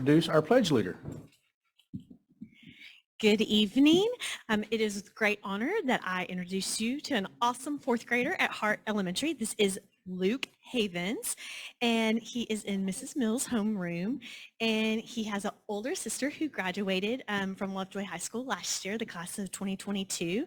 Introduce our pledge leader. Good evening. It is with great honor that I introduce you to an awesome fourth grader at Hart Elementary. This is Luke Havens, and he is in Mrs. Mills' homeroom, and he has an older sister who graduated from Lovejoy High School last year, the class of 2022,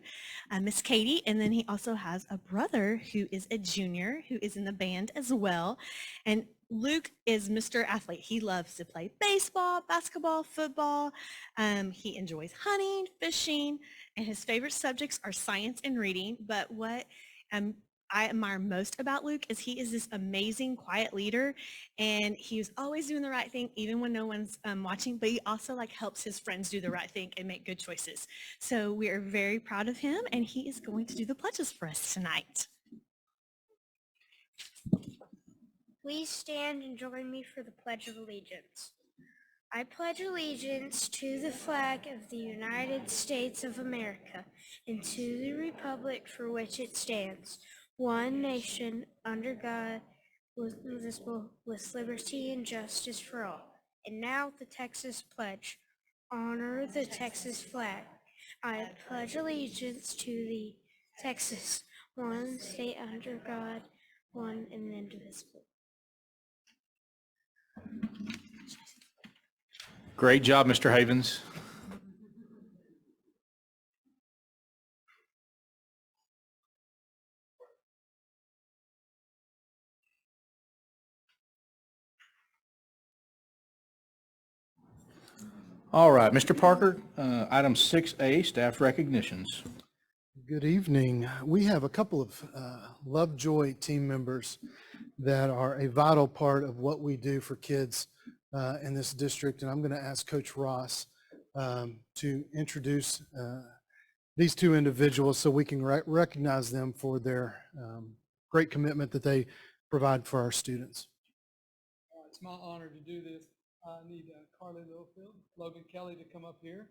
Miss Katie, and then he also has a brother who is a junior who is in the band as well. And Luke is Mr. Athlete. He loves to play baseball, basketball, football. He enjoys hunting, fishing, and his favorite subjects are science and reading. But what I admire most about Luke is he is this amazing, quiet leader, and he's always doing the right thing, even when no one's watching, but he also helps his friends do the right thing and make good choices. So we are very proud of him, and he is going to do the pledges for us tonight. Please stand and join me for the Pledge of Allegiance. I pledge allegiance to the flag of the United States of America and to the republic for which it stands, one nation, under God, indivisible, with liberty and justice for all. And now the Texas Pledge. Honor the Texas flag. I pledge allegiance to the Texas, one state under God, one and indivisible. Great job, Mr. Havens. All right, Mr. Parker, item 6A, staff recognitions. Good evening. We have a couple of Lovejoy team members that are a vital part of what we do for kids in this district, and I'm going to ask Coach Ross to introduce these two individuals so we can recognize them for their great commitment that they provide for our students. It's my honor to do this. I need Carly Littlefield, Logan Kelly to come up here.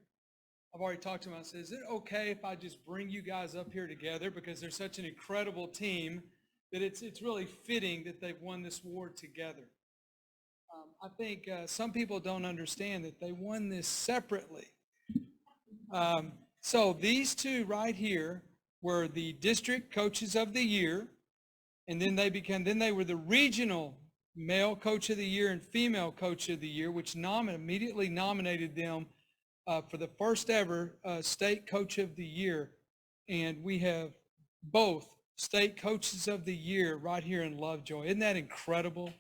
I've already talked to him. I said, is it okay if I just bring you guys up here together, because they're such an incredible team that it's really fitting that they've won this award together. I think some people don't understand that they won this separately. So these two right here were the district coaches of the year, and then they were the regional male coach of the year and female coach of the year, which immediately nominated them for the first ever state coach of the year. And we have both state coaches of the year right here in Lovejoy. Isn't that incredible?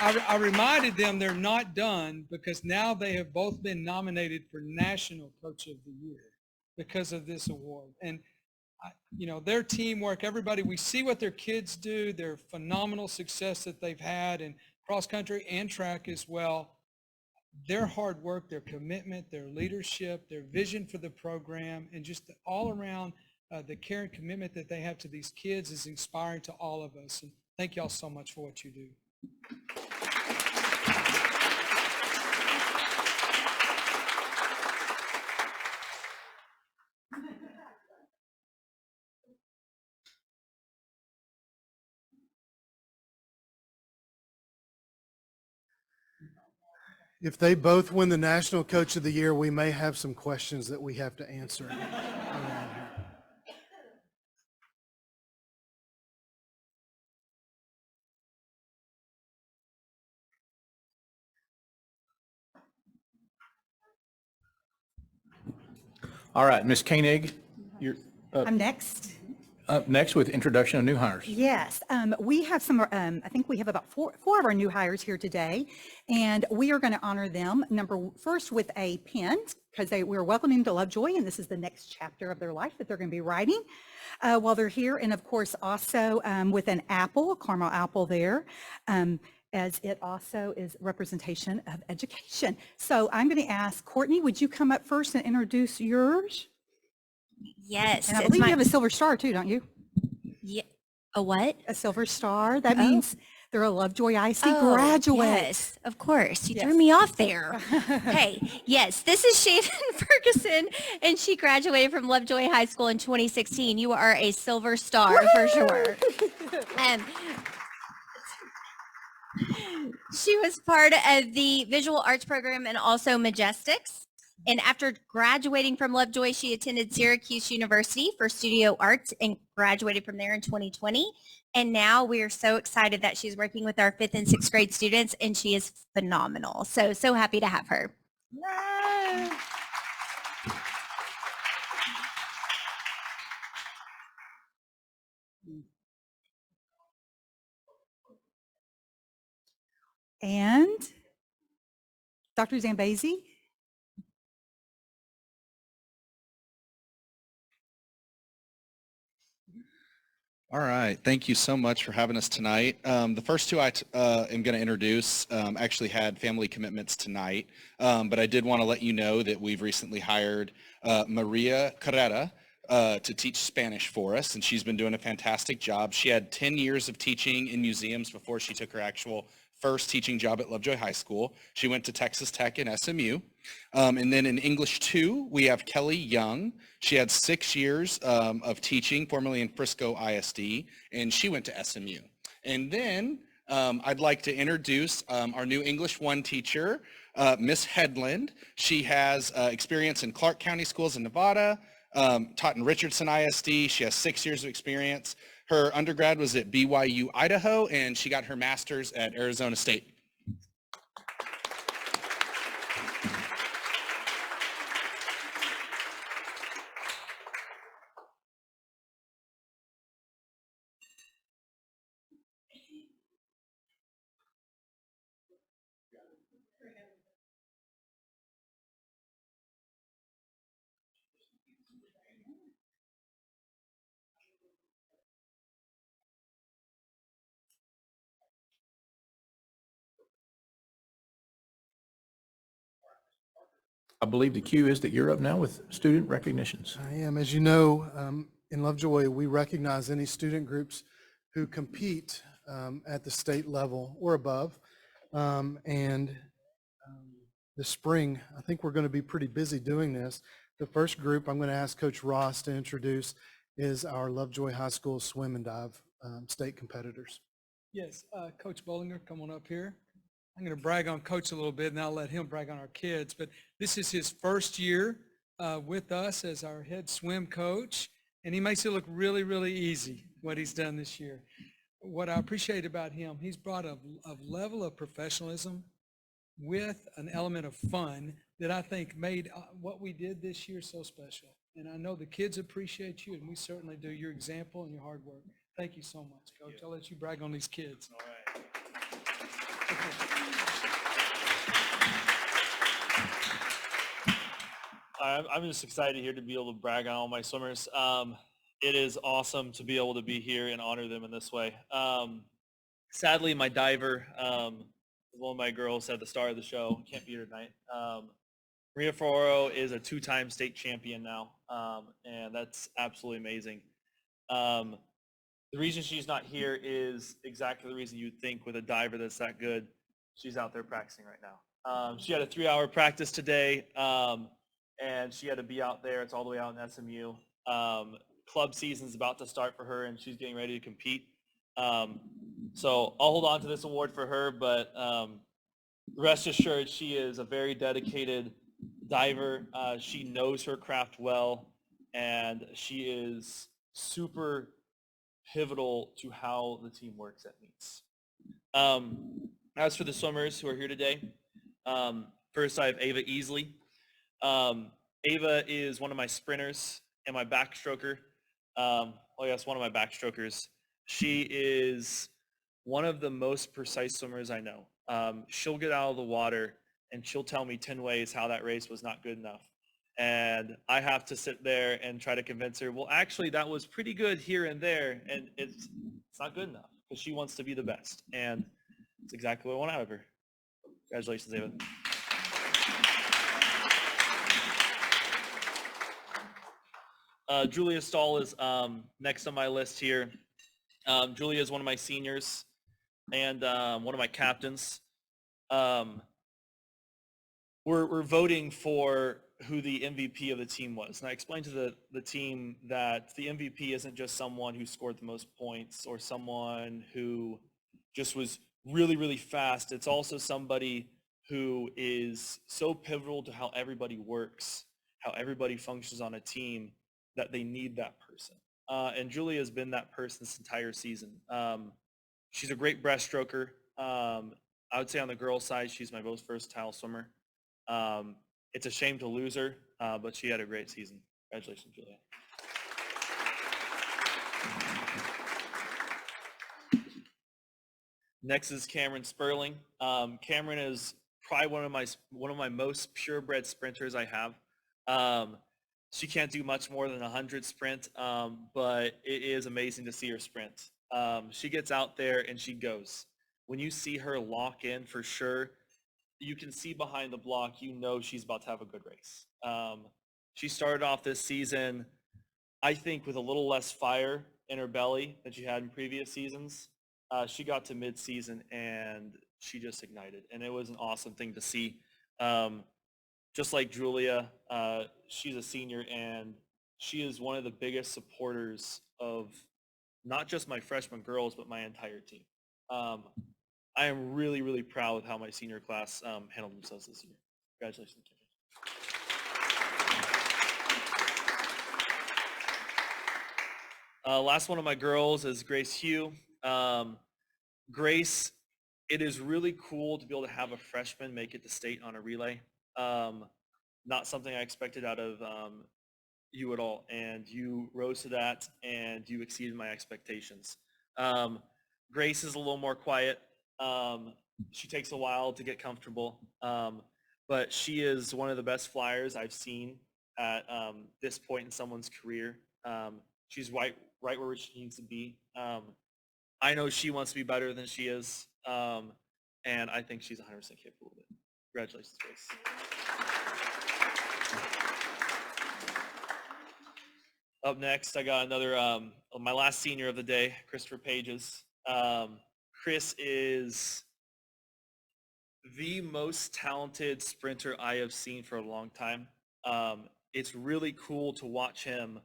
I reminded them they're not done, because now they have both been nominated for National Coach of the Year because of this award. And their teamwork, everybody, we see what their kids do, their phenomenal success that they've had in cross country and track as well. Their hard work, their commitment, their leadership, their vision for the program, and just all around the care and commitment that they have to these kids is inspiring to all of us. And thank y'all so much for what you do. If they both win the National Coach of the Year, we may have some questions that we have to answer. All right, Ms. Koenig, you're I'm next. up next with introduction of new hires. Yes, we have some, I think we have about four of our new hires here today, and we are going to honor them first with a pin, because we're welcoming to Lovejoy, and this is the next chapter of their life that they're going to be writing while they're here. And of course, also with an apple, a caramel apple there, as it also is representation of education. So I'm going to ask Courtney, would you come up first and introduce yours? Yes. And I believe you have a silver star too, don't you? Yeah. A what? A silver star. That means They're a Lovejoy ISD Oh, graduate. yes, of course. You Yes. threw me off there. Hey, yes, this is Shannon Ferguson, and she graduated from Lovejoy High School in 2016. You are a silver star for sure. Um, she was part of the visual arts program and also Majestics. And after graduating from Lovejoy, she attended Syracuse University for studio arts and graduated from there in 2020. And now we are so excited that she's working with our 5th and 6th grade students, and she is phenomenal. So happy to have her. And Dr. Zambezi. All right, thank you so much for having us tonight. The first two I am going to introduce actually had family commitments tonight, but I did want to let you know that we've recently hired Maria Carrera to teach Spanish for us, and she's been doing a fantastic job. She had 10 years of teaching in museums before she took her actual first teaching job at Lovejoy High School. She went to Texas Tech and SMU. And then in English 2, we have Kelly Young. She had 6 years of teaching, formerly in Frisco ISD, and she went to SMU. And then I'd like to introduce our new English 1 teacher, Miss Headland. She has experience in Clark County Schools in Nevada, taught in Richardson ISD. She has 6 years of experience. Her undergrad was at BYU, Idaho, and she got her master's at Arizona State. I believe the cue is that you're up now with student recognitions. I am. As you know, in Lovejoy, we recognize any student groups who compete at the state level or above. This spring, I think we're going to be pretty busy doing this. The first group I'm going to ask Coach Ross to introduce is our Lovejoy High School swim and dive state competitors. Yes, Coach Bollinger, come on up here. I'm going to brag on Coach a little bit, and I'll let him brag on our kids. But this is his first year with us as our head swim coach, and he makes it look really, really easy, what he's done this year. What I appreciate about him, he's brought a level of professionalism with an element of fun that I think made what we did this year so special. And I know the kids appreciate you, and we certainly do, your example and your hard work. Thank you so much, Coach. I'll let you brag on these kids. All right. I'm just excited here to be able to brag on all my swimmers. It is awesome to be able to be here and honor them in this way. Sadly, my diver, one of my girls at the start of the show, can't be here tonight. Maria Ferraro is a 2-time state champion now, and that's absolutely amazing. The reason she's not here is exactly the reason you'd think with a diver that's that good. She's out there practicing right now. She had a 3-hour practice today, and she had to be out there. It's all the way out in SMU. Club season's about to start for her, and she's getting ready to compete. So I'll hold on to this award for her, but rest assured she is a very dedicated diver. She knows her craft well, and she is super pivotal to how the team works at meets. As for the swimmers who are here today, first I have Ava Easley. Ava is one of my sprinters and my backstroker. Yes, one of my backstrokers. She is one of the most precise swimmers I know. She'll get out of the water and she'll tell me 10 ways how that race was not good enough. And I have to sit there and try to convince her, well, actually, that was pretty good here and there, and it's not good enough because she wants to be the best. And it's exactly what I want out of her. Congratulations, Ava. Julia Stahl is next on my list here. Julia is one of my seniors. and one of my captains. We're voting for who the MVP of the team was. And I explained to the team that the MVP isn't just someone who scored the most points or someone who just was really, really fast. It's also somebody who is so pivotal to how everybody works, how everybody functions on a team, that they need that person. And Julia has been that person this entire season. She's a great breaststroker. I would say on the girls' side, she's my most versatile swimmer. It's a shame to lose her, but she had a great season. Congratulations, Julia. Next is Cameron Sperling. Cameron is probably one of my most purebred sprinters I have. She can't do much more than 100 sprint, but it is amazing to see her sprint. She gets out there and she goes. When you see her lock in, for sure, you can see behind the block, you know she's about to have a good race. She started off this season, I think, with a little less fire in her belly than she had in previous seasons. She got to mid-season and she just ignited, and it was an awesome thing to see. Just like Julia, she's a senior, and she is one of the biggest supporters of not just my freshman girls, but my entire team. I am really, really proud of how my senior class handled themselves this year. Congratulations, Kim. Last one of my girls is Grace Hugh. Grace, it is really cool to be able to have a freshman make it to state on a relay. Not something I expected out of you at all, and you rose to that and you exceeded my expectations. Grace is a little more quiet. She takes a while to get comfortable, but she is one of the best flyers I've seen at this point in someone's career. She's right where she needs to be. I know she wants to be better than she is, and I think she's 100% capable of it. Congratulations, Grace. Up next, I got another, my last senior of the day, Christopher Pages. Chris is the most talented sprinter I have seen for a long time. It's really cool to watch him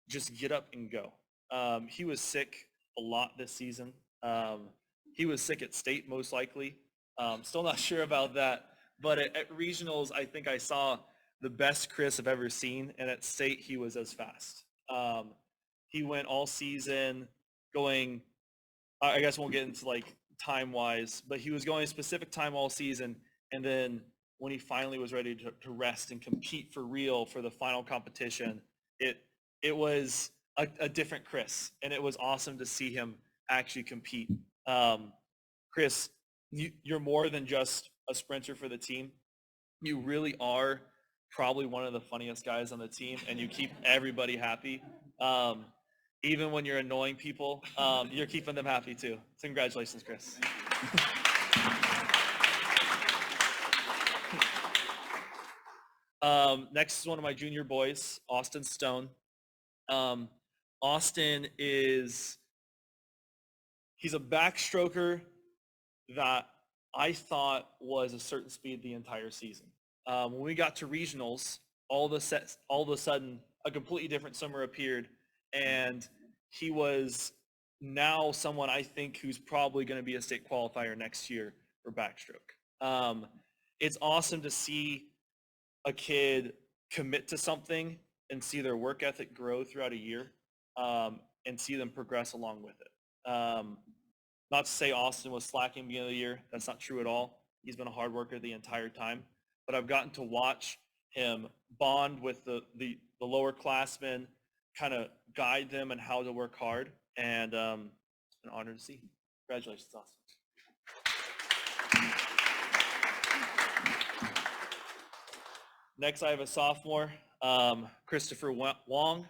just get up and go. He was sick a lot this season. He was sick at state, most likely. Still not sure about that. But at regionals, I think I saw the best Chris I've ever seen. And at state, he was as fast. He went all season going, I guess won't get into like time-wise, but he was going a specific time all season. And then when he finally was ready to rest and compete for real for the final competition, it was a different Chris, and it was awesome to see him actually compete. Chris, you're more than just a sprinter for the team. You really are probably one of the funniest guys on the team, and you keep everybody happy. Even when you're annoying people, you're keeping them happy too. So congratulations, Chris. Next is one of my junior boys, Austin Stone. Austin he's a backstroker that I thought was a certain speed the entire season. When we got to regionals, all of a sudden, a completely different swimmer appeared, and he was now someone I think who's probably going to be a state qualifier next year for backstroke. It's awesome to see a kid commit to something and see their work ethic grow throughout a year, and see them progress along with it. Not to say Austin was slacking at the beginning of the year. That's not true at all. He's been a hard worker the entire time. But I've gotten to watch him bond with the lower classmen, kind of guide them on how to work hard, and an honor to see. Congratulations, Austin. Next, I have a sophomore, Christopher Wong.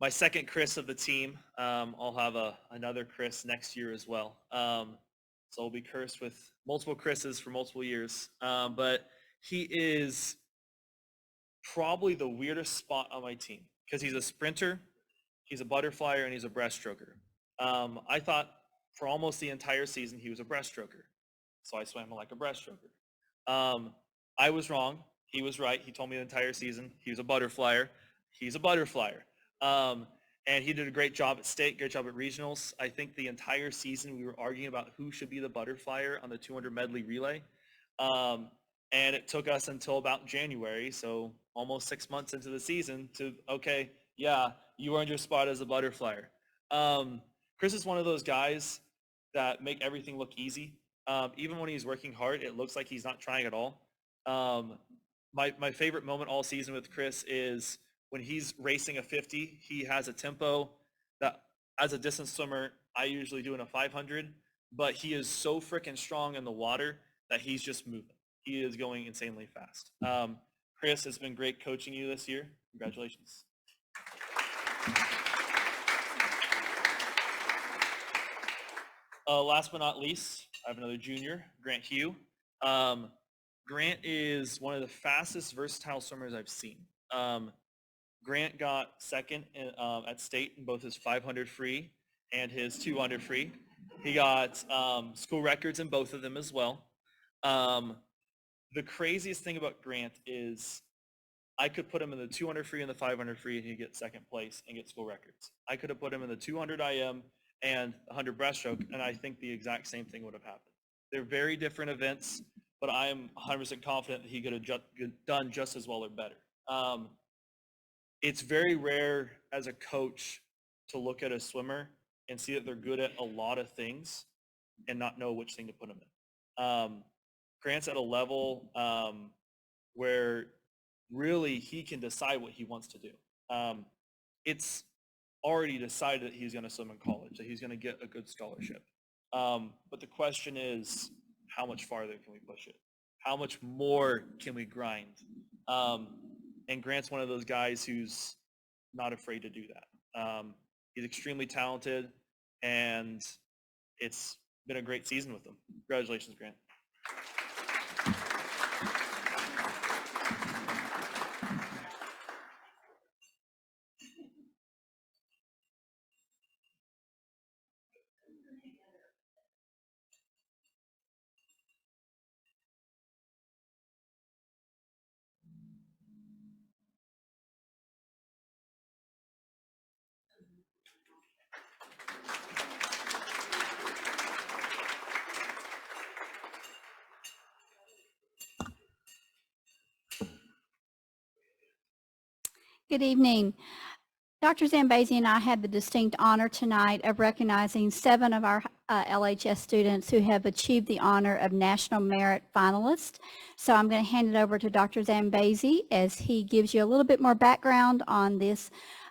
My second Chris of the team. I'll have another Chris next year as well. So I'll be cursed with multiple Chris's for multiple years. But he is probably the weirdest spot on my team because he's a sprinter, he's a butterflyer, and he's a breaststroker. I thought for almost the entire season, he was a breaststroker. So I swam like a breaststroker. I was wrong. He was right. He told me the entire season he was a butterflyer. He's a butterflyer. And he did a great job at state, great job at regionals. I think the entire season we were arguing about who should be the butterflyer on the 200 medley relay. And it took us until about January, so almost 6 months into the season to, okay, yeah, you earned your spot as a butterflyer. Chris is one of those guys that make everything look easy. Even when he's working hard, it looks like he's not trying at all. My favorite moment all season with Chris is when he's racing a 50, he has a tempo that as a distance swimmer, I usually do in a 500, but he is so freaking strong in the water that he's just moving. He is going insanely fast. Chris, it's been great coaching you this year. Congratulations. Last but not least, I have another junior, Grant Hugh. Grant is one of the fastest versatile swimmers I've seen. Grant got second at state in both his 500 free and his 200 free. He got school records in both of them as well. The craziest thing about Grant is I could put him in the 200 free and the 500 free and he'd get second place and get school records. I could have put him in the 200 IM and 100 breaststroke, and I think the exact same thing would have happened. They're very different events, but I am 100% confident that he could have done just as well or better. It's very rare as a coach to look at a swimmer and see that they're good at a lot of things and not know which thing to put them in. Grant's at a level where really he can decide what he wants to do. It's already decided that he's going to swim in college, that he's going to get a good scholarship. But the question is, how much farther can we push it? How much more can we grind? And Grant's one of those guys who's not afraid to do that. He's extremely talented, and it's been a great season with him. Congratulations, Grant. Good evening. Dr. Zambezi and I had the distinct honor tonight of recognizing 7 of our LHS students who have achieved the honor of National Merit Finalists. So I'm going to hand it over to Dr. Zambezi as he gives you a little bit more background on this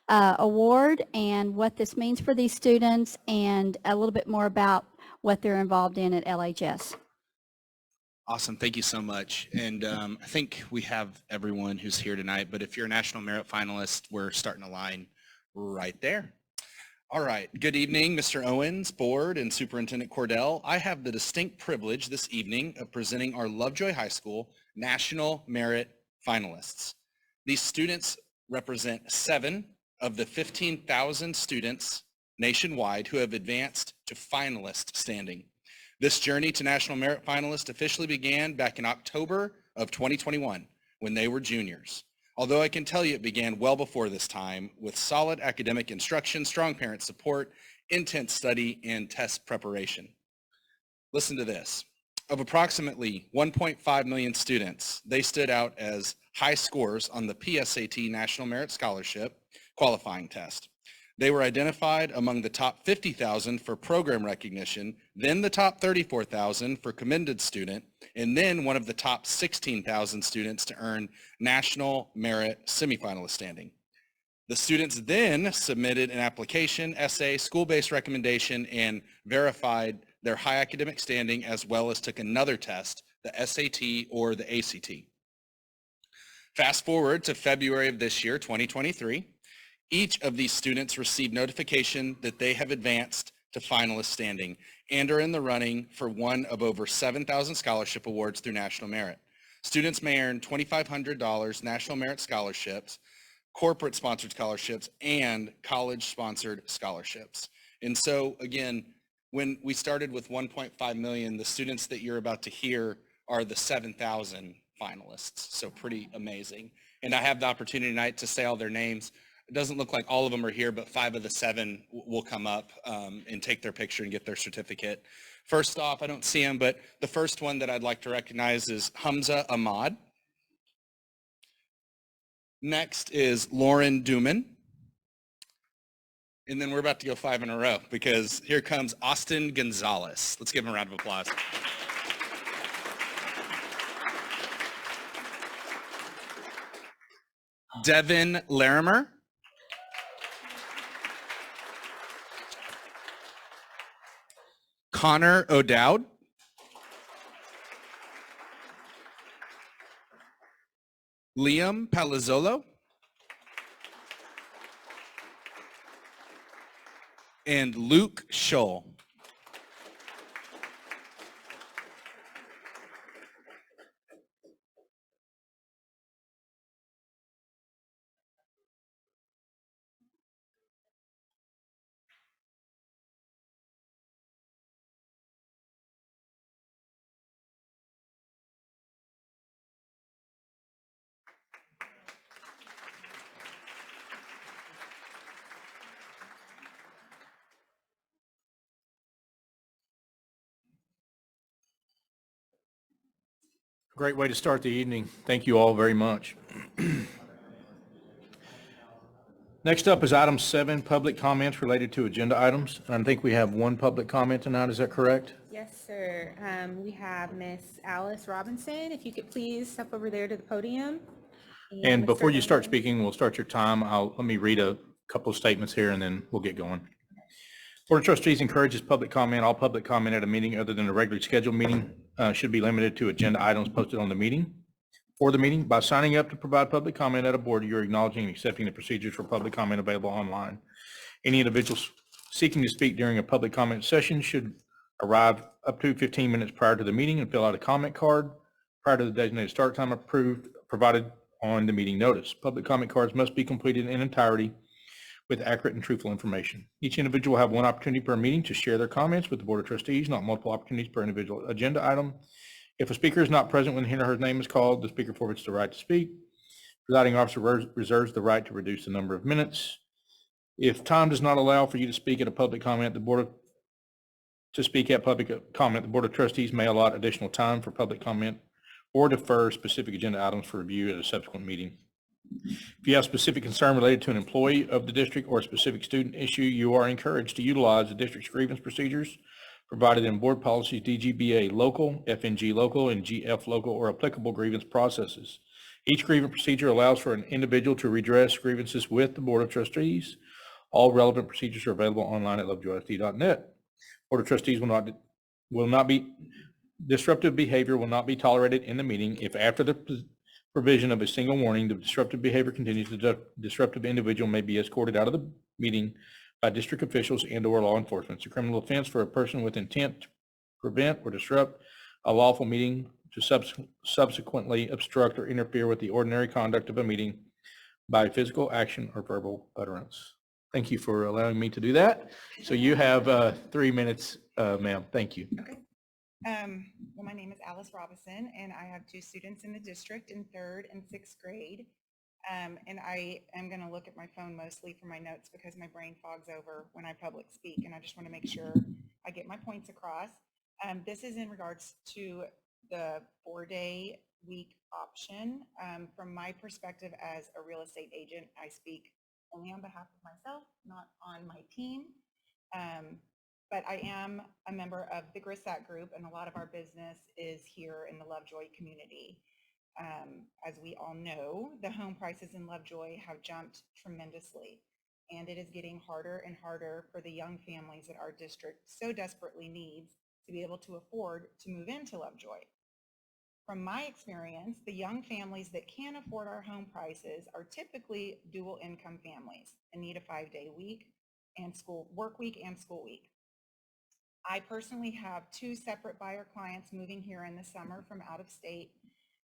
award and what this means for these students and a little bit more about what they're involved in at LHS. Awesome. Thank you so much. And I think we have everyone who's here tonight, but if you're a National Merit Finalist, we're starting a line right there. All right. Good evening, Mr. Owens, Board, and Superintendent Cordell. I have the distinct privilege this evening of presenting our Lovejoy High School National Merit Finalists. These students represent 7 of the 15,000 students nationwide who have advanced to finalist standing. This journey to National Merit Finalist officially began back in October of 2021 when they were juniors. Although I can tell you it began well before this time with solid academic instruction, strong parent support, intense study, and test preparation. Listen to this. Of approximately 1.5 million students, they stood out as high scores on the PSAT National Merit Scholarship qualifying test. They were identified among the top 50,000 for program recognition, then the top 34,000 for commended student, and then one of the top 16,000 students to earn National Merit semifinalist standing. The students then submitted an application, essay, school-based recommendation, and verified their high academic standing, as well as took another test, the SAT or the ACT. Fast forward to February of this year, 2023. Each of these students received notification that they have advanced to finalist standing and are in the running for one of over 7,000 scholarship awards through National Merit. Students may earn $2,500 National Merit scholarships, corporate sponsored scholarships, and college sponsored scholarships. And so again, When we started with 1.5 million, the students that you're about to hear are the 7,000 finalists. So pretty amazing. And I have the opportunity tonight to say all their names. It doesn't look like all of them are here, but 5 of the 7 will come up and take their picture and get their certificate. First off, I don't see him, but the first one that I'd like to recognize is Hamza Ahmad. Next is Lauren Duman. And then we're about to go 5 in a row because here comes Austin Gonzalez. Let's give him a round of applause. Devin Larimer. Connor O'Dowd. Liam Palazzolo. And Luke Scholl. Great way to start the evening. Thank you all very much. Next up is item 7, public comments related to agenda items. And I think we have one public comment tonight. Is that correct? Yes, sir. We have Miss Alice Robinson. If you could please step over there to the podium. And before Mr. you start Evans. speaking, we'll start your time. Let me read a couple of statements here and then we'll get going. Board of Trustees encourages public comment. All public comment at a meeting other than a regularly scheduled meeting should be limited to agenda items posted on the meeting. For the meeting, by signing up to provide public comment at a board, you're acknowledging and accepting the procedures for public comment available online. Any individuals seeking to speak during a public comment session should arrive up to 15 minutes prior to the meeting and fill out a comment card prior to the designated start time provided on the meeting notice. Public comment cards must be completed in entirety with accurate and truthful information. Each individual will have one opportunity per meeting to share their comments with the Board of Trustees, not multiple opportunities per individual agenda item. If a speaker is not present when his or her name is called, the speaker forfeits the right to speak. Presiding officer reserves the right to reduce the number of minutes. If time does not allow for you to speak at a public comment, the Board of Trustees may allot additional time for public comment or defer specific agenda items for review at a subsequent meeting. If you have specific concern related to an employee of the district or a specific student issue, you are encouraged to utilize the district's grievance procedures provided in board policies DGBA local, FNG local, and GF local or applicable grievance processes. Each grievance procedure allows for an individual to redress grievances with the Board of Trustees. All relevant procedures are available online at lovejoysd.net. Board of Trustees disruptive behavior will not be tolerated in the meeting if after the provision of a single warning, the disruptive behavior continues, the disruptive individual may be escorted out of the meeting by district officials and/or law enforcement. It's a criminal offense for a person with intent to prevent or disrupt a lawful meeting to subsequently obstruct or interfere with the ordinary conduct of a meeting by physical action or verbal utterance. Thank you for allowing me to do that. So you have 3 minutes, ma'am. Thank you. Okay. Well, my name is Alice Robinson, and I have 2 students in the district in 3rd and 6th grade. And I am going to look at my phone mostly for my notes because my brain fogs over when I public speak, and I just want to make sure I get my points across. This is in regards to the 4-day week option. From my perspective as a real estate agent, I speak only on behalf of myself, not on my team. But I am a member of the GRISAT group, and a lot of our business is here in the Lovejoy community. As we all know, the home prices in Lovejoy have jumped tremendously, and it is getting harder and harder for the young families that our district so desperately needs to be able to afford to move into Lovejoy. From my experience, the young families that can afford our home prices are typically dual income families and need a 5-day week and work week and school week. I personally have 2 separate buyer clients moving here in the summer from out of state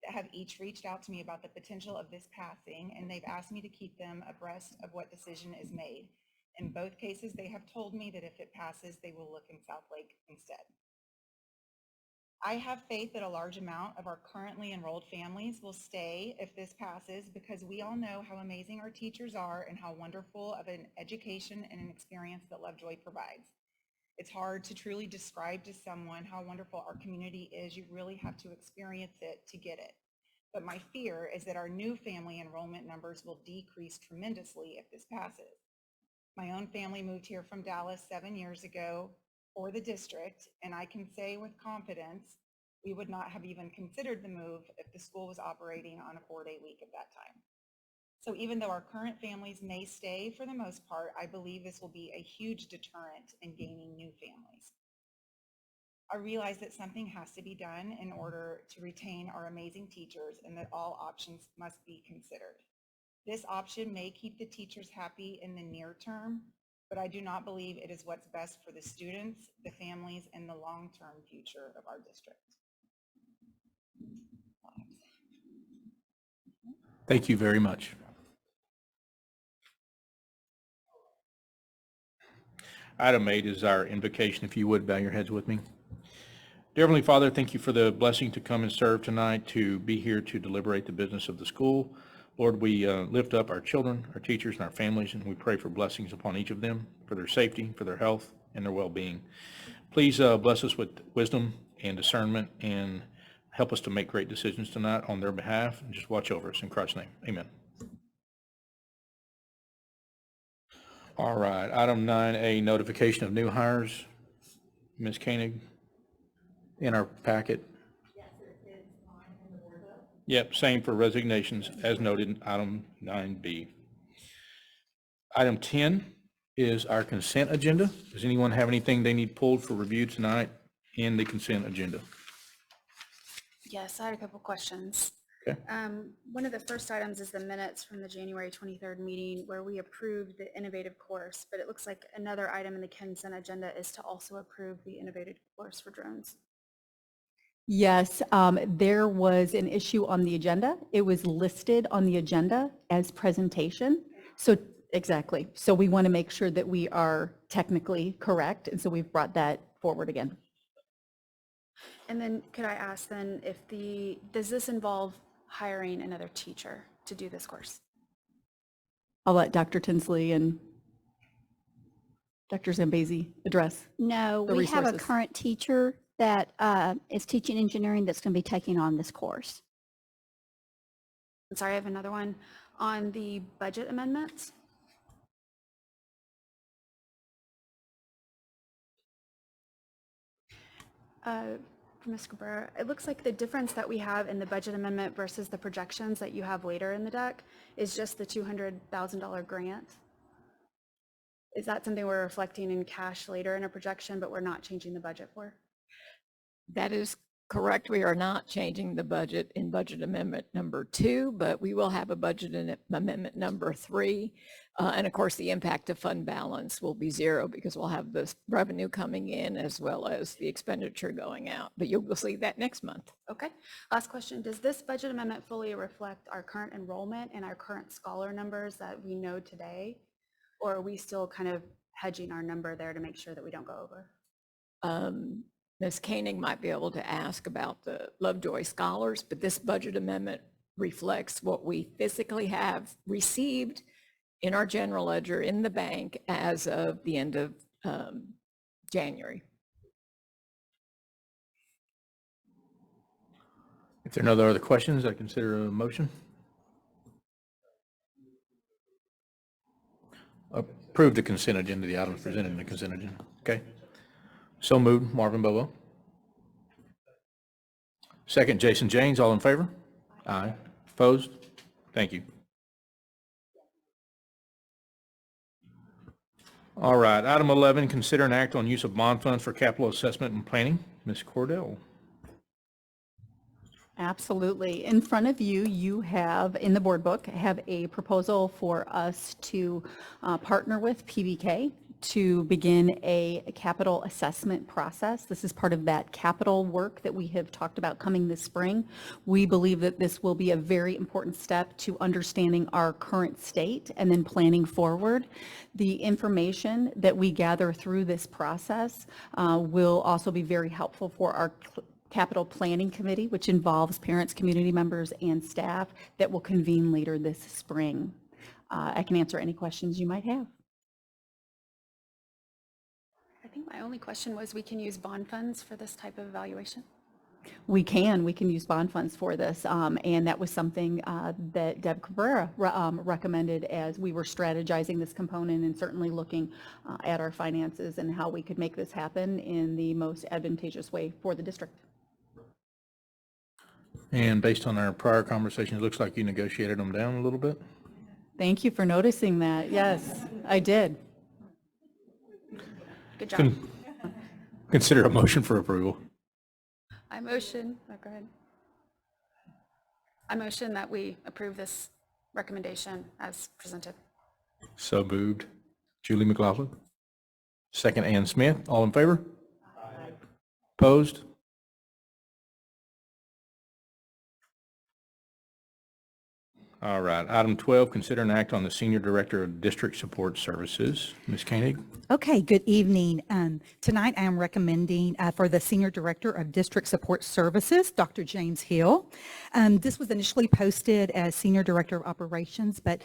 that have each reached out to me about the potential of this passing, and they've asked me to keep them abreast of what decision is made. In both cases, they have told me that if it passes, they will look in South Lake instead. I have faith that a large amount of our currently enrolled families will stay if this passes, because we all know how amazing our teachers are and how wonderful of an education and an experience that Lovejoy provides. It's hard to truly describe to someone how wonderful our community is. You really have to experience it to get it. But my fear is that our new family enrollment numbers will decrease tremendously if this passes. My own family moved here from Dallas 7 years ago for the district, and I can say with confidence, we would not have even considered the move if the school was operating on a 4-day week at that time. So even though our current families may stay for the most part, I believe this will be a huge deterrent in gaining new families. I realize that something has to be done in order to retain our amazing teachers and that all options must be considered. This option may keep the teachers happy in the near term, but I do not believe it is what's best for the students, the families, and the long-term future of our district. Thank you very much. Item 8 is our invocation. If you would, bow your heads with me. Dear Heavenly Father, thank you for the blessing to come and serve tonight, to be here to deliberate the business of the school. Lord, we lift up our children, our teachers, and our families, and we pray for blessings upon each of them, for their safety, for their health, and their well-being. Please bless us with wisdom and discernment, and help us to make great decisions tonight on their behalf, and just watch over us. In Christ's name, amen. All right, item 9A, notification of new hires. Ms. Koenig, in our packet. Yep, same for resignations as noted in item 9B. Item 10 is our consent agenda. Does anyone have anything they need pulled for review tonight in the consent agenda? Yes, I had a couple questions. Okay. One of the first items is the minutes from the January 23rd meeting where we approved the innovative course, but it looks like another item in the consent agenda is to also approve the innovative course for drones. Yes, there was an issue on the agenda. It was listed on the agenda as presentation. So exactly. So we want to make sure that we are technically correct. And so we've brought that forward again. And then could I ask then if does this involve hiring another teacher to do this course? I'll let Dr. Tinsley and Dr. Zambezi address. No, the we have a resources. current teacher that is teaching engineering that's going to be taking on this course. I'm sorry, I have another one on the budget amendments. Ms. Cabrera, it looks like the difference that we have in the budget amendment versus the projections that you have later in the deck is just the $200,000 grant. Is that something we're reflecting in cash later in a projection, but we're not changing the budget for? That is correct. We are not changing the budget in budget amendment number 2, but we will have a budget in amendment number 3. And of course, the impact of fund balance will be 0 because we'll have the revenue coming in as well as the expenditure going out. But you'll see that next month. Okay. Last question. Does this budget amendment fully reflect our current enrollment and our current scholar numbers that we know today? Or are we still kind of hedging our number there to make sure that we don't go over? Ms. Koenig might be able to ask about the Lovejoy scholars, but this budget amendment reflects what we physically have received in our general ledger in the bank as of the end of January. If there are no other questions, I consider a motion. Approve the consent agenda, the items presented in the consent agenda. Okay. So moved, Marvin Bobo. Second, Jason James, all in favor? Aye. Opposed? Thank you. All right, item 11, consider an act on use of bond funds for capital assessment and planning. Ms. Cordell. Absolutely. In front of you, you have, in the board book, have a proposal for us to partner with PBK to begin a capital assessment process. This is part of that capital work that we have talked about coming this spring. We believe that this will be a very important step to understanding our current state and then planning forward. The information that we gather through this process will also be very helpful for our capital planning committee, which involves parents, community members, and staff that will convene later this spring. I can answer any questions you might have. I think my only question was, we can use bond funds for this type of evaluation? We can use bond funds for this, and that was something that Deb Cabrera recommended as we were strategizing this component and certainly looking at our finances and how we could make this happen in the most advantageous way for the district. And based on our prior conversation, it looks like you negotiated them down a little bit. Thank you for noticing that. Yes, I did. Good job. Consider a motion for approval. I motion, oh, go ahead. I motion that we approve this recommendation as presented. So moved. Julie McLaughlin. Second, Ann Smith. All in favor? Aye. Opposed? All right. Item 12, consider an act on the Senior Director of District Support Services. Ms. Koenig. Okay, good evening. Tonight I am recommending for the Senior Director of District Support Services, Dr. James Hill. This was initially posted as Senior Director of Operations, but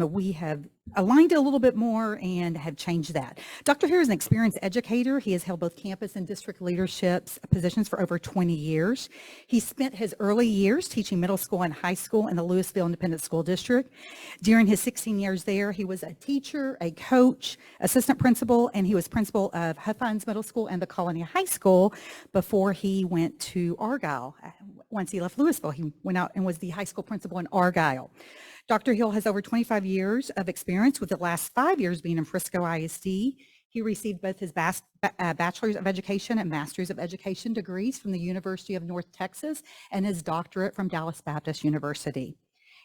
we have aligned it a little bit more and have changed that. Dr. Hill is an experienced educator. He has held both campus and district leadership positions for over 20 years. He spent his early years teaching middle school and high school in the Louisville Independent School District. During his 16 years there, he was a teacher, a coach, assistant principal, and he was principal of Huffines Middle School and the Colony High School before he went to Argyle. Once he left Louisville, he went out and was the high school principal in Argyle. Dr. Hill has over 25 years of experience, with the last 5 years being in Frisco ISD. He received both his Bachelor's of Education and Master's of Education degrees from the University of North Texas and his doctorate from Dallas Baptist University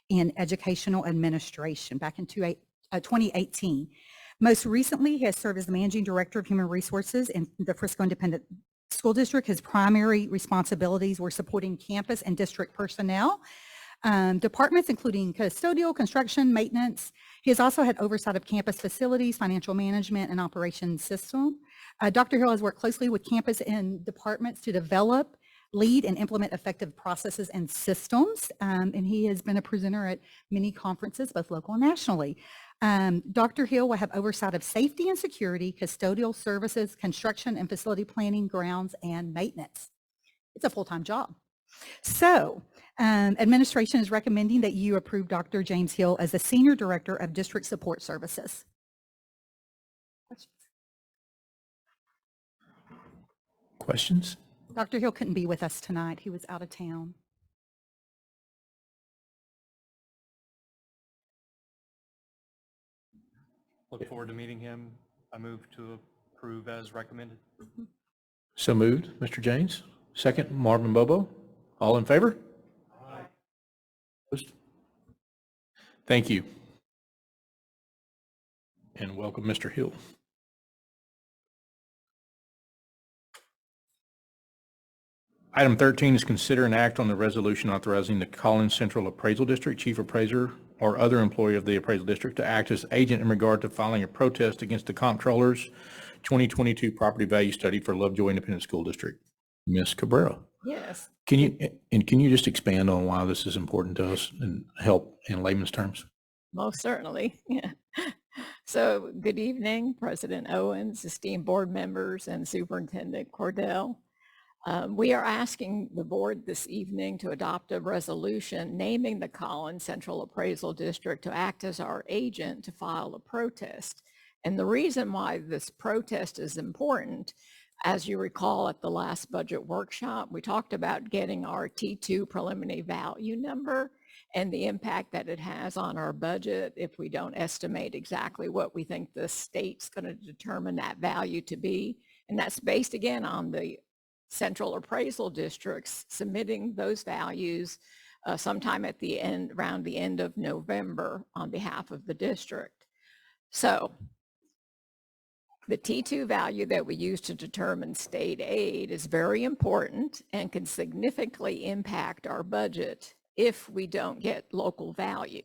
in Educational Administration back in 2018. Most recently, he has served as the Managing Director of Human Resources in the Frisco Independent School District. His primary responsibilities were supporting campus and district personnel, departments including custodial, construction, maintenance. He has also had oversight of campus facilities, financial management, and operations system. Dr. Hill has worked closely with campus and departments to develop, lead, and implement effective processes and systems, and he has been a presenter at many conferences, both local and nationally. Dr. Hill will have oversight of safety and security, custodial services, construction and facility planning, grounds, and maintenance. It's a full-time job. So, administration is recommending that you approve Dr. James Hill as the Senior Director of District Support Services. Questions? Dr. Hill couldn't be with us tonight. He was out of town. Look forward to meeting him. I move to approve as recommended. So moved. Mr. James. Second, Marvin Bobo. All in favor? Aye. Opposed? Thank you. And welcome, Mr. Hill. Item 13 is consider an act on the resolution authorizing the Collins Central Appraisal District Chief Appraiser or other employee of the appraisal district to act as agent in regard to filing a protest against the comptroller's 2022 property value study for Lovejoy Independent School District. Ms. Cabrera. Yes. Can you just expand on why this is important to us and help in layman's terms? Most certainly. Yeah. So good evening, President Owens, esteemed board members, and Superintendent Cordell. We are asking the board this evening to adopt a resolution naming the Collins Central Appraisal District to act as our agent to file a protest. And the reason why this protest is important, as you recall at the last budget workshop, we talked about getting our T2 preliminary value number and the impact that it has on our budget if we don't estimate exactly what we think the state's going to determine that value to be. And that's based again on the central appraisal districts submitting those values sometime at the end, around the end of November on behalf of the district. So The T2 value that we use to determine state aid is very important and can significantly impact our budget if we don't get local value.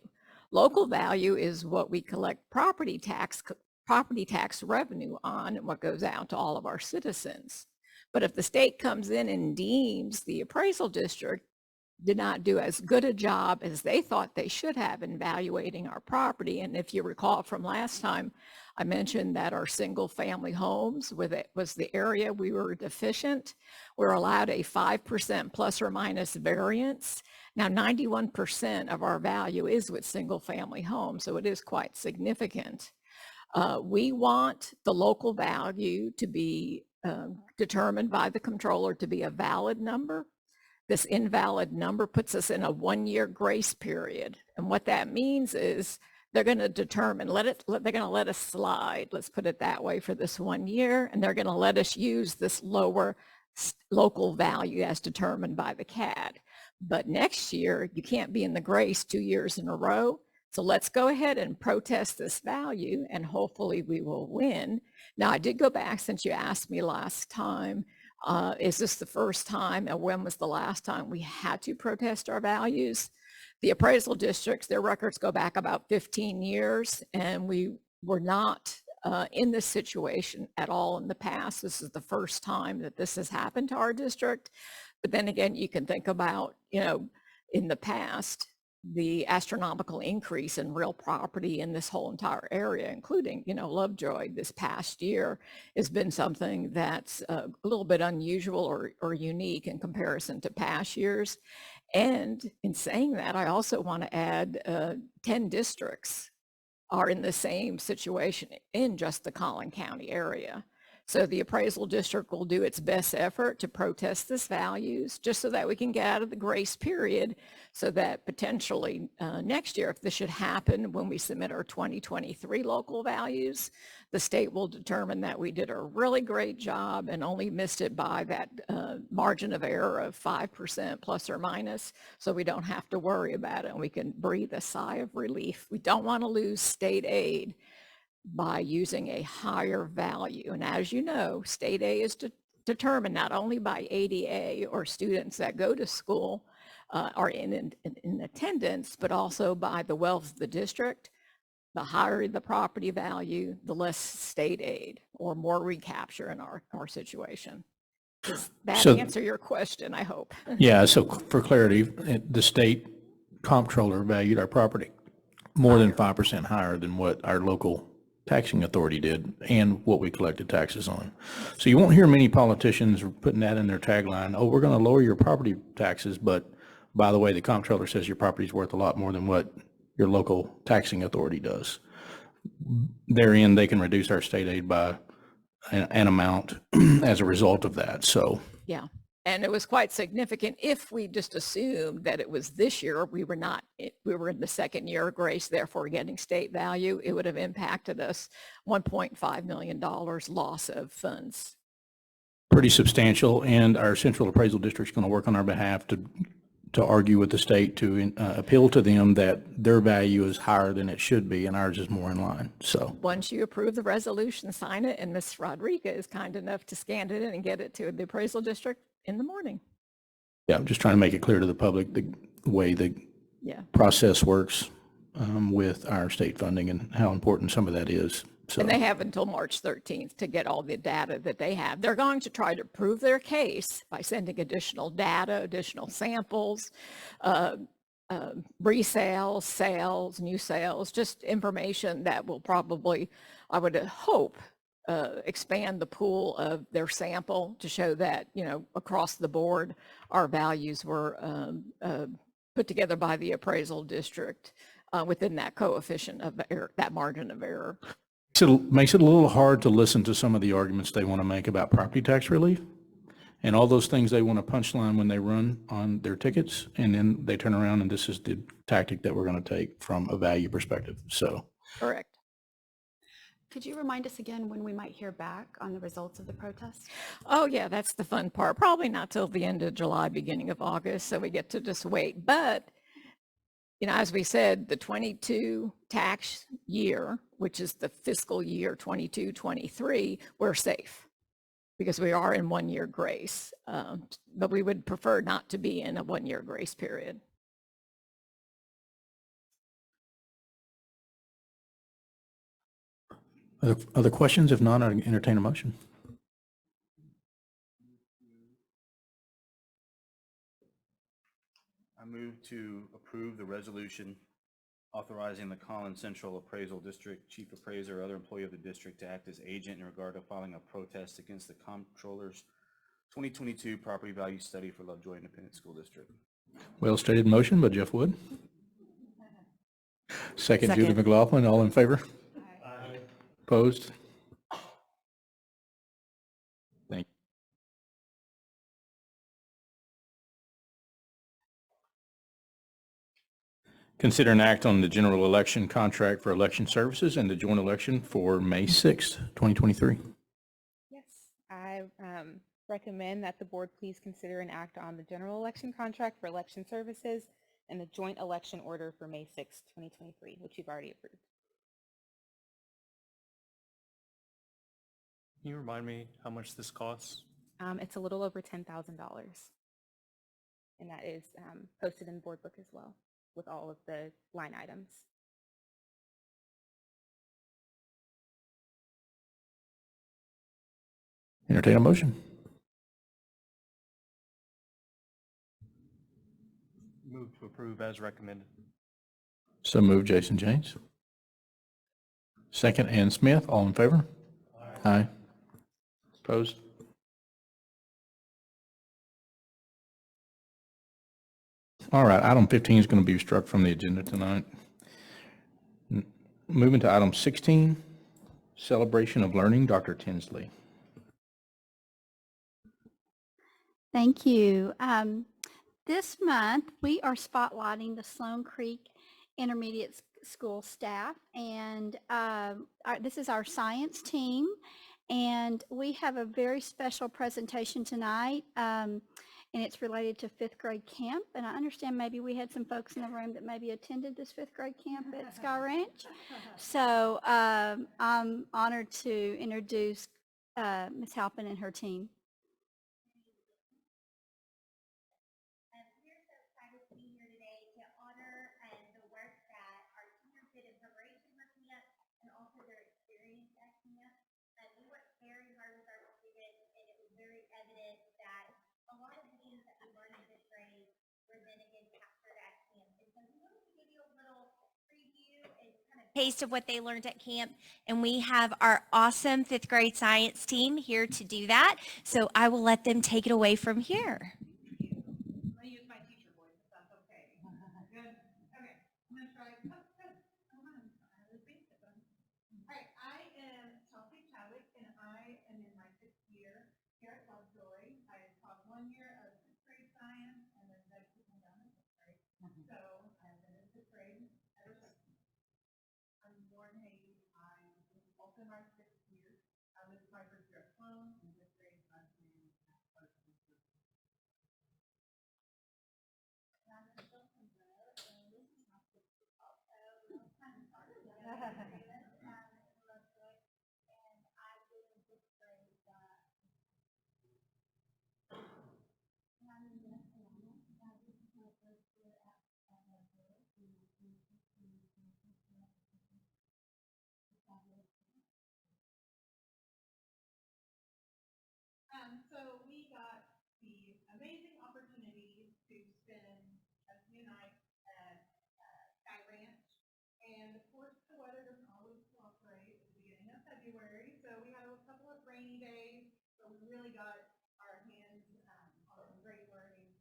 Local value is what we collect property tax revenue on and what goes out to all of our citizens. But if the state comes in and deems the appraisal district did not do as good a job as they thought they should have in evaluating our property. And if you recall from last time, I mentioned that our single family homes was the area we were deficient. We're allowed a 5% plus or minus variance. Now 91% of our value is with single family homes, so it is quite significant. We want the local value to be determined by the controller to be a valid number. This invalid number puts us in a 1-year grace period. And what that means is they're going to determine, they're going to let us slide, let's put it that way, for this 1 year. And they're going to let us use this lower local value as determined by the CAD. But next year, you can't be in the grace 2 years in a row. So let's go ahead and protest this value and hopefully we will win. Now, I did go back since you asked me last time, is this the first time and when was the last time we had to protest our values? The appraisal districts, their records go back about 15 years and we were not in this situation at all in the past. This is the first time that this has happened to our district. But then again, you can think about, in the past, the astronomical increase in real property in this whole entire area, including, Lovejoy this past year, has been something that's a little bit unusual or unique in comparison to past years. And in saying that, I also want to add 10 districts are in the same situation in just the Collin County area. So the appraisal district will do its best effort to protest this values just so that we can get out of the grace period so that potentially next year, if this should happen when we submit our 2023 local values, the state will determine that we did a really great job and only missed it by that margin of error of 5% plus or minus. So we don't have to worry about it and we can breathe a sigh of relief. We don't want to lose state aid by using a higher value. And as you know, state aid is determined not only by ADA or students that go to school are in attendance, but also by the wealth of the district. The higher the property value, the less state aid or more recapture in our situation. Does that answer your question, I hope? Yeah, so for clarity, the state comptroller valued our property more than 5% higher than what our local taxing authority did and what we collected taxes on. So you won't hear many politicians putting that in their tagline, oh, we're going to lower your property taxes, but by the way, the comptroller says your property's worth a lot more than what your local taxing authority does. Therein, they can reduce our state aid by an amount as a result of that. So yeah. And it was quite significant. If we just assumed that it was this year, we were in the second year of grace, therefore getting state value, it would have impacted us $1.5 million loss of funds. Pretty substantial. And our central appraisal district is going to work on our behalf to argue with the state to appeal to them that their value is higher than it should be and ours is more in line. So once you approve the resolution, sign it, and Ms. Rodriguez is kind enough to scan it in and get it to the appraisal district in the morning. Yeah, I'm just trying to make it clear to the public the way the process works with our state funding and how important some of that is. So. And they have until March 13th to get all the data that they have. They're going to try to prove their case by sending additional data, additional samples, resales, sales, new sales, just information that will probably, I would hope, expand the pool of their sample to show that, across the board, our values were put together by the appraisal district within that coefficient of error, that margin of error. It makes it a little hard to listen to some of the arguments they want to make about property tax relief and all those things they want to punchline when they run on their tickets, and then they turn around and this is the tactic that we're going to take from a value perspective. So correct. Could you remind us again when we might hear back on the results of the protest? Oh yeah, that's the fun part. Probably not till the end of July, beginning of August, so we get to just wait. But as we said, the 22 tax year which is the fiscal year 22-23, we're safe because we are in 1 year grace. But we would prefer not to be in a 1 year grace period. Other questions? If not, I entertain a motion. I move to approve the resolution authorizing the Collins Central Appraisal District Chief Appraiser or other employee of the district to act as agent in regard to filing a protest against the comptroller's 2022 property value study for Lovejoy Independent School District. Well stated motion by Jeff Wood. Second, Judy McLaughlin. All in favor? Aye. Opposed? Thank you. Consider an act on the general election contract for election services and the joint election for May 6th, 2023. Yes, I recommend that the board please consider an act on the general election contract for election services and the joint election order for May 6th, 2023, which you've already approved. Can you remind me how much this costs? It's a little over $10,000. And that is posted in the board book as well with all of the line items. Entertain a motion. Move to approve as recommended. So moved, Jason James. Second, Ann Smith. All in favor? Aye. Opposed? All right, item 15 is going to be struck from the agenda tonight. Moving to item 16, celebration of learning, Dr. Tinsley. Thank you. This month, we are spotlighting the Sloan Creek Intermediate School staff, and this is our science team, and we have a very special presentation tonight, and it's related to fifth grade camp, and I understand maybe we had some folks in the room that maybe attended this fifth grade camp at Sky Ranch. So I'm honored to introduce Ms. Halpin and her team. Taste of what they learned at camp, and we have our awesome fifth grade science team here to do that. So I will let them take it away from here. I'm gonna use my teacher voice if that's okay. Good. Okay. I'm gonna try. Oh, good. Come on. All right. I am Chelsea Chadwick, and I am in my 6th year here at Lovejoy. I taught 1 year of 6th grade science, and then Doug took me down to 5th grade. So I've been in 5th grade ever since. I'm Lauren Hayes. I'm also in my 6th year. This is my 1st year at Sloan, and 5th grade freshman at Clark. So we got the amazing opportunity to spend a few nights at Sky Ranch. And of course, the weather doesn't always cooperate at the beginning of February. So we had a couple of rainy days. So we really got our hands on some great learning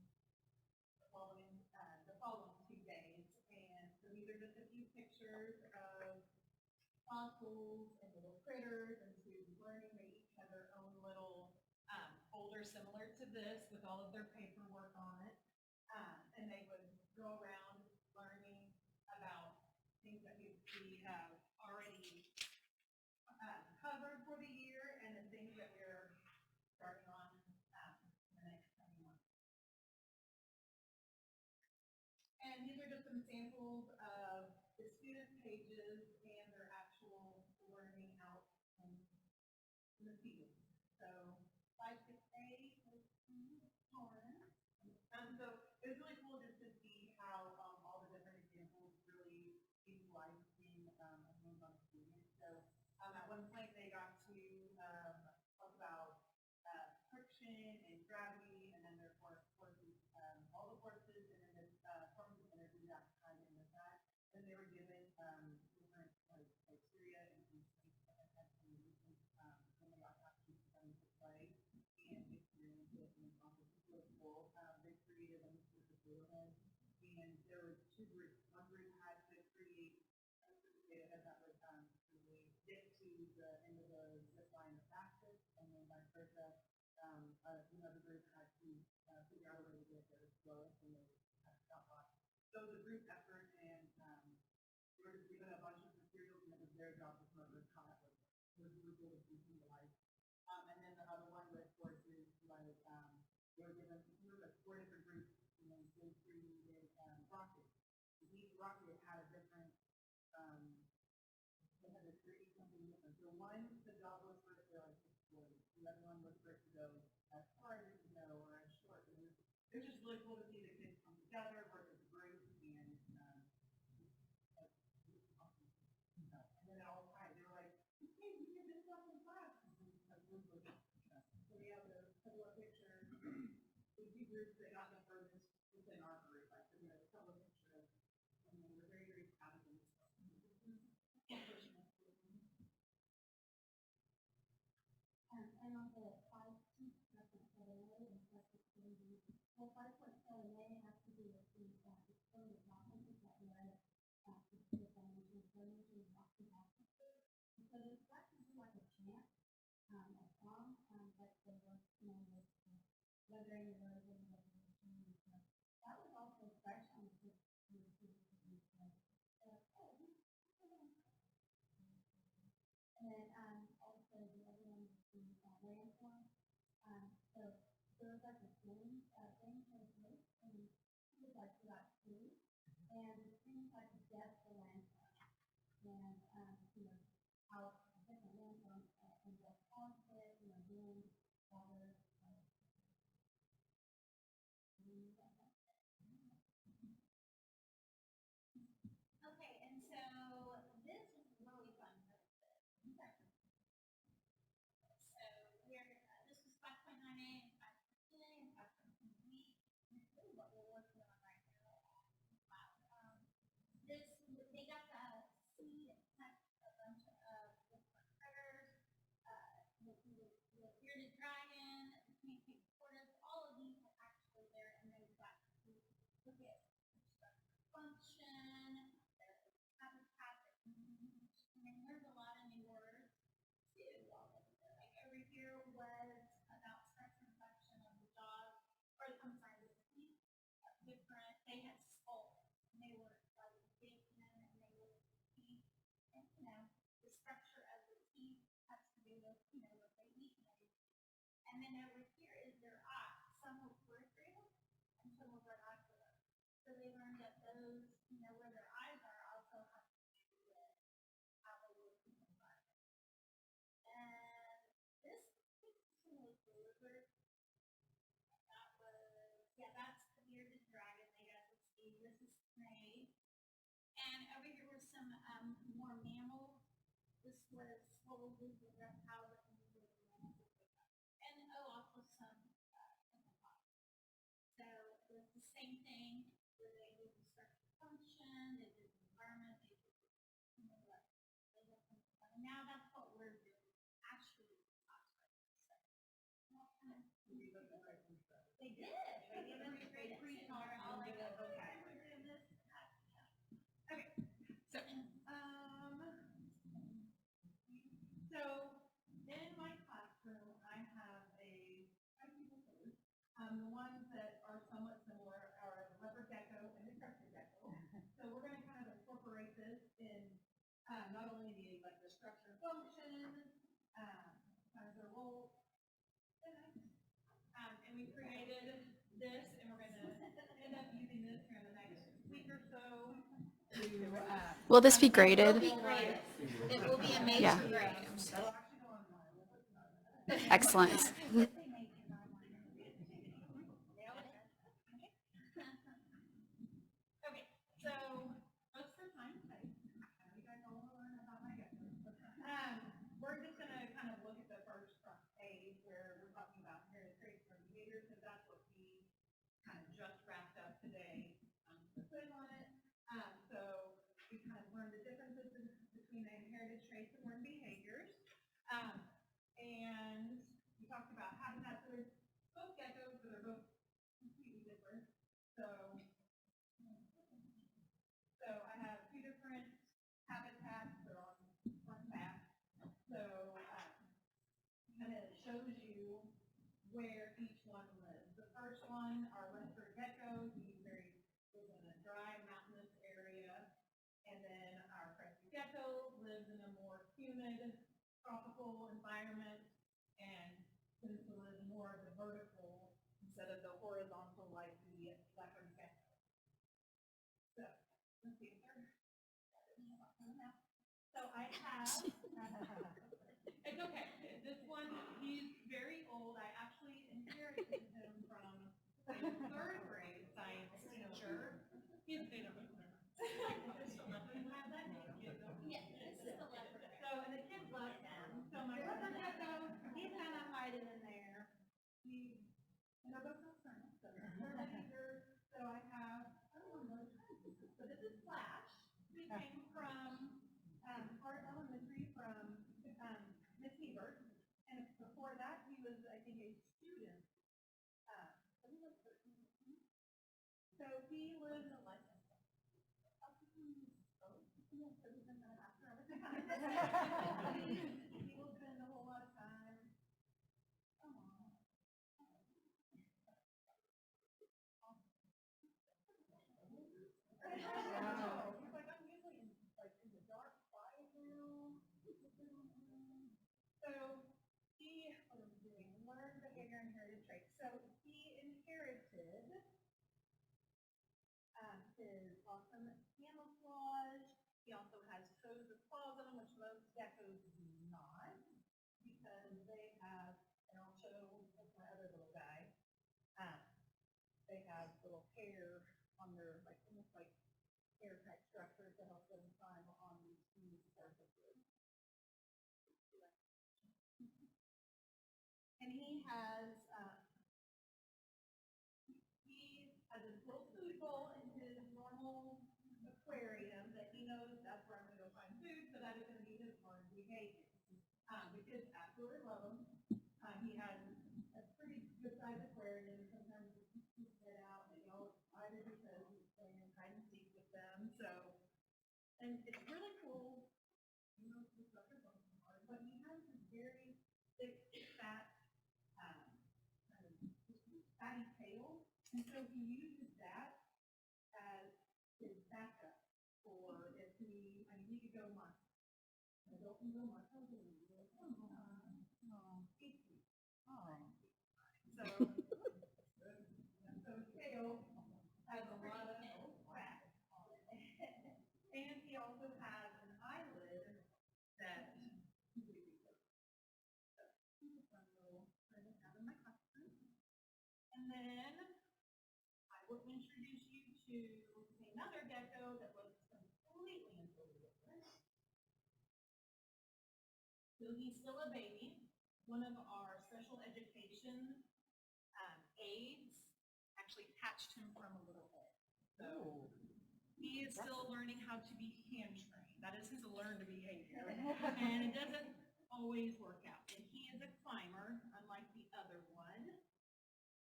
the following 2 days. And so these are just a few pictures of fossils and little critters and students learning. They each have their own little folder similar to this with all of their paperwork on it. And they would go around learning about things that we have already covered for the year and the things that we're starting on in the next coming months. And these are just some samples of the student pages and their actual it was really cool just to see how all the different examples really came to life in a hands-on experience. So at one point they got to talk about friction and gravity, and then their forces, all the forces, and then the forms of energy that tied in with that. And they were given different criteria and when they got to actually come into play and experience it, and also really cool. They created a Mr. Facility, and there were two groups. One group had to create a data head that would really get to the end of the zip line the fastest, and then vice versa. Another group had to figure out a way to get there the slowest, and they had to stop off. So the group effort, and they were given a bunch of materials, and it was their job to come up with how that would work. So it was really cool to see some of the life. And then the other one was forces, like they were given four different groups, and then they created rockets. Each rocket had a different, they had to create something different. So one, the job was for it to explode. The other one was for it to go as far as it could go or as short. It was just really cool to see the kids come together, work as a group, and awesome. And then all tied, they were like, hey, we did this stuff in class. So we have a couple of pictures. The two groups that got the furthest within our group, like we had a couple of pictures, and we were very, very proud of them. And on the 5.7 and special activities, well, 5.7A has to do with the exploded rockets that led to the damage and rocky practices. So there's actually like a chant, a song, but they were with weathering erosion and resolution. So that was also fresh on the kids. And then also the other one is the landform. So there was like a thing translate, and it was like about two, and it seems like the depth of landform, and how different landforms and the conflict, wind, water. Okay, and so this is really fun. So this is 5.9A and 5.10 and 5.10B. This is what we're working on right now. They got to see and touch a bunch of different critters, the bearded dragon, the pancake tortoise, all of these are actually there, and they've got to look at function, their habitat, and there's a lot of new words too. Like over here was about structure and function of the dog, or I'm sorry, the teeth, different, they had skulls, and they were like big, and they were teeth, and the structure of the teeth has to do with, what they eat and everything. And then over here is their eyes. Some were peripheral, and some were binocular. So they learned that those, where their eyes are also have to do with how they look in the environment. And this is really cool. That was, that's the bearded dragon they got to see. This is snake. And over here were some more mammals. This was swallowtails, the reptiles, and the mammals. And also some so it was the same thing where they did the structure function, they did the environment, they did now that's what we're doing. Actually, they did. They gave them a great pre-star. All like that. Okay, we're doing this. Okay. So in my classroom, I have the ones that are somewhat similar are the leopard gecko and the crested gecko. So we're going to kind of incorporate this in not only the structure and function, kind of their role, and we created this, and we're going to end up using this here in the next week or so. Will this be graded? It will be a major Yeah. grade. Excellent. traits and learned behaviors. And we talked about habitats. So they're both geckos, but they're both completely different. So I have two different habitats. They're on front and back. So and it shows you where each one lives. The first one, our western gecko, he lives in a dry mountainous area. And then our crested gecko lives in a more humid tropical environment and tends to live more of the vertical instead of the horizontal like the leopard gecko. So let's see if they're so I have it's okay. This one, he's very old. I actually inherited him from a third grade science teacher. He's been a yeah, this is the leopard. So, and the kids love him. So my leopard gecko, he's kind of hiding in there. And they're both nocturnal, so they're leaders. So I have, so this is Flash. He came from Hart Elementary from Miss Hebert. And before that, he was, I think, a student. So he lives in a life. He will spend a whole lot of time. Come on. He's like, I'm usually in the dark, quiet room. So he, what am I doing? Learned behavior, inherited traits. So he inherited his awesome camouflage. He also has toes with claws on them, which most geckos do not, because they have, and I'll show my other little guy, they have little hair on their, like, almost like hair type structures to help them climb on these smooth surfaces. And he has a little food bowl in his normal aquarium that he knows that's where I'm going to go find food, so that is going to be his learned behavior. The kids absolutely love him. He has a pretty good sized aquarium. Sometimes he get out, they go either because he's playing hide and seek with them. So, and it's really cool. You know, it's not your phone hard, but he has this very thick, fat, kind of fatty tail. And so he uses that as his backup for if he, I mean, he could go months. An adult can go months. So his tail has a lot of fat on it. And he also has an eyelid that and then I will introduce you to another gecko that looks completely and totally different. So he's still a baby. One of our special education aides actually patched him from a little bit. So he is still learning how to be hand trained. That is his learned behavior. And it doesn't always work out. And he is a climber, unlike the other one.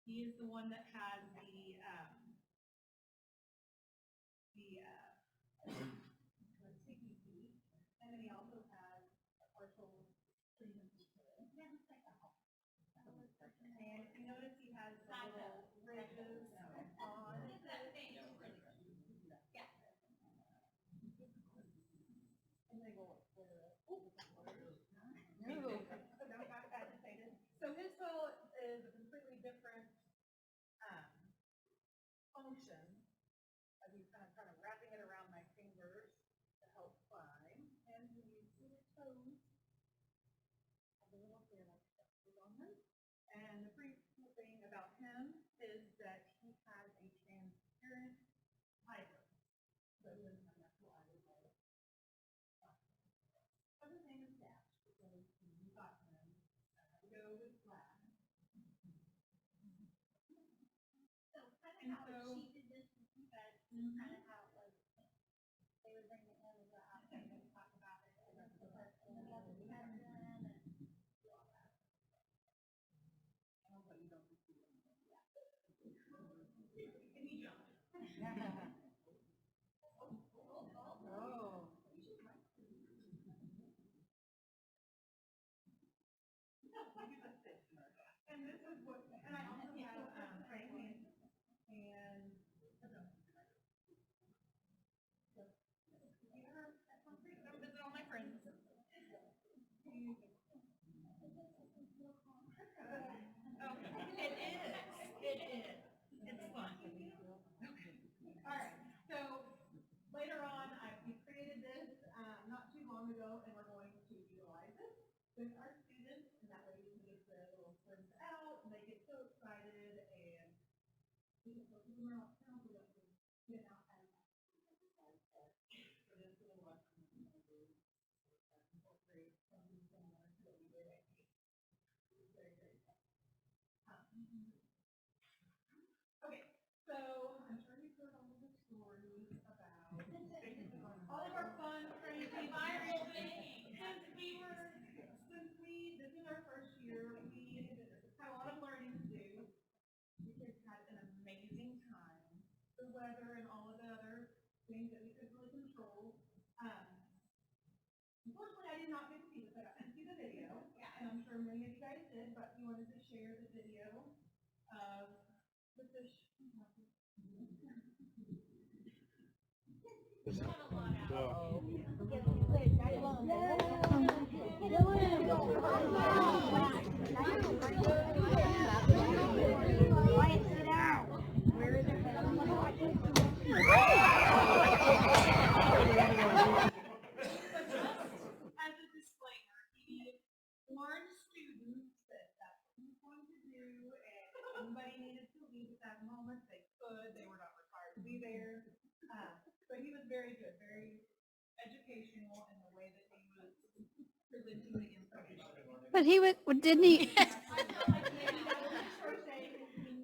He is the one that has the sticky feet, and then he also has a partial freedom to it. And if you notice, he has the little ridges on his yeah. And they go not agitated. So his toe is a completely different function. He's kind of wrapping it around my fingers to help climb. And when you see his toes, have a little hair like that on them. And the pretty cool thing about him is that he has a transparent fiber. So he doesn't have natural eyelid. Other thing is Dash, because you got him. Go with Flash. So kind of how she did this, but kind of how it was. They would bring it in and go out and talk about it. Okay, so I'm sure you've heard all of the stories about all of our fun, crazy, viral things. This is our first year, we had a lot of learning to do. We just had an amazing time. The weather and all of the other things that we couldn't really control. Unfortunately, I did not get to see this. I got to see the video, and I'm sure many of you guys did, but we wanted to share the video of the fish. As a disclaimer, he warned students that that's what he was going to do, and if anybody needed to leave at that moment, they could. They were not required to be there. But he was very good, very educational in the way that he was presenting the information. But he was, didn't he? He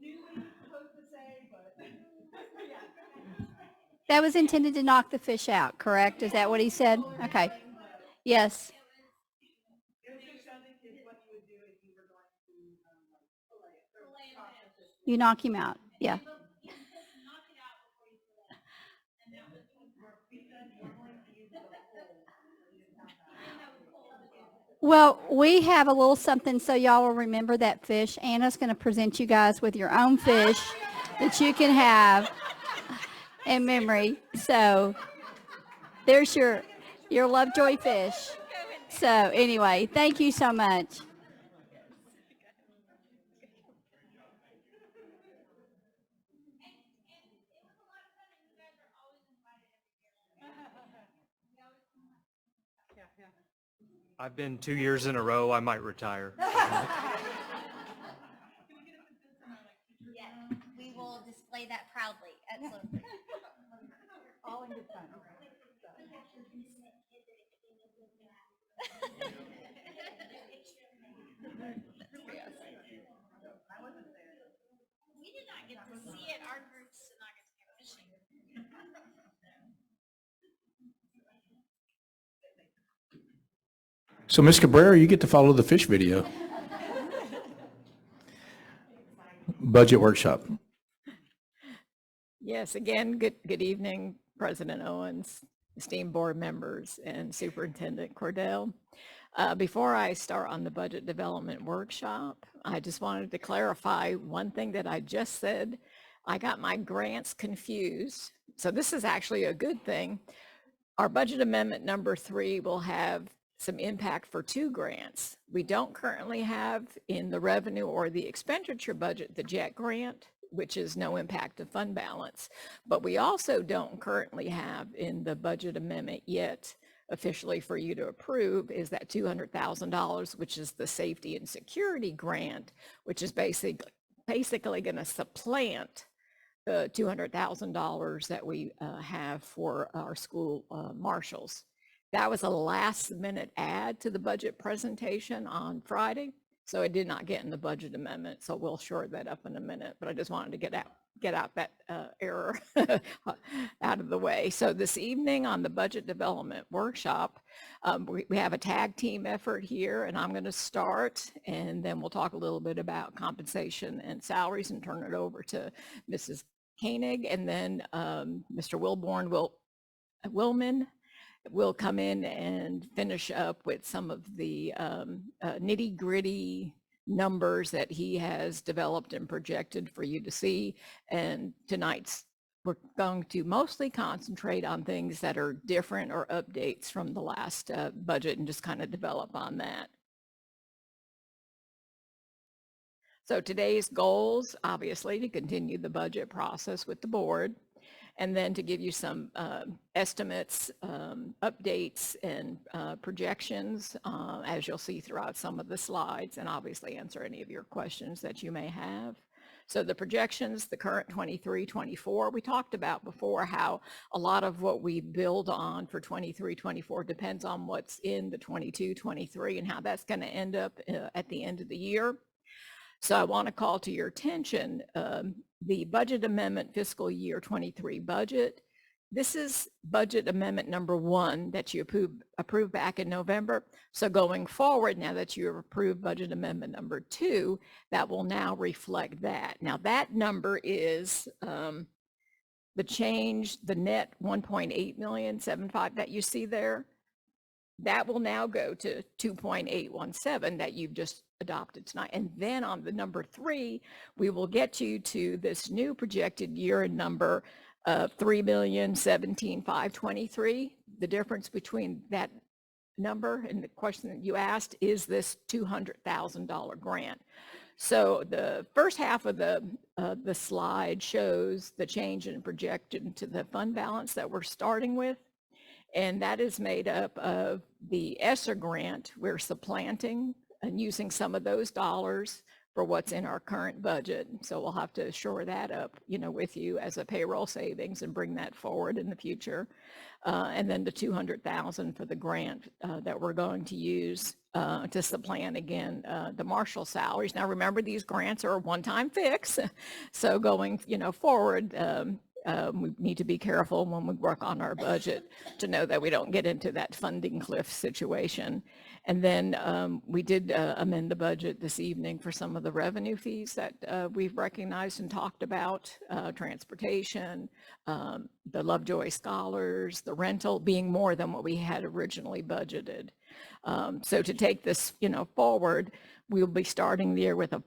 knew what he was supposed to say, but yeah. That was intended to knock the fish out, correct? Is that what he said? Okay. Yes. It was just showing the kids what you would do if you were going to fillet it, or process it. You knock him out. Yeah. Well, we have a little something so y'all will remember that fish. Anna's going to present you guys with your own fish that you can have in memory. So there's your Lovejoy fish. So anyway, thank you so much. I've been 2 years in a row. I might retire. Yes, we will display that proudly at Sloan. All in good fun. We did not get to see it. Our groups did not get to go fishing. So Ms. Cabrera, you get to follow the fish video. Budget workshop. Yes, again, good evening, President Owens, esteemed board members, and Superintendent Cordell. Before I start on the budget development workshop, I just wanted to clarify one thing that I just said. I got my grants confused. So this is actually a good thing. Our budget amendment number 3 will have some impact for 2 grants. We don't currently have in the revenue or the expenditure budget the JET grant, which is no impact to fund balance. But we also don't currently have in the budget amendment yet officially for you to approve is that $200,000, which is the safety and security grant, which is basically going to supplant the $200,000 that we have for our school marshals. That was a last minute add to the budget presentation on Friday. So it did not get in the budget amendment. So we'll shore that up in a minute, but I just wanted to get out that error out of the way. So this evening on the budget development workshop, we have a tag team effort here, and I'm going to start, and then we'll talk a little bit about compensation and salaries and turn it over to Mrs. Koenig, and then Mr. Willman will come in and finish up with some of the nitty gritty numbers that he has developed and projected for you to see. And tonight's, we're going to mostly concentrate on things that are different or updates from the last budget and just kind of develop on that. So today's goals, obviously, to continue the budget process with the board, and then to give you some estimates, updates, and projections, as you'll see throughout some of the slides, and obviously answer any of your questions that you may have. So the projections, the current 23-24, we talked about before how a lot of what we build on for 23-24 depends on what's in the 22-23 and how that's going to end up at the end of the year. So I want to call to your attention the budget amendment fiscal year 23 budget. This is budget amendment number 1 that you approved back in November. So going forward, now that you have approved budget amendment number 2, that will now reflect that. Now that number is the change, the net 1.875 that you see there. That will now go to 2.817 that you've just adopted tonight. And then on the number 3, we will get you to this new projected year-end number of $3,017,523. The difference between that number and the question that you asked is this $200,000 grant. So the first half of the slide shows the change in projection to the fund balance that we're starting with. And that is made up of the ESSER grant. We're supplanting and using some of those dollars for what's in our current budget. So we'll have to shore that up, with you as a payroll savings and bring that forward in the future. And then the $200,000 for the grant that we're going to use to supplant again the marshal salaries. Now remember, these grants are a one-time fix. So going, forward, we need to be careful when we work on our budget to know that we don't get into that funding cliff situation. And then we did amend the budget this evening for some of the revenue fees that we've recognized and talked about, transportation, the Lovejoy scholars, the rental being more than what we had originally budgeted. So to take this, forward, we'll be starting the year with a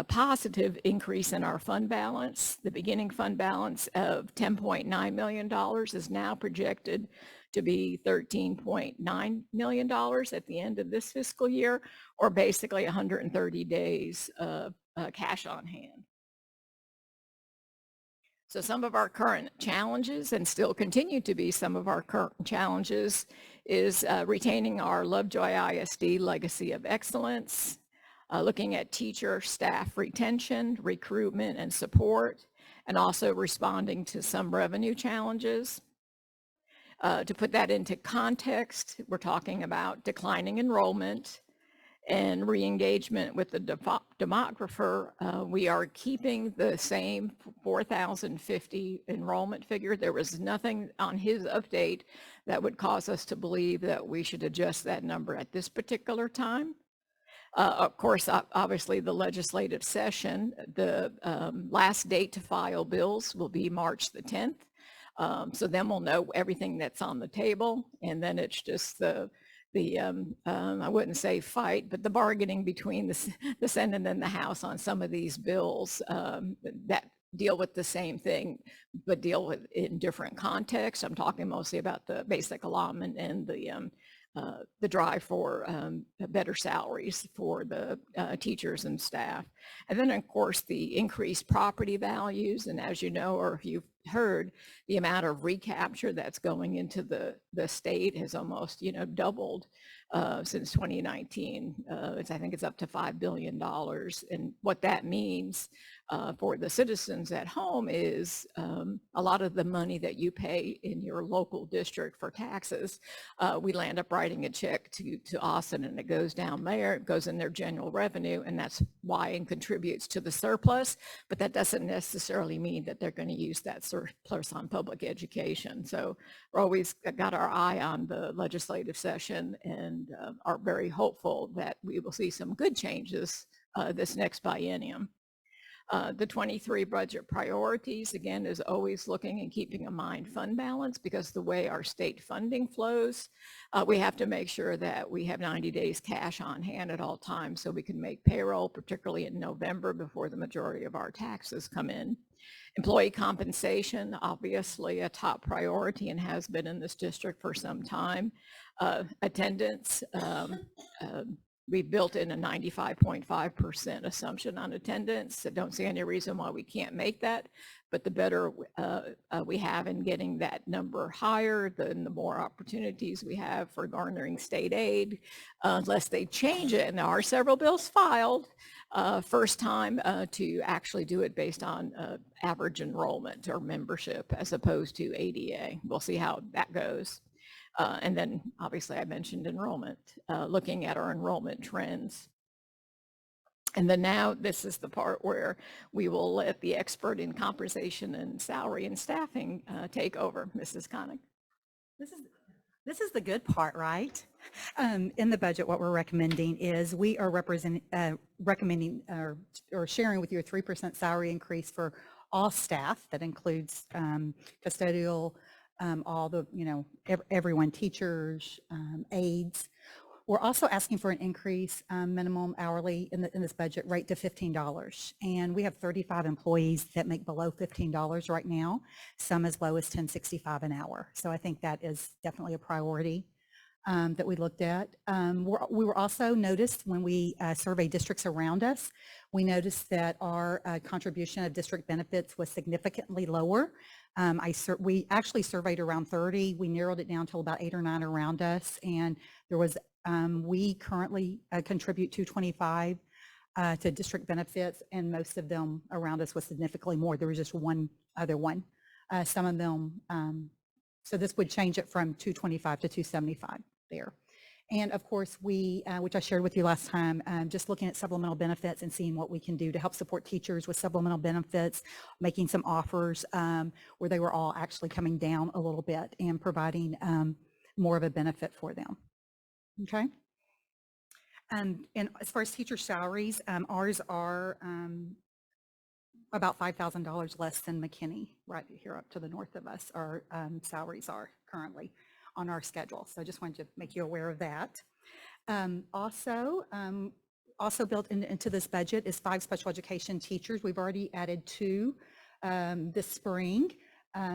positive increase in our fund balance. The beginning fund balance of $10.9 million is now projected to be $13.9 million at the end of this fiscal year, or basically 130 days of cash on hand. So some of our current challenges, and still continue to be some of our current challenges, is retaining our Lovejoy ISD legacy of excellence, looking at teacher staff retention, recruitment, and support, and also responding to some revenue challenges. To put that into context, we're talking about declining enrollment and re-engagement with the demographer. We are keeping the same 4,050 enrollment figure. There was nothing on his update that would cause us to believe that we should adjust that number at this particular time. Of course, obviously the legislative session, the last date to file bills will be March the 10th. So then we'll know everything that's on the table, and then it's just the I wouldn't say fight, but the bargaining between the Senate and the House on some of these bills that deal with the same thing, but deal with it in different contexts. I'm talking mostly about the basic allotment and the drive for better salaries for the teachers and staff. And then, of course, the increased property values. And as you know, or if you've heard, the amount of recapture that's going into the state has almost, doubled since 2019. I think it's up to $5 billion. And what that means for the citizens at home is a lot of the money that you pay in your local district for taxes, we land up writing a check to Austin, and it goes down there, it goes in their general revenue, and that's why it contributes to the surplus. But that doesn't necessarily mean that they're going to use that surplus on public education. So we're always got our eye on the legislative session, and are very hopeful that we will see some good changes this next biennium. The 23 budget priorities, again, is always looking and keeping in mind fund balance, because the way our state funding flows, we have to make sure that we have 90 days cash on hand at all times so we can make payroll, particularly in November before the majority of our taxes come in. Employee compensation, obviously a top priority and has been in this district for some time. Attendance, we built in a 95.5% assumption on attendance. So don't see any reason why we can't make that. But the better we have in getting that number higher, then the more opportunities we have for garnering state aid, unless they change it. And there are several bills filed first time to actually do it based on average enrollment or membership as opposed to ADA. We'll see how that goes. And then obviously I mentioned enrollment, looking at our enrollment trends. And then now this is the part where we will let the expert in compensation and salary and staffing take over. Mrs. Connick. This is the good part, right? In the budget, what we're recommending is we are recommending or sharing with you a 3% salary increase for all staff. That includes custodial, all the, everyone, teachers, aides. We're also asking for an increase minimum hourly in this budget rate to $15. And we have 35 employees that make below $15 right now, some as low as $10.65 an hour. So I think that is definitely a priority that we looked at. We were also noticed when we surveyed districts around us, we noticed that our contribution of district benefits was significantly lower. We actually surveyed around 30. We narrowed it down to about 8 or 9 around us. And there was, we currently contribute $225 to district benefits, and most of them around us was significantly more. There was just one other one. Some of them, so this would change it from $225 to $275 there. And of course, we, which I shared with you last time, just looking at supplemental benefits and seeing what we can do to help support teachers with supplemental benefits, making some offers where they were all actually coming down a little bit and providing more of a benefit for them. Okay. And as far as teacher salaries, ours are about $5,000 less than McKinney, right here up to the north of us. Our salaries are currently on our schedule. So I just wanted to make you aware of that. Also built into this budget is 5 special education teachers. We've already added 2 this spring.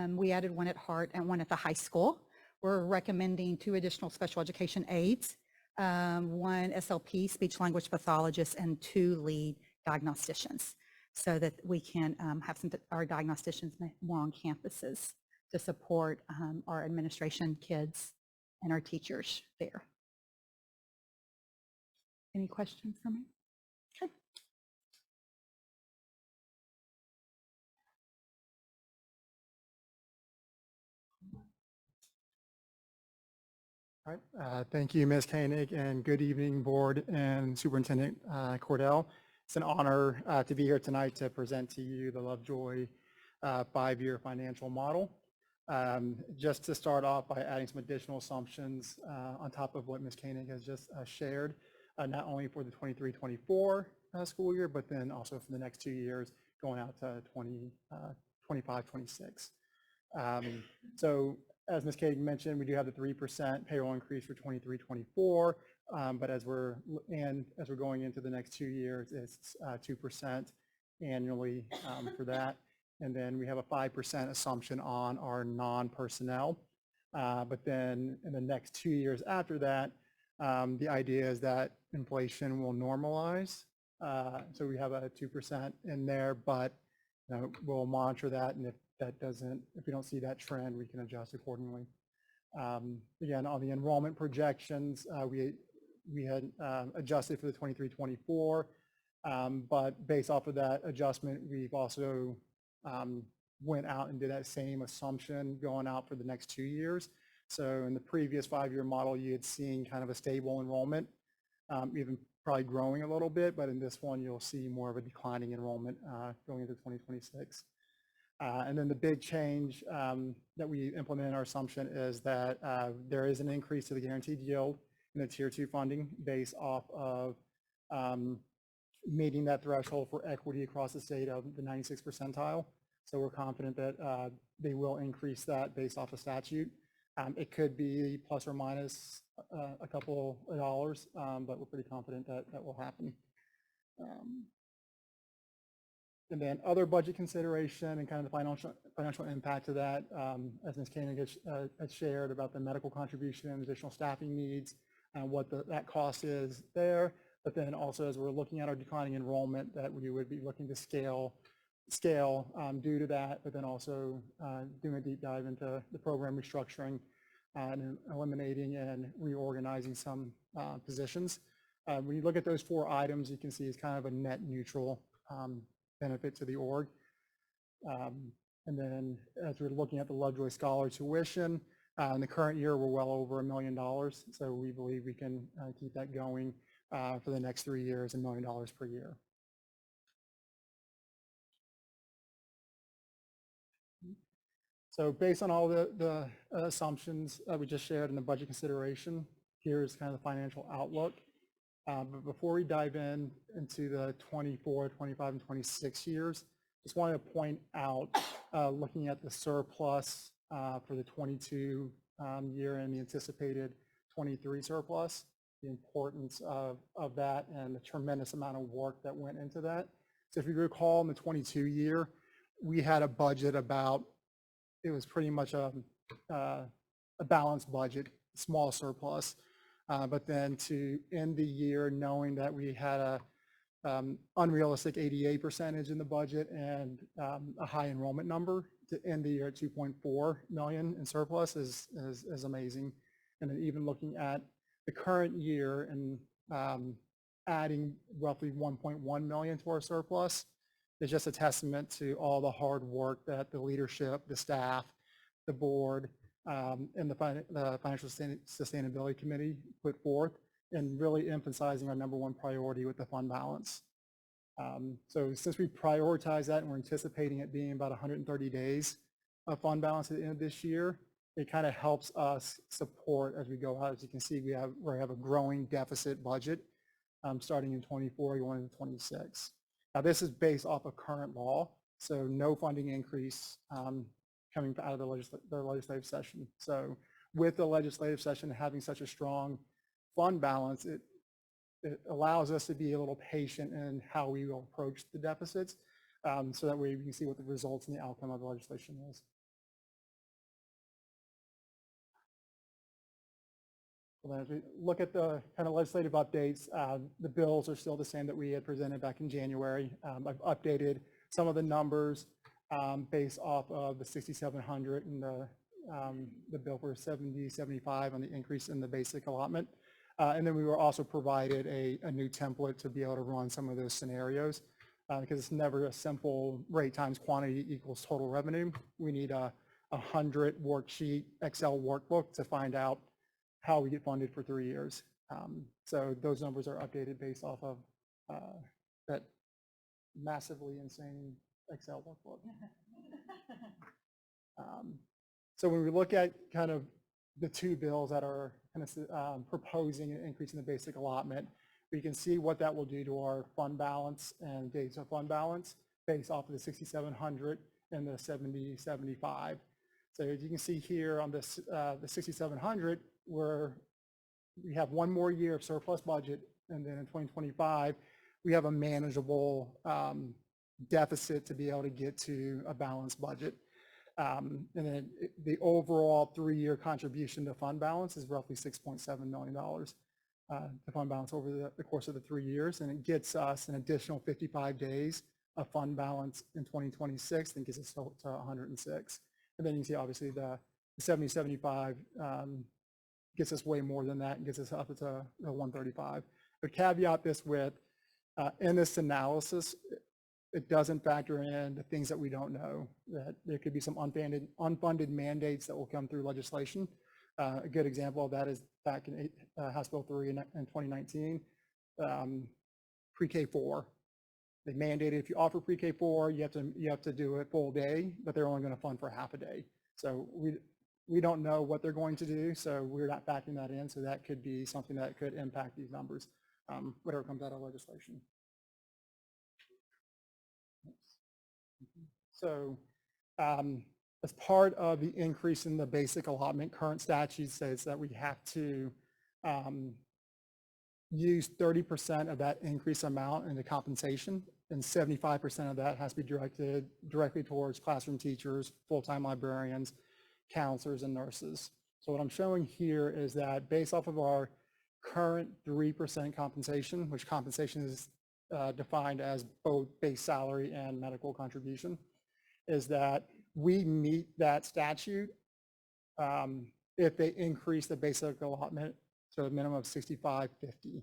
We added 1 at Hart and 1 at the high school. We're recommending 2 additional special education aides, 1 SLP, speech language pathologist, and 2 lead diagnosticians, so that we can have our diagnosticians more on campuses to support our administration kids and our teachers there. Any questions for me? Okay. All right, thank you, Ms. Koenig, and good evening, Board and Superintendent Cordell. It's an honor to be here tonight to present to you the Lovejoy 5-year financial model. Just to start off by adding some additional assumptions on top of what Ms. Koenig has just shared, not only for the 23-24 school year, but then also for the next 2 years going out to 25-26. So as Ms. Koenig mentioned, we do have the 3% payroll increase for 23-24, but as we're going into the next 2 years, it's 2% annually for that. And then we have a 5% assumption on our non-personnel. But then in the next 2 years after that, the idea is that inflation will normalize. So we have a 2% in there, but we'll monitor that. And if we don't see that trend, we can adjust accordingly. Again, on the enrollment projections, we had adjusted for the 23-24, but based off of that adjustment, we've also went out and did that same assumption going out for the next 2 years. So in the previous 5-year model, you had seen kind of a stable enrollment, even probably growing a little bit, but in this one, you'll see more of a declining enrollment going into 2026. And then the big change that we implement in our assumption is that there is an increase to the guaranteed yield in the Tier 2 funding based off of meeting that threshold for equity across the state of the 96th percentile. So we're confident that they will increase that based off of statute. It could be plus or minus a couple of dollars, but we're pretty confident that that will happen. And then other budget consideration and kind of the financial impact of that, as Ms. Koenig has shared about the medical contribution and additional staffing needs and what that cost is there. But then also as we're looking at our declining enrollment, that we would be looking to scale due to that, but then also doing a deep dive into the program restructuring and eliminating and reorganizing some positions. When you look at those 4 items, you can see it's kind of a net neutral benefit to the org. And then as we're looking at the Lovejoy Scholar tuition, in the current year, we're well over $1 million. So we believe we can keep that going for the next 3 years, $1 million per year. So based on all the assumptions that we just shared in the budget consideration, here's kind of the financial outlook. But before we dive into the 24, 25, and 26 years, just wanted to point out, looking at the surplus for the 22 year and the anticipated 23 surplus, the importance of that and the tremendous amount of work that went into that. So if you recall, in the 22 year, we had a budget it was pretty much a balanced budget, small surplus. But then to end the year knowing that we had a unrealistic ADA percentage in the budget and a high enrollment number, to end the year at 2.4 million in surplus is amazing. And then even looking at the current year and adding roughly 1.1 million to our surplus is just a testament to all the hard work that the leadership, the staff, the board, and the Financial Sustainability Committee put forth, and really emphasizing our #1 priority with the fund balance. So since we prioritize that and we're anticipating it being about 130 days of fund balance at the end of this year, it kind of helps us support as we go out. As you can see, we have a growing deficit budget starting in 24 going into 26. Now this is based off of current law, so no funding increase coming out of the legislative session. So with the legislative session having such a strong fund balance, it allows us to be a little patient in how we will approach the deficits, so that way we can see what the results and the outcome of the legislation is. So as we look at the kind of legislative updates, the bills are still the same that we had presented back in January. I've updated some of the numbers based off of the 6,700 and the bill for 7075 on the increase in the basic allotment. And then we were also provided a new template to be able to run some of those scenarios, because it's never a simple rate times quantity equals total revenue. We need a 100 worksheet Excel workbook to find out how we get funded for 3 years. So those numbers are updated based off of that massively insane Excel workbook. So when we look at kind of the 2 bills that are kind of proposing an increase in the basic allotment, we can see what that will do to our fund balance and days of fund balance based off of the 6,700 and the 7075. So as you can see here on this, the 6,700, we have 1 more year of surplus budget, and then in 2025, we have a manageable deficit to be able to get to a balanced budget. And then the overall 3-year contribution to fund balance is roughly $6.7 million to fund balance over the course of the 3 years, and it gets us an additional 55 days of fund balance in 2026, and gets us to 106. And then you can see obviously the 7075 gets us way more than that and gets us up to 135. But caveat this with, in this analysis, it doesn't factor in the things that we don't know, that there could be some unfunded mandates that will come through legislation. A good example of that is back in House Bill 3 in 2019, pre-K4. They mandated if you offer pre-K4, you have to do a full day, but they're only going to fund for half a day. So we don't know what they're going to do, so we're not factoring that in. So that could be something that could impact these numbers, whatever comes out of legislation. So as part of the increase in the basic allotment, current statute says that we have to use 30% of that increase amount in the compensation, and 75% of that has to be directed directly towards classroom teachers, full-time librarians, counselors, and nurses. So what I'm showing here is that based off of our current 3% compensation, which compensation is defined as both base salary and medical contribution, is that we meet that statute if they increase the basic allotment to a minimum of 65.50.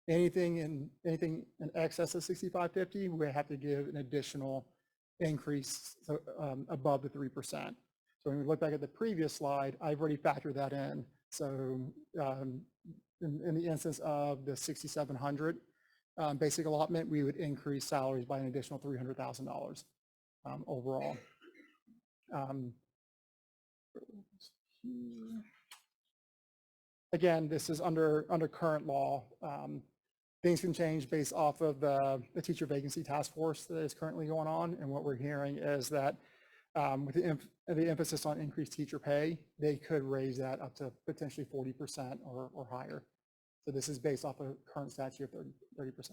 Anything in excess of 65.50, we have to give an additional increase above the 3%. So when we look back at the previous slide, I've already factored that in. So in the instance of the 6,700 basic allotment, we would increase salaries by an additional $300,000 overall. Again, this is under current law. Things can change based off of the teacher vacancy task force that is currently going on. And what we're hearing is that with the emphasis on increased teacher pay, they could raise that up to potentially 40% or higher. So this is based off of current statute of 30%.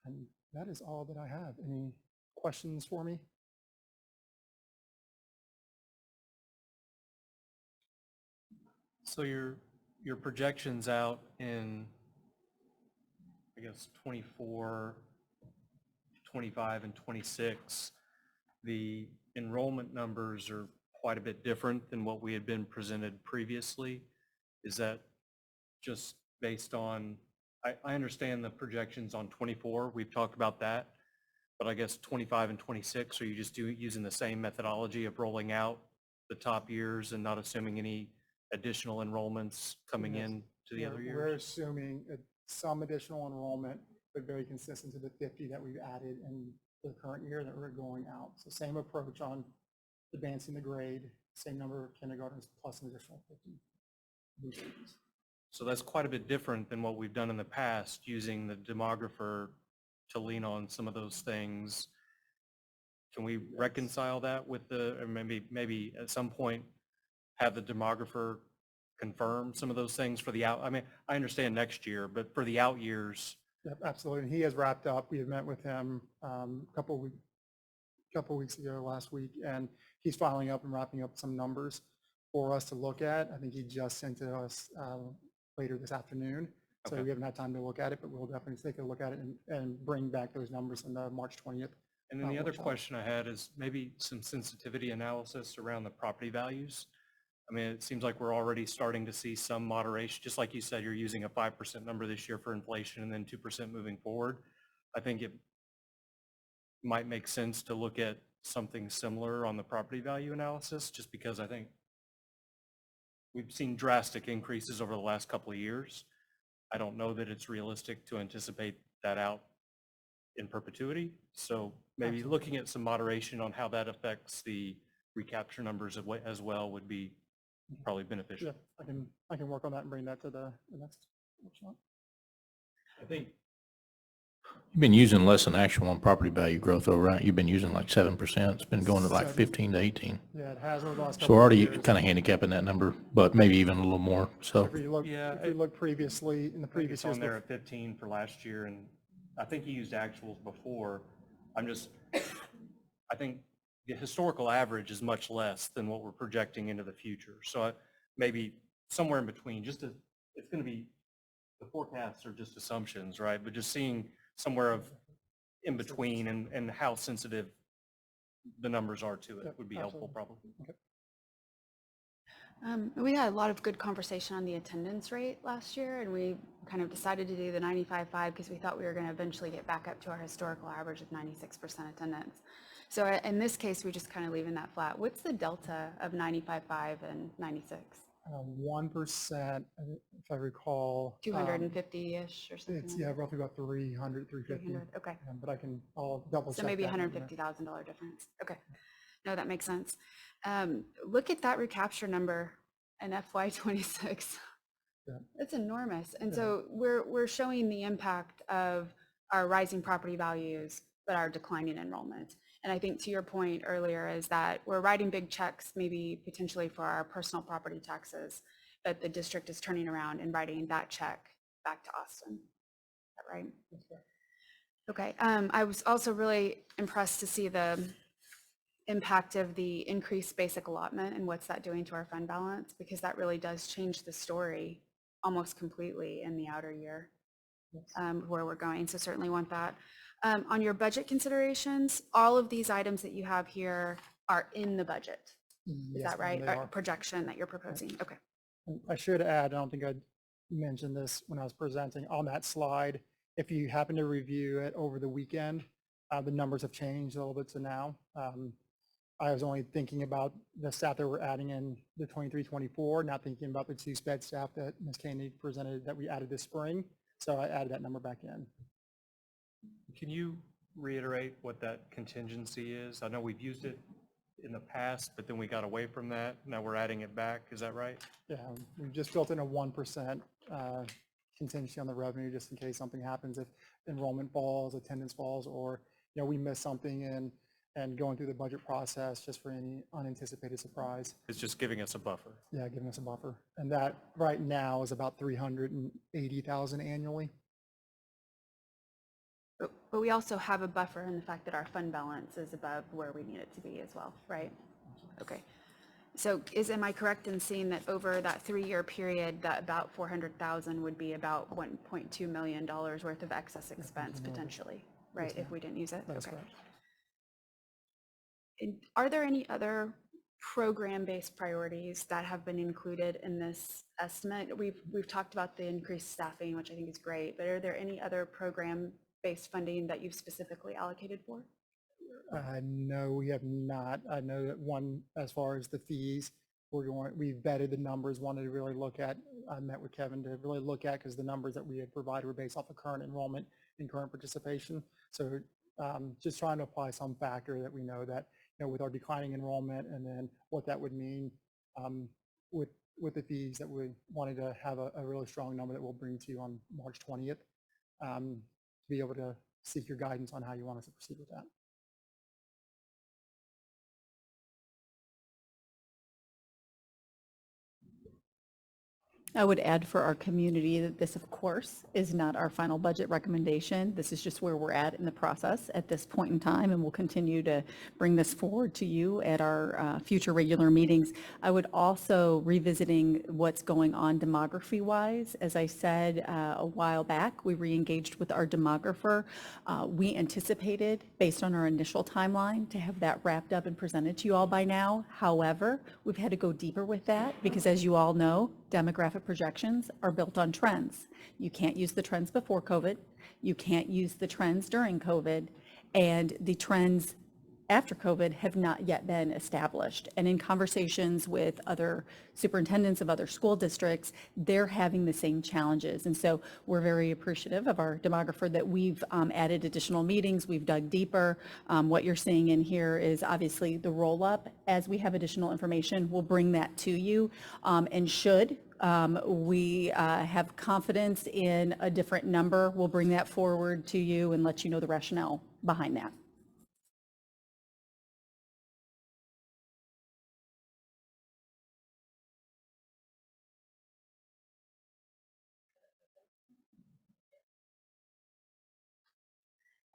And that is all that I have. Any questions for me? So your projections out in, I guess, 24, 25, and 26, the enrollment numbers are quite a bit different than what we had been presented previously. Is that just based on, I understand the projections on 24, we've talked about that, but I guess 25 and 26, are you just using the same methodology of rolling out the top years and not assuming any additional enrollments coming in to the other years? We're assuming some additional enrollment, but very consistent to the 50 that we've added in the current year that we're going out. So same approach on advancing the grade, same number of kindergartners plus an additional 50 boosters. So that's quite a bit different than what we've done in the past, using the demographer to lean on some of those things. Can we reconcile that with or maybe at some point have the demographer confirm some of those things for the I mean, I understand next year, but for the out years. Yep, absolutely. And he has wrapped up. We had met with him a couple weeks ago, last week, and he's following up and wrapping up some numbers for us to look at. I think he just sent it to us later this afternoon. So we haven't had time to look at it, but we'll definitely take a look at it and bring back those numbers on the March 20th. And then the other question I had is maybe some sensitivity analysis around the property values. I mean, it seems like we're already starting to see some moderation. Just like you said, you're using a 5% number this year for inflation and then 2% moving forward. I think it might make sense to look at something similar on the property value analysis, just because I think we've seen drastic increases over the last couple of years. I don't know that it's realistic to anticipate that out in perpetuity. So maybe looking at some moderation on how that affects the recapture numbers as well would be probably beneficial. Yeah, I can work on that and bring that to the next workshop. I think you've been using less than actual on property value growth though, right? You've been using like 7%. It's been going to like 15 to 18. Yeah, it has over the last So couple we're of already years. kind of handicapping that number, but maybe even a little more. So If you look previously in the previous years. years. On there at 15 for last year, and I think you used actuals before. I think the historical average is much less than what we're projecting into the future. So maybe somewhere in between, it's going to be, the forecasts are just assumptions, right? But just seeing somewhere of in between and how sensitive the numbers are to it would be helpful probably. Okay. We had a lot of good conversation on the attendance rate last year, and we kind of decided to do the 95.5 because we thought we were going to eventually get back up to our historical average of 96% attendance. So in this case, we're just kind of leaving that flat. What's the delta of 95.5 and 96? 1%, if I recall. 250-ish or something? It's, yeah, roughly about 300, 350. 300, okay. But I'll double check. So maybe that $150,000 difference. Okay. No, that makes sense. Look at that recapture number in FY26. Yeah. It's enormous. And so we're showing the impact of our rising property values, but our declining enrollment. And I think to your point earlier is that we're writing big checks, maybe potentially for our personal property taxes, but the district is turning around and writing that check back to Austin. Is that right? That's right. Okay. I was also really impressed to see the impact of the increased basic allotment and what's that doing to our fund balance, because that really does change the story almost completely in the outer year where we're going. So certainly want that. On your budget considerations, all of these items that you have here are in the budget. Is Yes, that ma'am, right? they are. Projection that you're proposing. Okay. And I should add, I don't think I mentioned this when I was presenting, on that slide, if you happen to review it over the weekend, the numbers have changed a little bit to now. I was only thinking about the staff that we're adding in the 23-24, not thinking about the 2 sped staff that Ms. Koenig presented that we added this spring. So I added that number back in. Can you reiterate what that contingency is? I know we've used it in the past, but then we got away from that. Now we're adding it back. Is that right? Yeah, we just built in a 1% contingency on the revenue just in case something happens, if enrollment falls, attendance falls, or we miss something and going through the budget process just for any unanticipated surprise. It's just giving us a buffer. Yeah, giving us a buffer. And that right now is about 380,000 annually. But we also have a buffer in the fact that our fund balance is above where we need it to be as well, right? Okay. So am I correct in seeing that over that 3-year period, that about 400,000 would be about $1.2 million worth of excess expense potentially, right? If we didn't use it? That's Okay. correct. And are there any other program-based priorities that have been included in this estimate? We've talked about the increased staffing, which I think is great, but are there any other program-based funding that you've specifically allocated for? No, we have not. I know that one, as far as the fees, we've vetted the numbers, wanted to really look at, I met with Kevin to really look at, because the numbers that we had provided were based off of current enrollment and current participation. So just trying to apply some factor that we know that, with our declining enrollment, and then what that would mean with the fees, that we wanted to have a really strong number that we'll bring to you on March 20th to be able to seek your guidance on how you want us to proceed with that. I would add for our community that this, of course, is not our final budget recommendation. This is just where we're at in the process at this point in time, and we'll continue to bring this forward to you at our future regular meetings. I would also revisiting what's going on demography-wise. As I said a while back, we re-engaged with our demographer. We anticipated, based on our initial timeline, to have that wrapped up and presented to you all by now. However, we've had to go deeper with that because, as you all know, demographic projections are built on trends. You can't use the trends before COVID. You can't use the trends during COVID. And the trends after COVID have not yet been established. And in conversations with other superintendents of other school districts, they're having the same challenges. And so we're very appreciative of our demographer that we've added additional meetings. We've dug deeper. What you're seeing in here is obviously the roll-up. As we have additional information, we'll bring that to you. And should we have confidence in a different number, we'll bring that forward to you and let you know the rationale behind that.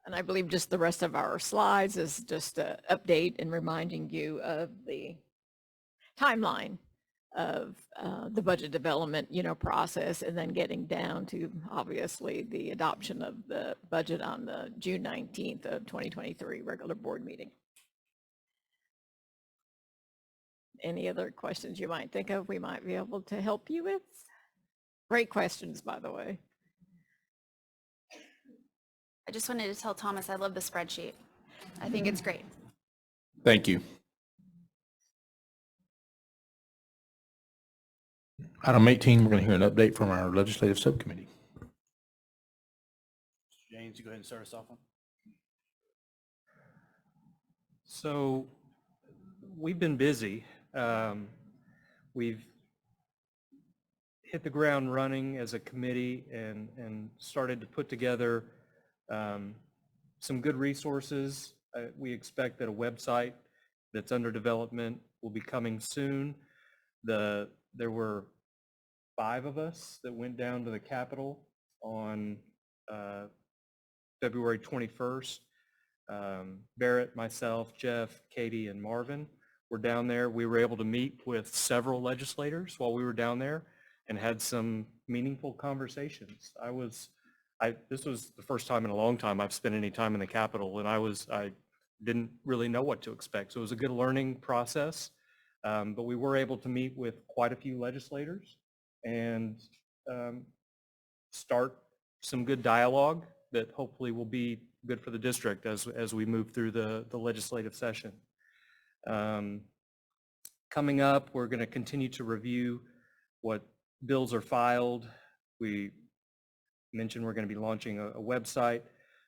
And I believe just the rest of our slides is just an update and reminding you of the timeline of the budget development, process, and then getting down to obviously the adoption of the budget on the June 19th of 2023 regular board meeting. Any other questions you might think of we might be able to help you with? Great questions, by the way. I just wanted to tell Thomas I love the spreadsheet. I think it's great. Thank you. Item 18, we're going to hear an update from our legislative subcommittee. James, you go ahead and start us off on. So we've been busy. We've hit the ground running as a committee and started to put together some good resources. We expect that a website that's under development will be coming soon. There were 5 of us that went down to the Capitol on February 21st. Barrett, myself, Jeff, Katie, and Marvin were down there. We were able to meet with several legislators while we were down there and had some meaningful conversations. This was the first time in a long time I've spent any time in the Capitol, and I didn't really know what to expect. So it was a good learning process. But we were able to meet with quite a few legislators and start some good dialogue that hopefully will be good for the district as we move through the legislative session. Coming up, we're going to continue to review what bills are filed. We mentioned we're going to be launching a website.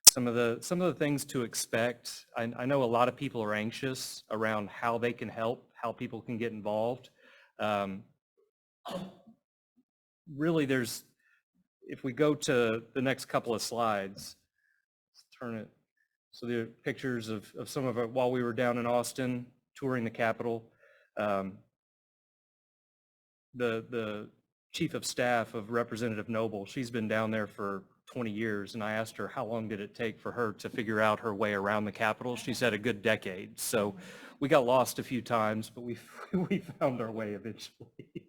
Some of the things to expect. I know a lot of people are anxious around how they can help, how people can get involved. Really, if we go to the next couple of slides, let's turn it. So there are pictures of some of it while we were down in Austin touring the Capitol. The chief of staff of Representative Noble, she's been down there for 20 years, and I asked her how long did it take for her to figure out her way around the Capitol. She said a good decade. So we got lost a few times, but we found our way eventually.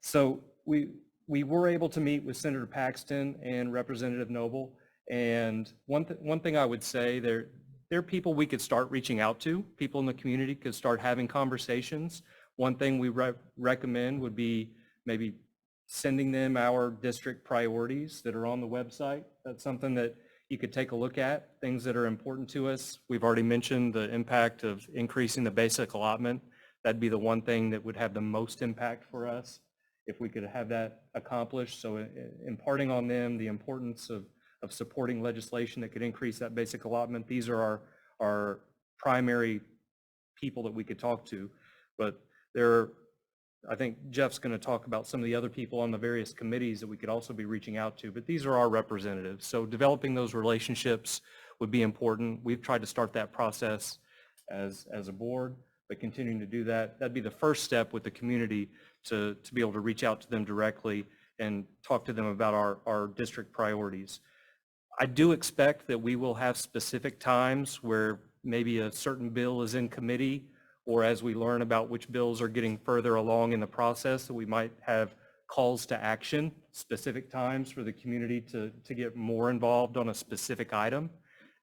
So we were able to meet with Senator Paxton and Representative Noble, and one thing I would say, there are people we could start reaching out to. People in the community could start having conversations. One thing we recommend would be maybe sending them our district priorities that are on the website. That's something that you could take a look at, things that are important to us. We've already mentioned the impact of increasing the basic allotment. That'd be the one thing that would have the most impact for us if we could have that accomplished. So imparting on them the importance of supporting legislation that could increase that basic allotment. These are our primary people that we could talk to, but I think Jeff's going to talk about some of the other people on the various committees that we could also be reaching out to, but these are our representatives. So developing those relationships would be important. We've tried to start that process as a board, but continuing to do that, that'd be the first step with the community to be able to reach out to them directly and talk to them about our district priorities. I do expect that we will have specific times where maybe a certain bill is in committee, or as we learn about which bills are getting further along in the process, that we might have calls to action, specific times for the community to get more involved on a specific item.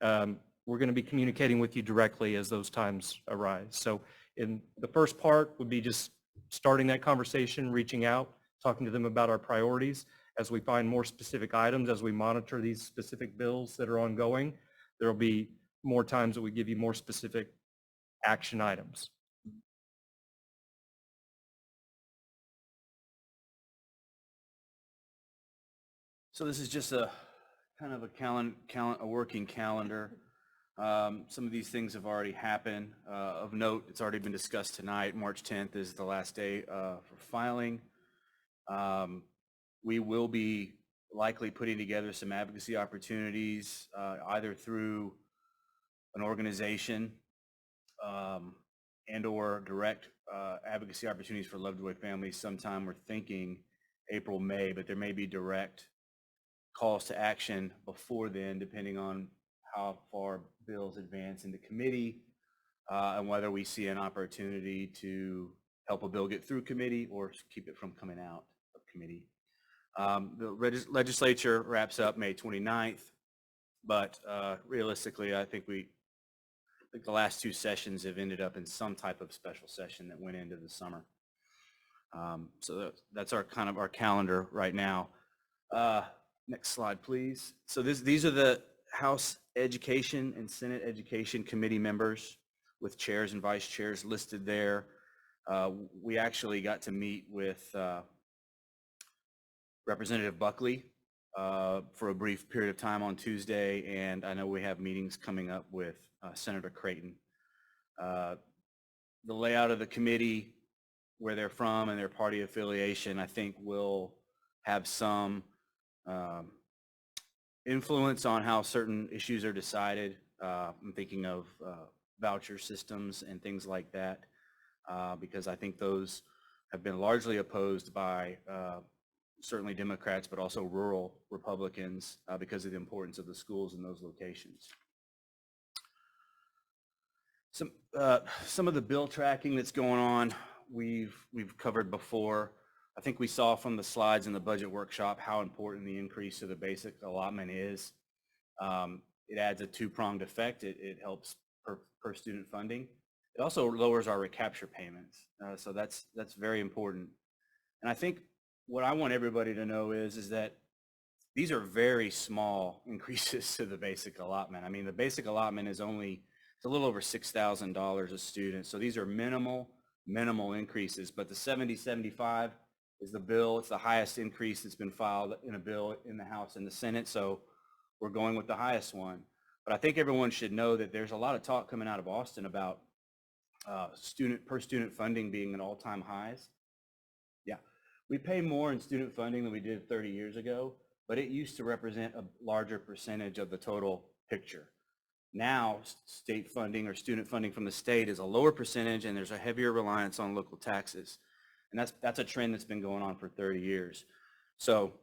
We're going to be communicating with you directly as those times arise. So in the first part would be just starting that conversation, reaching out, talking to them about our priorities. As we find more specific items, as we monitor these specific bills that are ongoing, there will be more times that we give you more specific action items. So this is just a kind of a working calendar. Some of these things have already happened. Of note, it's already been discussed tonight. March 10th is the last day for filing. We will be likely putting together some advocacy opportunities, either through an organization and or direct advocacy opportunities for Lovejoy families. Sometime we're thinking April, May, but there may be direct calls to action before then, depending on how far bills advance into committee and whether we see an opportunity to help a bill get through committee or keep it from coming out of committee. The legislature wraps up May 29th, but realistically, I think the last two sessions have ended up in some type of special session that went into the summer. So that's our kind of our calendar right now. Next slide, please. So these are the House Education and Senate Education Committee members with chairs and vice chairs listed there. We actually got to meet with Representative Buckley for a brief period of time on Tuesday, and I know we have meetings coming up with Senator Creighton. The layout of the committee, where they're from and their party affiliation, I think will have some influence on how certain issues are decided. I'm thinking of voucher systems and things like that, because I think those have been largely opposed by certainly Democrats, but also rural Republicans because of the importance of the schools in those locations. Some of the bill tracking that's going on, we've covered before. I think we saw from the slides in the budget workshop how important the increase of the basic allotment is. It adds a two-pronged effect. It helps per student funding. It also lowers our recapture payments. So that's very important. And I think what I want everybody to know is that these are very small increases to the basic allotment. I mean, the basic allotment is only, it's a little over $6,000 a student. So these are minimal increases, but the 7075 is the bill. It's the highest increase that's been filed in a bill in the House and the Senate. So we're going with the highest one. But I think everyone should know that there's a lot of talk coming out of Austin about per student funding being at all-time highs. Yeah, we pay more in student funding than we did 30 years ago, but it used to represent a larger percentage of the total picture. Now, state funding or student funding from the state is a lower percentage, and there's a heavier reliance on local taxes. And that's a trend that's been going on for 30 years. So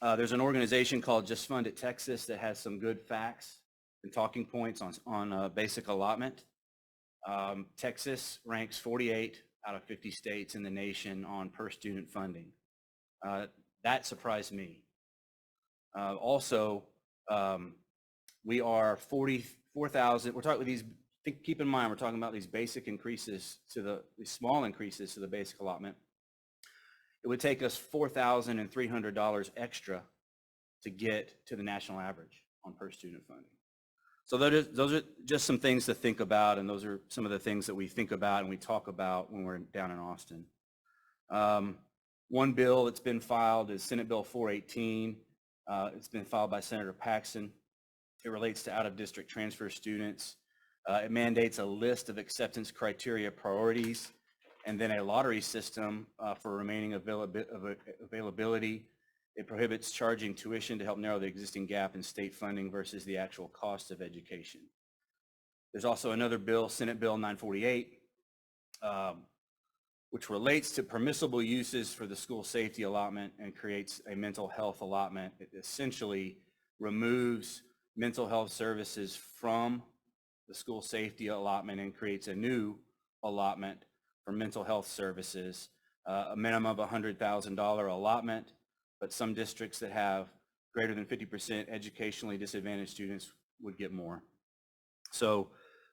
there's an organization called Just Fund It Texas that has some good facts and talking points on basic allotment. Texas ranks 48 out of 50 states in the nation on per student funding. That surprised me. Also, we are 44,000. We're talking these. Keep in mind, we're talking about these basic increases to these small increases to the basic allotment. It would take us $4,300 extra to get to the national average on per student funding. So those are just some things to think about, and those are some of the things that we think about and we talk about when we're down in Austin. One bill that's been filed is Senate Bill 418. It's been filed by Senator Paxton. It relates to out-of-district transfer students. It mandates a list of acceptance criteria priorities and then a lottery system for remaining availability. It prohibits charging tuition to help narrow the existing gap in state funding versus the actual cost of education. There's also another bill, Senate Bill 948, which relates to permissible uses for the school safety allotment and creates a mental health allotment. It essentially removes mental health services from the school safety allotment and creates a new allotment for mental health services, a minimum of $100,000 allotment, but some districts that have greater than 50% educationally disadvantaged students would get more. So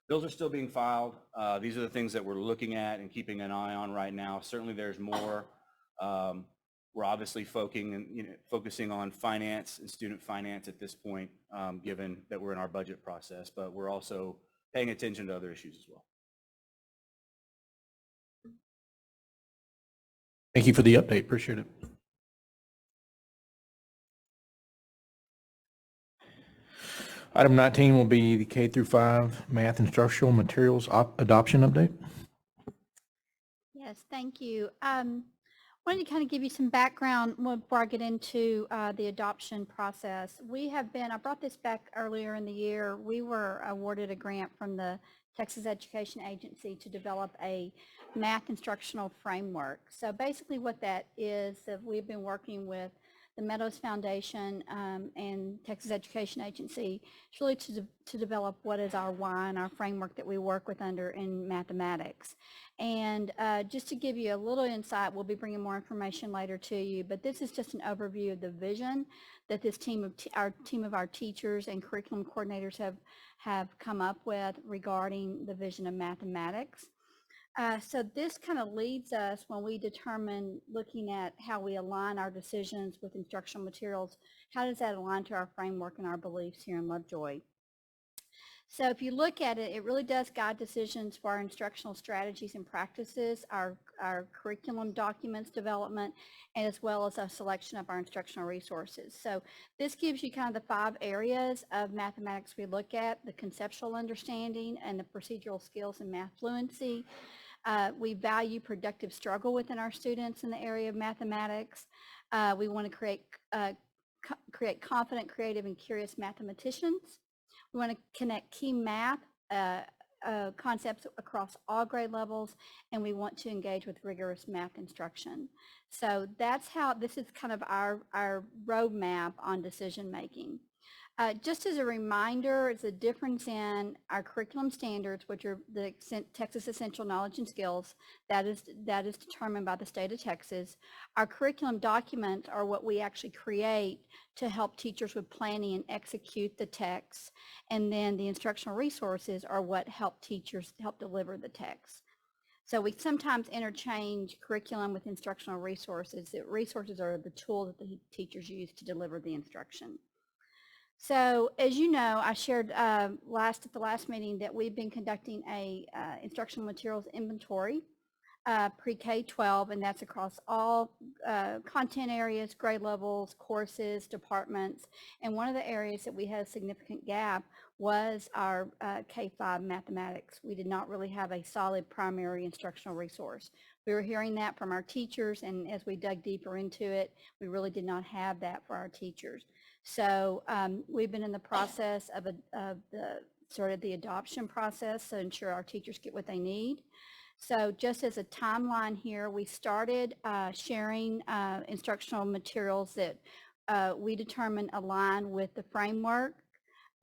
bills are still being filed. These are the things that we're looking at and keeping an eye on right now. Certainly there's more. We're obviously focusing on finance and student finance at this point, given that we're in our budget process, but we're also paying attention to other issues as well. Thank you for the update. Appreciate it. Item 19 will be the K through 5 math instructional materials adoption update. Yes, thank you. Wanted to kind of give you some background before I get into the adoption process. I brought this back earlier in the year. We were awarded a grant from the Texas Education Agency to develop a math instructional framework. So basically what that is, that we've been working with the Meadows Foundation and Texas Education Agency, is really to develop what is our why and our framework that we work with under in mathematics. And just to give you a little insight, we'll be bringing more information later to you, but this is just an overview of the vision that this team of our teachers and curriculum coordinators have come up with regarding the vision of mathematics. So this kind of leads us when we determine looking at how we align our decisions with instructional materials, how does that align to our framework and our beliefs here in Lovejoy? So if you look at it, it really does guide decisions for our instructional strategies and practices, our curriculum documents development, and as well as a selection of our instructional resources. So this gives you kind of the 5 areas of mathematics we look at: the conceptual understanding and the procedural skills and math fluency. We value productive struggle within our students in the area of mathematics. We want to create confident, creative, and curious mathematicians. We want to connect key math concepts across all grade levels, and we want to engage with rigorous math instruction. So that's how this is kind of our roadmap on decision making. Just as a reminder, it's a difference in our curriculum standards, which are the Texas Essential Knowledge and Skills. That is determined by the state of Texas. Our curriculum documents are what we actually create to help teachers with planning and execute the text. And then the instructional resources are what help teachers help deliver the text. So we sometimes interchange curriculum with instructional resources. The resources are the tool that the teachers use to deliver the instruction. So as you know, I shared at the last meeting that we've been conducting a instructional materials inventory pre-K-12, and that's across all content areas, grade levels, courses, departments. And one of the areas that we had a significant gap was our K-5 mathematics. We did not really have a solid primary instructional resource. We were hearing that from our teachers, and as we dug deeper into it, we really did not have that for our teachers. So we've been in the process of the adoption process to ensure our teachers get what they need. So just as a timeline here, we started sharing instructional materials that we determined align with the framework,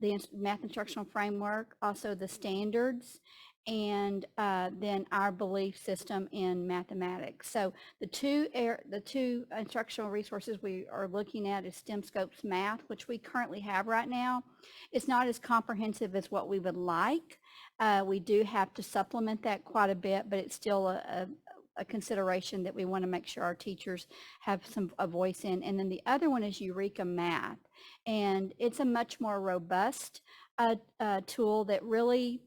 the math instructional framework, also the standards, and then our belief system in mathematics. So the two instructional resources we are looking at is STEM Scopes Math, which we currently have right now. It's not as comprehensive as what we would like. We do have to supplement that quite a bit, but it's still a consideration that we want to make sure our teachers have a voice in. And then the other one is Eureka Math, and it's a much more robust tool that really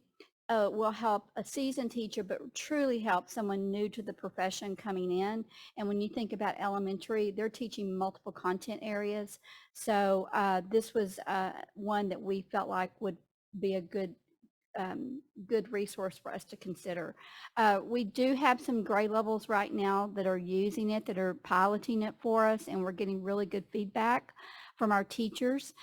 will help a seasoned teacher, but truly help someone new to the profession coming in. And when you think about elementary, they're teaching multiple content areas. So this was one that we felt like would be a good resource for us to consider. We do have some grade levels right now that are using it, that are piloting it for us, and we're getting really good feedback from our teachers.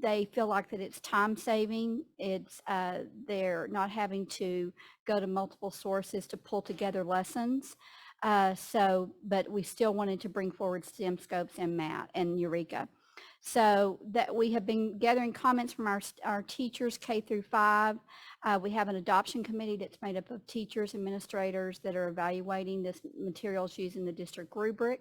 They feel like that it's time saving. They're not having to go to multiple sources to pull together lessons. But we still wanted to bring forward STEM Scopes and Math and Eureka. So that we have been gathering comments from our teachers K through 5. We have an adoption committee that's made up of teachers, administrators that are evaluating this materials using the district rubric.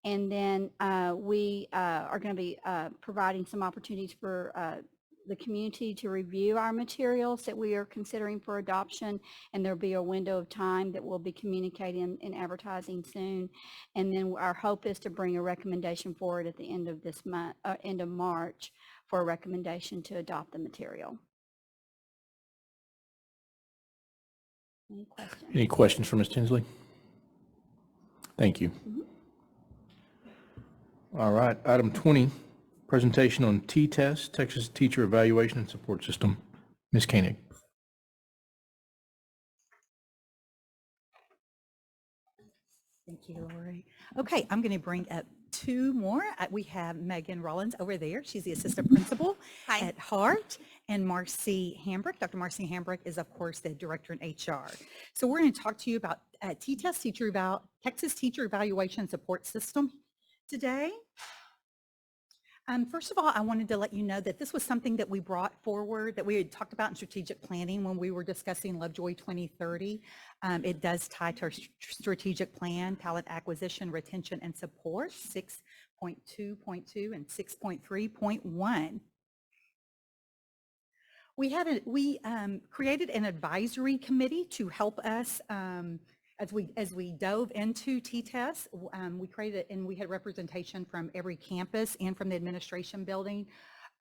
And then we are going to be providing some opportunities for the community to review our materials that we are considering for adoption, and there'll be a window of time that we'll be communicating and advertising soon. And then our hope is to bring a recommendation forward at the end of this month, end of March, for a recommendation to adopt the material. Any questions? Any questions for Ms. Tinsley? Thank you. Mm-hmm. All right, item 20, presentation on T-Test, Texas Teacher Evaluation and Support System. Ms. Koenig. Thank you, Lori. Okay, I'm going to bring up two more. We have Megan Rollins over there. She's the assistant principal at Hart, and Marcy Hambrick. Dr. Marcy Hambrick is, of course, the director in HR. So we're going to talk to you about T-Test Texas Teacher Evaluation Support System today. First of all, I wanted to let you know that this was something that we brought forward, that we had talked about in strategic planning when we were discussing Lovejoy 2030. It does tie to our strategic plan, talent acquisition, retention, and support, 6.2.2 and 6.3.1. We created an advisory committee to help us as we dove into T-Test. We created, and we had representation from every campus and from the administration building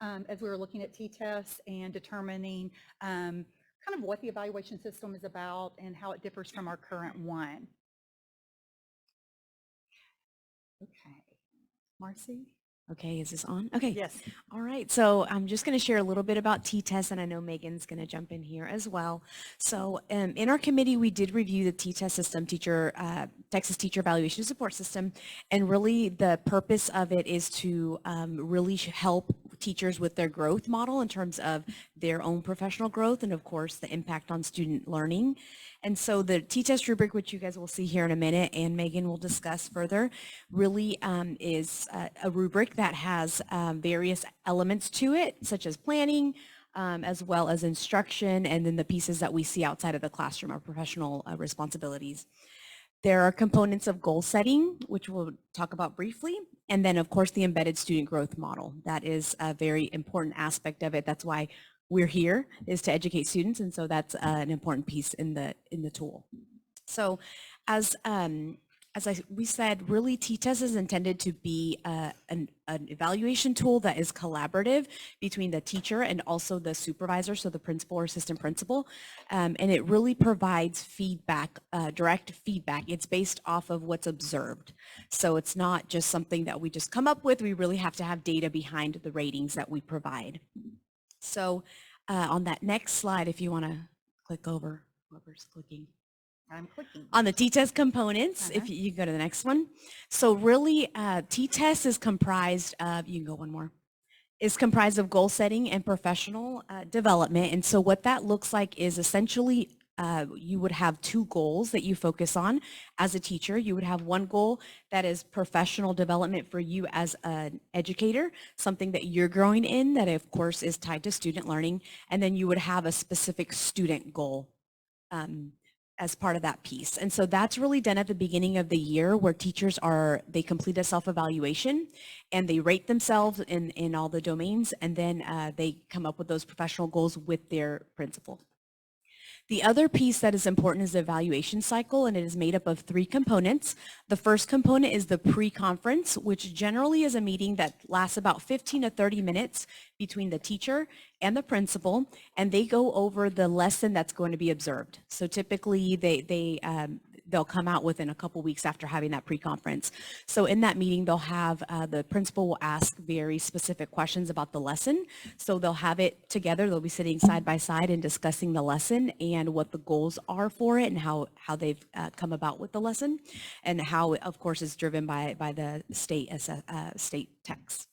as we were looking at T-Test and determining kind of what the evaluation system is about and how it differs from our current one. Okay, Marcy? Okay, is this on? Okay. Yes. All right, so I'm just going to share a little bit about T-Test, and I know Megan's going to jump in here as well. So in our committee, we did review the T-Test system, Texas Teacher Evaluation Support System, and really the purpose of it is to really help teachers with their growth model in terms of their own professional growth and, of course, the impact on student learning. And so the T-test rubric, which you guys will see here in a minute and Megan will discuss further, really is a rubric that has various elements to it, such as planning, as well as instruction, and then the pieces that we see outside of the classroom, our professional responsibilities. There are components of goal setting, which we'll talk about briefly. And then, of course, the embedded student growth model. That is a very important aspect of it. That's why we're here, is to educate students. And so that's an important piece in the tool. So we said, really T-test is intended to be an evaluation tool that is collaborative between the teacher and also the supervisor, so the principal or assistant principal. And it really provides feedback, direct feedback. It's based off of what's observed. So it's not just something that we just come up with. We really have to have data behind the ratings that we provide. So on that next slide, if you want to click over, whoever's clicking. I'm clicking. On the T-test components, if you go to the next one. So really, T-test is comprised of, you can go one more, is comprised of goal setting and professional development. And so what that looks like is essentially you would have two goals that you focus on as a teacher. You would have one goal that is professional development for you as an educator, something that you're growing in that of course is tied to student learning. And then you would have a specific student goal as part of that piece. And so that's really done at the beginning of the year where teachers they complete a self-evaluation and they rate themselves in all the domains, and then they come up with those professional goals with their principal. The other piece that is important is the evaluation cycle, and it is made up of 3 components. The first component is the pre-conference, which generally is a meeting that lasts about 15 to 30 minutes between the teacher and the principal, and they go over the lesson that's going to be observed. So typically they'll come out within a couple weeks after having that pre-conference. So in that meeting, they'll have, the principal will ask very specific questions about the lesson. So they'll have it together. They'll be sitting side by side and discussing the lesson and what the goals are for it and how they've come about with the lesson, and how, of course, is driven by the state text.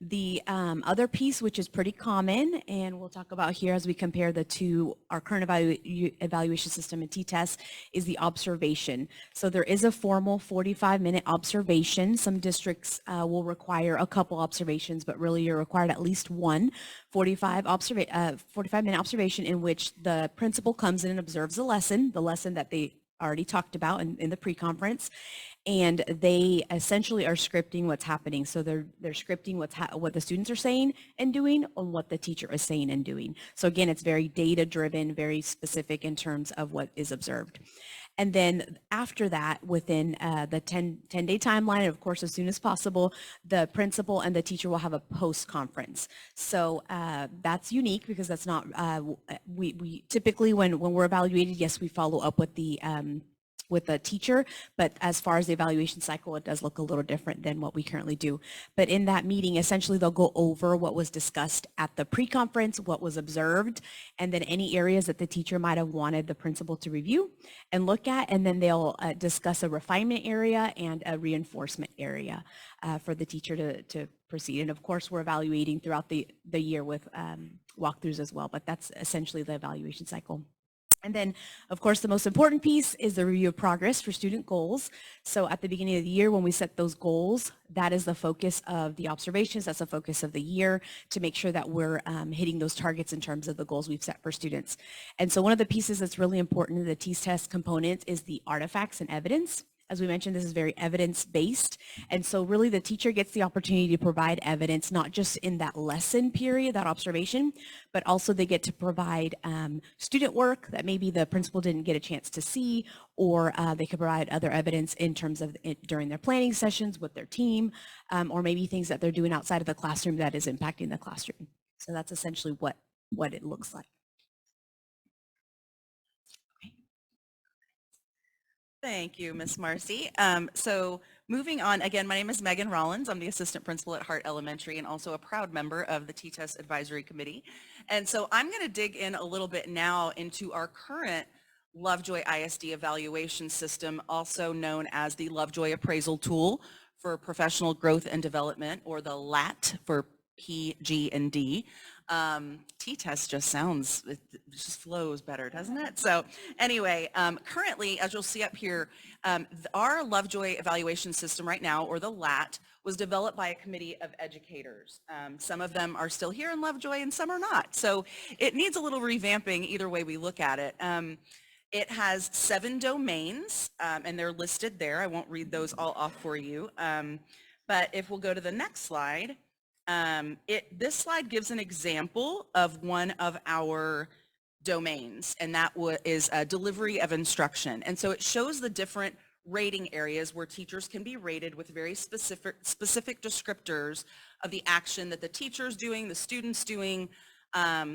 The other piece, which is pretty common, and we'll talk about here as we compare the two, our current evaluation system and T-test, is the observation. So there is a formal 45-minute observation. Some districts will require a couple observations, but really you're required at least one 45-minute observation in which the principal comes in and observes the lesson that they already talked about in the pre-conference, and they essentially are scripting what's happening. So they're scripting what the students are saying and doing on what the teacher is saying and doing. So again, it's very data driven, very specific in terms of what is observed. And then after that, within the 10-day timeline, and of course, as soon as possible, the principal and the teacher will have a post-conference. So that's unique because that's not, we typically, when we're evaluated, yes, we follow up with the teacher, but as far as the evaluation cycle, it does look a little different than what we currently do. But in that meeting, essentially, they'll go over what was discussed at the pre-conference, what was observed, and then any areas that the teacher might have wanted the principal to review and look at, and then they'll discuss a refinement area and a reinforcement area for the teacher to proceed. And of course, we're evaluating throughout the year with walkthroughs as well, but that's essentially the evaluation cycle. And then, of course, the most important piece is the review of progress for student goals. So at the beginning of the year, when we set those goals, that is the focus of the observations. That's the focus of the year to make sure that we're hitting those targets in terms of the goals we've set for students. And so one of the pieces that's really important in the T-test component is the artifacts and evidence. As we mentioned, this is very evidence-based. And so really the teacher gets the opportunity to provide evidence, not just in that lesson period, that observation, but also they get to provide student work that maybe the principal didn't get a chance to see, or they could provide other evidence in terms of during their planning sessions with their team, or maybe things that they're doing outside of the classroom that is impacting the classroom. So that's essentially what it looks like. Thank you, Ms. Marcy. So moving on, again, my name is Megan Rollins. I'm the assistant principal at Hart Elementary and also a proud member of the T-test Advisory Committee. And so I'm going to dig in a little bit now into our current Lovejoy ISD evaluation system, also known as the Lovejoy Appraisal Tool for Professional Growth and Development, or the LAT for PG&D. T-test just sounds, it just flows better, doesn't it? So anyway, currently, as you'll see up here, our Lovejoy evaluation system right now, or the LAT, was developed by a committee of educators. Some of them are still here in Lovejoy and some are not. So it needs a little revamping either way we look at it. It has 7 domains, and they're listed there. I won't read those all off for you. But if we'll go to the next slide, this slide gives an example of one of our domains, and that is delivery of instruction. And so it shows the different rating areas where teachers can be rated with very specific descriptors of the action that the teacher's doing, the student's doing.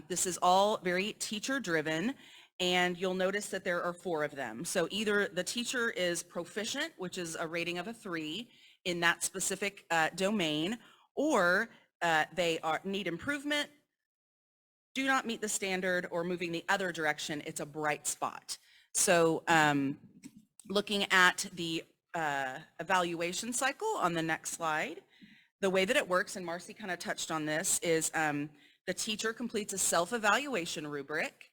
This is all very teacher driven, and you'll notice that there are 4 of them. So either the teacher is proficient, which is a rating of a 3 in that specific domain, or they need improvement, do not meet the standard, or moving the other direction, it's a bright spot. So looking at the evaluation cycle on the next slide, the way that it works, and Marcy kind of touched on this, is the teacher completes a self-evaluation rubric,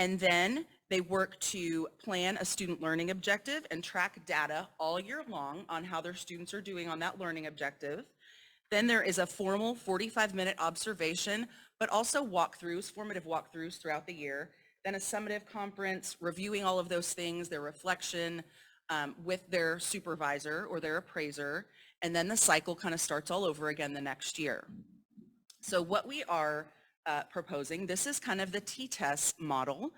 and then they work to plan a student learning objective and track data all year long on how their students are doing on that learning objective. Then there is a formal 45-minute observation, but also walkthroughs, formative walkthroughs throughout the year. Then a summative conference, reviewing all of those things, their reflection with their supervisor or their appraiser, and then the cycle kind of starts all over again the next year. So what we are proposing, this is kind of the T-test model.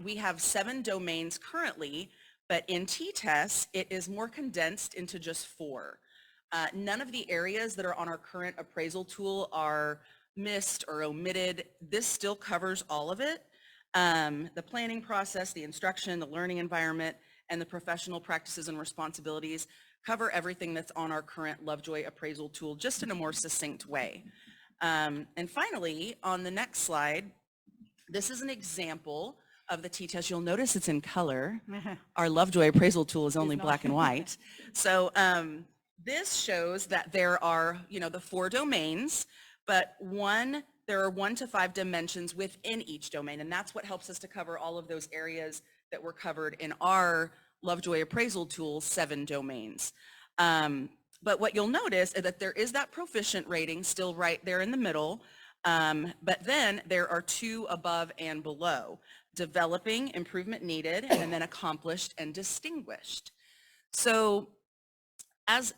We have 7 domains currently, but in T-test, it is more condensed into just 4. None of the areas that are on our current appraisal tool are missed or omitted. This still covers all of it. The planning process, the instruction, the learning environment, and the professional practices and responsibilities cover everything that's on our current Lovejoy appraisal tool, just in a more succinct way. And finally, on the next slide, this is an example of the T-test. You'll notice it's in color. Our Lovejoy appraisal tool is only black and white. So this shows that there are, the 4 domains, but there are 1 to 5 dimensions within each domain, and that's what helps us to cover all of those areas that were covered in our Lovejoy appraisal tool 7 domains. But what you'll notice is that there is that proficient rating still right there in the middle, but then there are 2 above and below: developing, improvement needed, and then accomplished and distinguished. So as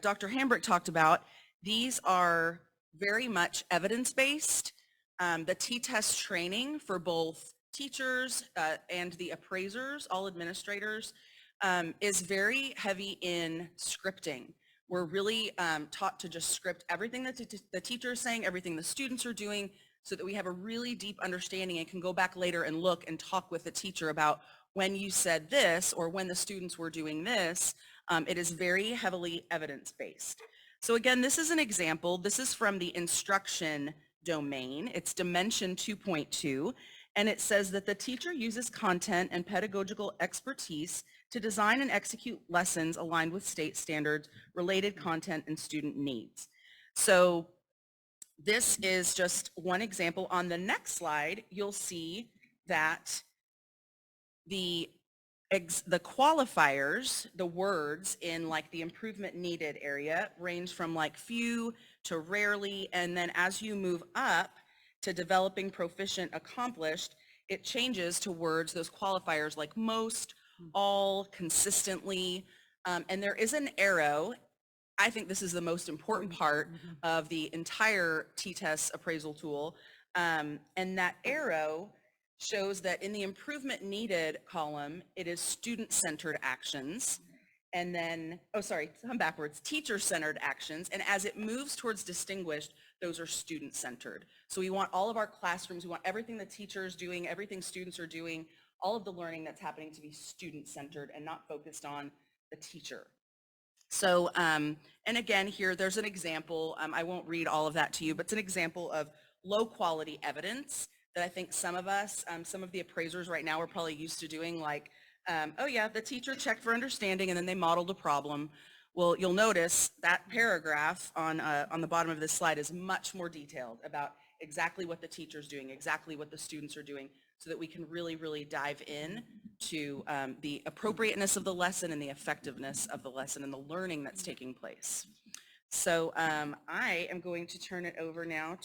Dr. Hambrick talked about, these are very much evidence-based. The T-test training for both teachers and the appraisers, all administrators, is very heavy in scripting. We're really taught to just script everything that the teacher is saying, everything the students are doing, so that we have a really deep understanding and can go back later and look and talk with the teacher about when you said this or when the students were doing this. It is very heavily evidence-based. So again, this is an example. This is from the instruction domain. It's dimension 2.2, and it says that the teacher uses content and pedagogical expertise to design and execute lessons aligned with state standards, related content, and student needs. So this is just one example. On the next slide, you'll see that the qualifiers, the words in like the improvement needed area, range from like few to rarely, and then as you move up to developing, proficient, accomplished, it changes to words, those qualifiers like most, all, consistently, and there is an arrow. I think this is the most important part of the entire T-test appraisal tool, and that arrow shows that in the improvement needed column, it is student-centered actions, and then, I'm backwards, teacher-centered actions, and as it moves towards distinguished, those are student-centered. So we want all of our classrooms, we want everything the teacher is doing, everything students are doing, all of the learning that's happening to be student-centered and not focused on the teacher. So, and again, here, there's an example. I won't read all of that to you, but it's an example of low-quality evidence that I think some of us, some of the appraisers right now are probably used to doing, like, oh yeah, the teacher checked for understanding and then they modeled a problem. Well, you'll notice that paragraph on the bottom of this slide is much more detailed about exactly what the teacher's doing, exactly what the students are doing, so that we can really, really dive in to the appropriateness of the lesson and the effectiveness of the lesson and the learning that's taking place. So I am going to turn it over now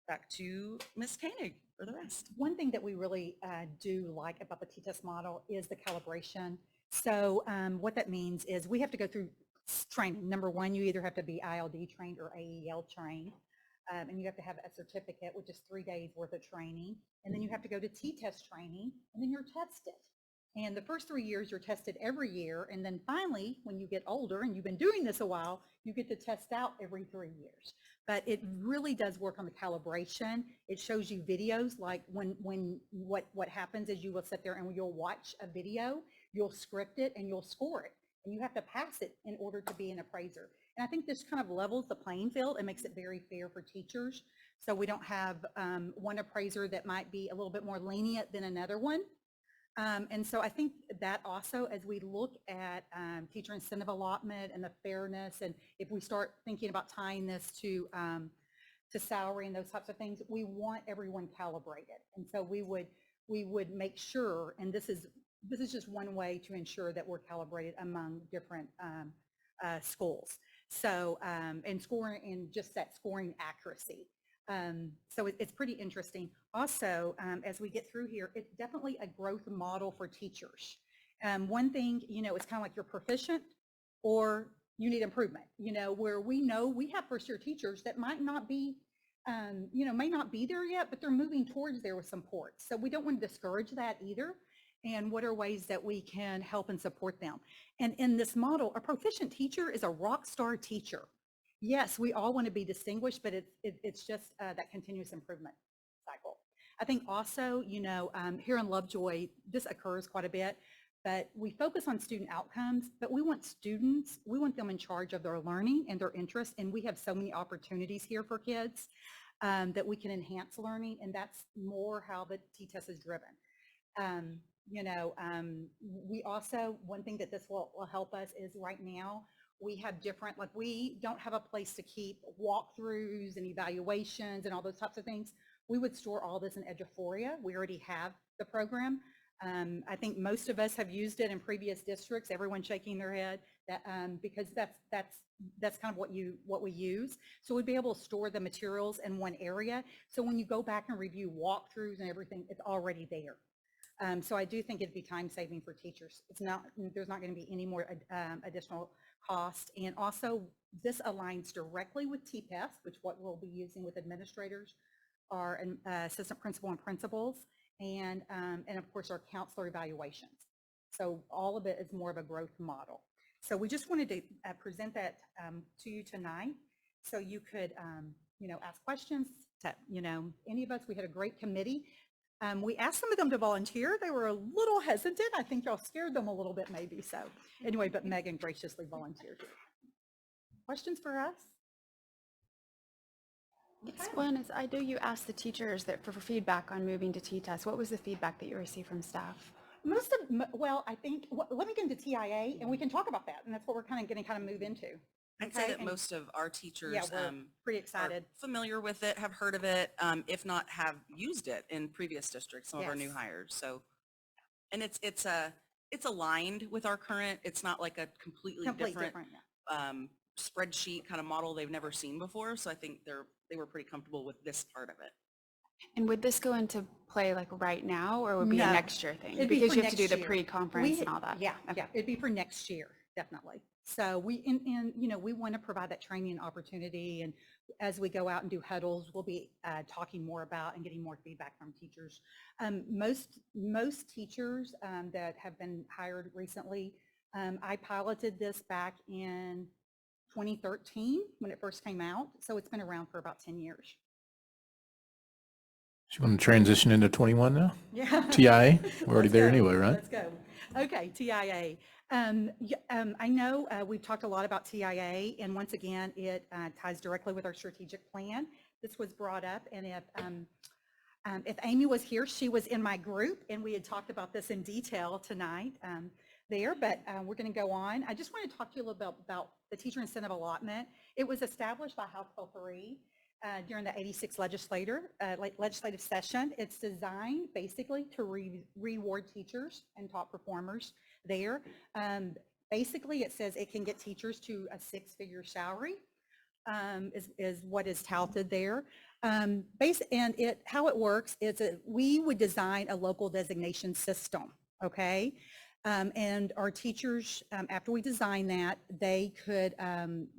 back to Ms. Koenig for the rest. One thing that we really do like about the T-test model is the calibration. So what that means is we have to go through training. Number one, you either have to be ILD trained or AEL trained. And you have to have a certificate, which is 3 days worth of training. And then you have to go to T-test training, and then you're tested. And the first 3 years, you're tested every year. And then finally, when you get older and you've been doing this a while, you get to test out every 3 years. But it really does work on the calibration. It shows you videos, like what happens is you will sit there and you'll watch a video, you'll script it, and you'll score it. And you have to pass it in order to be an appraiser. And I think this kind of levels the playing field and makes it very fair for teachers. So we don't have one appraiser that might be a little bit more lenient than another one. And so I think that also, as we look at teacher incentive allotment and the fairness, and if we start thinking about tying this to salary and those types of things, we want everyone calibrated. And so we would make sure, and this is just one way to ensure that we're calibrated among different schools. So and scoring, and just that scoring accuracy. So it's pretty interesting. Also, as we get through here, it's definitely a growth model for teachers. One thing, it's kind of like you're proficient or you need improvement, where we know we have first-year teachers that might not be, may not be there yet, but they're moving towards there with some support. So we don't want to discourage that either. And what are ways that we can help and support them? And in this model, a proficient teacher is a rock star teacher. Yes, we all want to be distinguished, but it's just that continuous improvement cycle. I think also, here in Lovejoy, this occurs quite a bit, but we focus on student outcomes, but we want them in charge of their learning and their interests, and we have so many opportunities here for kids that we can enhance learning, and that's more how the T-test is driven. We also, one thing that this will help us is right now, we have different, like we don't have a place to keep walkthroughs and evaluations and all those types of things. We would store all this in Eduphoria. We already have the program. I think most of us have used it in previous districts, everyone shaking their head, that, because that's kind of what we use. So we'd be able to store the materials in one area. So when you go back and review walkthroughs and everything, it's already there. So I do think it'd be time saving for teachers. There's not going to be any more additional cost. And also this aligns directly with T-test, which what we'll be using with administrators, our assistant principal and principals, and of course our counselor evaluations. So all of it is more of a growth model. So we just wanted to present that to you tonight, so you could ask questions to any of us. We had a great committee. We asked some of them to volunteer. They were a little hesitant. I think y'all scared them a little bit maybe. So anyway, but Megan graciously volunteered. Questions for us? Yes, one is, I know you asked the teachers that for feedback on moving to T-test. What was the feedback that you received from staff? Well, I think, let me get into TIA and we can talk about that. And that's what we're going to move into. I'd say that most of our teachers we're pretty excited, are familiar with it, have heard of it, if not have used it in previous districts, some of our new hires. So, and it's aligned with our current, it's not like a completely different spreadsheet kind of model they've never seen before. So I think they were pretty comfortable with this part of it. And would this go into play like right now, or would it be a next year thing? It'd because be you have to do the pre-conference and all that. Yeah, okay. It'd be for next year, definitely. So we want to provide that training opportunity, and as we go out and do huddles, we'll be talking more about and getting more feedback from teachers. Most teachers that have been hired recently, I piloted this back in 2013 when it first came out, so it's been around for about 10 years. You want to transition into 21 now? Yeah. TIA? We're already there anyway, right? Let's go. Okay, TIA. I know we've talked a lot about TIA, and once again, it ties directly with our strategic plan. This was brought up, and if Amy was here, she was in my group, and we had talked about this in detail tonight. there, but we're going to go on. I just want to talk to you a little bit about the teacher incentive allotment. It was established by House Bill 3 during the 86 legislative session. It's designed basically to reward teachers and top performers there. Basically, it says it can get teachers to a 6-figure salary. Is what is touted there. And how it works is we would design a local designation system, okay? And our teachers, after we design that, they could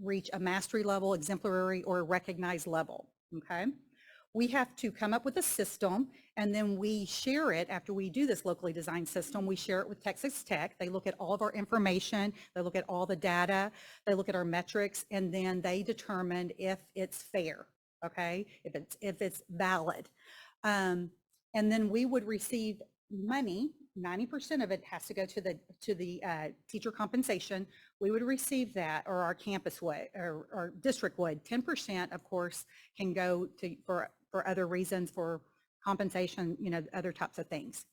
reach a mastery level, exemplary, or recognized level, okay? We have to come up with a system, and then we share it. After we do this locally designed system, we share it with Texas Tech. They look at all of our information, they look at all the data, they look at our metrics, and then they determine if it's fair, okay, if it's valid. And then we would receive money. 90% of it has to go to the teacher compensation. We would receive that, or our campus would, or our district would. 10%, of course, can go to for other reasons, for compensation, other types of things.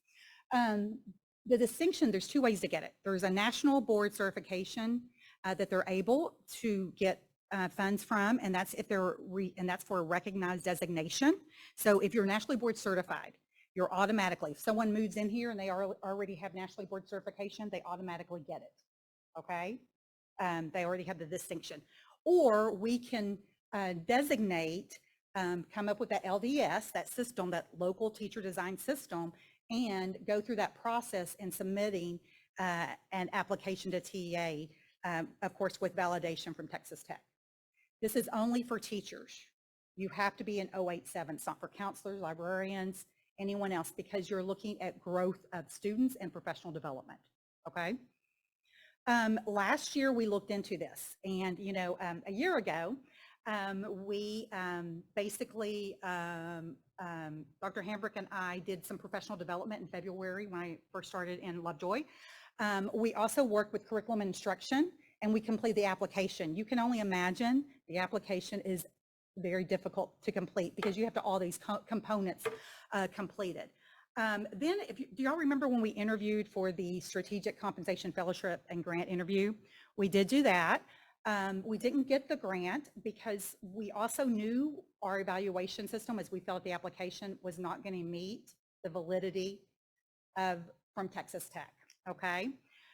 The distinction, there's 2 ways to get it. There's a national board certification that they're able to get funds from, and that's if that's for a recognized designation. So if you're nationally board certified, you're automatically, if someone moves in here and they already have nationally board certification, they automatically get it, okay? They already have the distinction. Or we can designate, come up with that LDS, that system, that local teacher design system, and go through that process in submitting an application to TEA, of course, with validation from Texas Tech. This is only for teachers. You have to be an 087. It's not for counselors, librarians, anyone else, because you're looking at growth of students and professional development, okay? Last year we looked into this, and a year ago, we basically, Dr. Hambrick and I did some professional development in February when I first started in Lovejoy. We also worked with curriculum and instruction, and we completed the application. You can only imagine the application is very difficult to complete because you have to all these components completed. Then, do y'all remember when we interviewed for the Strategic Compensation Fellowship and Grant interview? We did do that. We didn't get the grant because we also knew our evaluation system, as we filled out the application, was not going to meet the validity from Texas Tech, okay?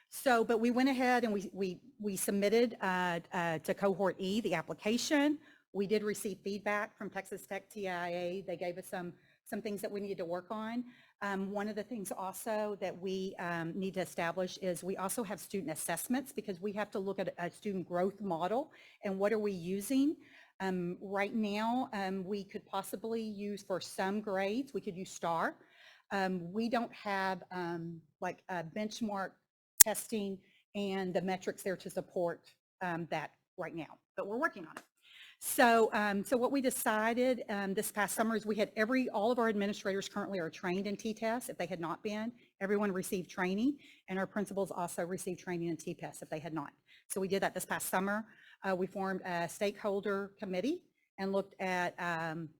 So, but we went ahead and we submitted to Cohort E the application. We did receive feedback from Texas Tech TIA. They gave us some things that we needed to work on. One of the things also that we need to establish is we also have student assessments, because we have to look at a student growth model and what are we using. Right now, we could possibly use for some grades, we could use STAR. We don't have like benchmark testing and the metrics there to support that right now, but we're working on it. So, so what we decided this past summer is we had all of our administrators currently are trained in T-TEST. If they had not been, everyone received training, and our principals also received training in T-TEST if they had not. So we did that this past summer. We formed a stakeholder committee and looked at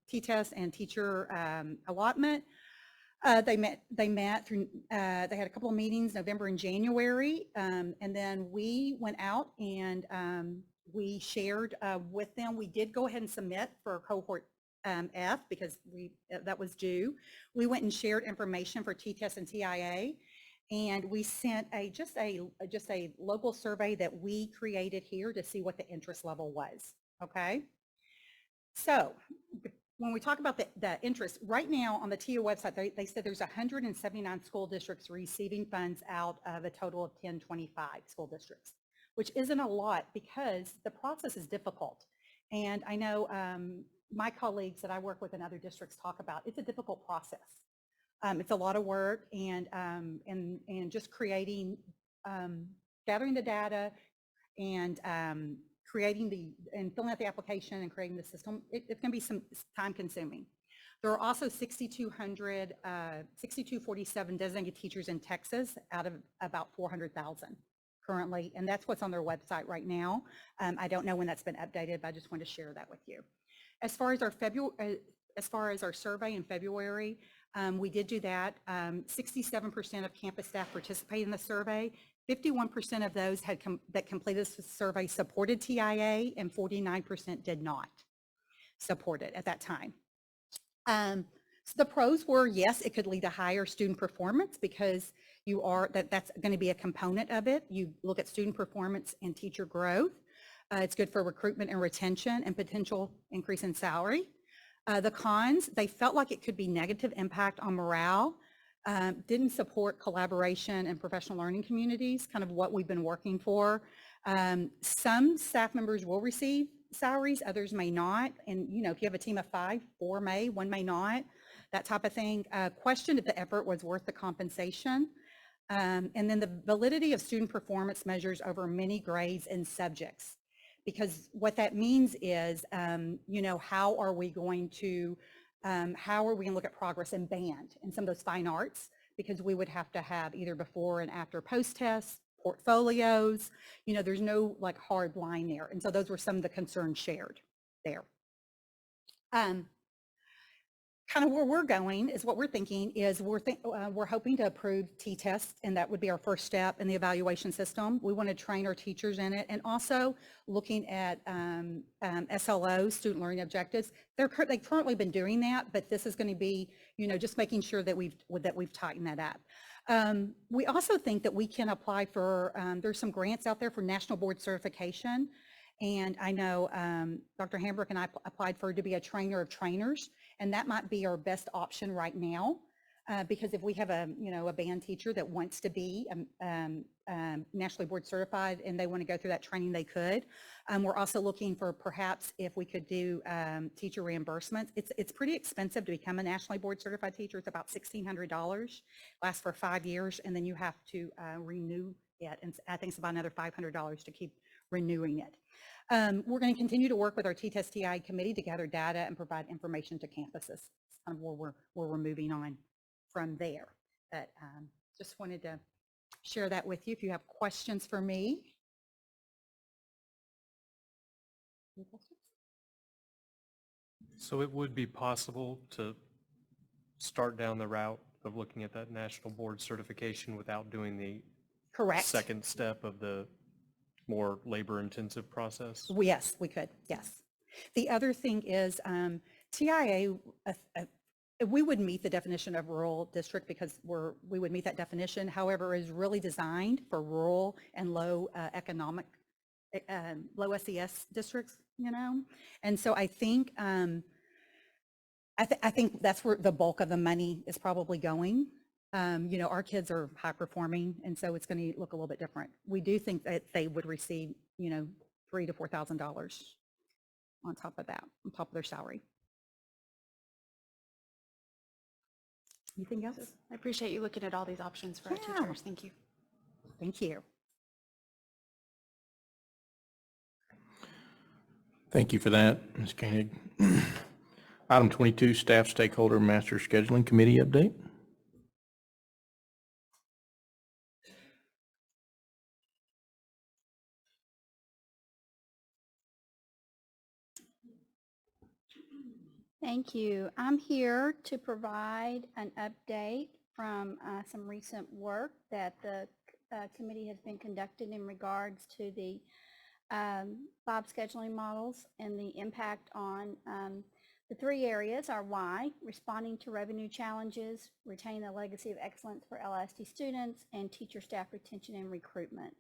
T-TEST and teacher allotment. They met through, they had a couple of meetings, November and January, and then we went out and we shared with them. We did go ahead and submit for cohort F because that was due. We went and shared information for T-TEST and TIA, and we sent just a local survey that we created here to see what the interest level was, okay? So when we talk about the interest, right now on the TIA website, they said there's 179 school districts receiving funds out of a total of 1025 school districts, which isn't a lot because the process is difficult. And I know my colleagues that I work with in other districts talk about it's a difficult process. It's a lot of work, and just creating, gathering the data and creating and filling out the application and creating the system. It's going to be some time consuming. There are also 6,247 designated teachers in Texas out of about 400,000 currently, and that's what's on their website right now. I don't know when that's been updated, but I just wanted to share that with you. As far as our survey in February, we did do that. 67% of campus staff participated in the survey. 51% of those that completed the survey supported TIA and 49% did not support it at that time. So the pros were, yes, it could lead to higher student performance because that's going to be a component of it. You look at student performance and teacher growth. It's good for recruitment and retention and potential increase in salary. The cons, they felt like it could be negative impact on morale, didn't support collaboration and professional learning communities, kind of what we've been working for. Some staff members will receive salaries, others may not. And, if you have a team of 5, 4 may, 1 may not, that type of thing. Questioned if the effort was worth the compensation. And then the validity of student performance measures over many grades and subjects. Because what that means is, how are we going to look at progress in band and some of those fine arts? Because we would have to have either before and after post tests, portfolios, there's no like hard line there. And so those were some of the concerns shared there. Kind of where we're going is what we're thinking is we're hoping to approve T-test, and that would be our first step in the evaluation system. We want to train our teachers in it, and also looking at SLO, student learning objectives. They've currently been doing that, but this is going to be, just making sure that we've tightened that up. We also think that we can apply for, there's some grants out there for national board certification. And I know Dr. Hambrick and I applied to be a trainer of trainers, and that might be our best option right now, because if we have a band teacher that wants to be nationally board certified and they want to go through that training, they could. We're also looking for perhaps if we could do teacher reimbursements. It's pretty expensive to become a nationally board certified teacher. It's about $1,600, lasts for 5 years, and then you have to renew it. And I think it's about another $500 to keep renewing it. We're going to continue to work with our T-test TI committee to gather data and provide information to campuses. It's kind of where we're moving on from there. But just wanted to share that with you. If you have questions for me. So it would be possible to start down the route of looking at that national board certification without doing the Correct. second step of the more labor-intensive process? Yes, we could, yes. The other thing is TIA, we would meet the definition of rural district because we would meet that definition. However, it is really designed for rural and low economic, low SES districts, And so I think, I think that's where the bulk of the money is probably going. Our kids are high performing, and so it's going to look a little bit different. We do think that they would receive, $3,000 to $4,000 on top of that, on top of their salary. Anything else? I appreciate you looking at all these options for our teachers. Thank you. Thank you. Thank you for that, Ms. Koenig. Item 22, Staff Stakeholder Master Scheduling Committee update. Thank you. I'm here to provide an update from some recent work that the committee has been conducting in regards to the 5 scheduling models and the impact on the 3 areas are why, responding to revenue challenges, retaining the legacy of excellence for LISD students, and teacher staff retention and recruitment.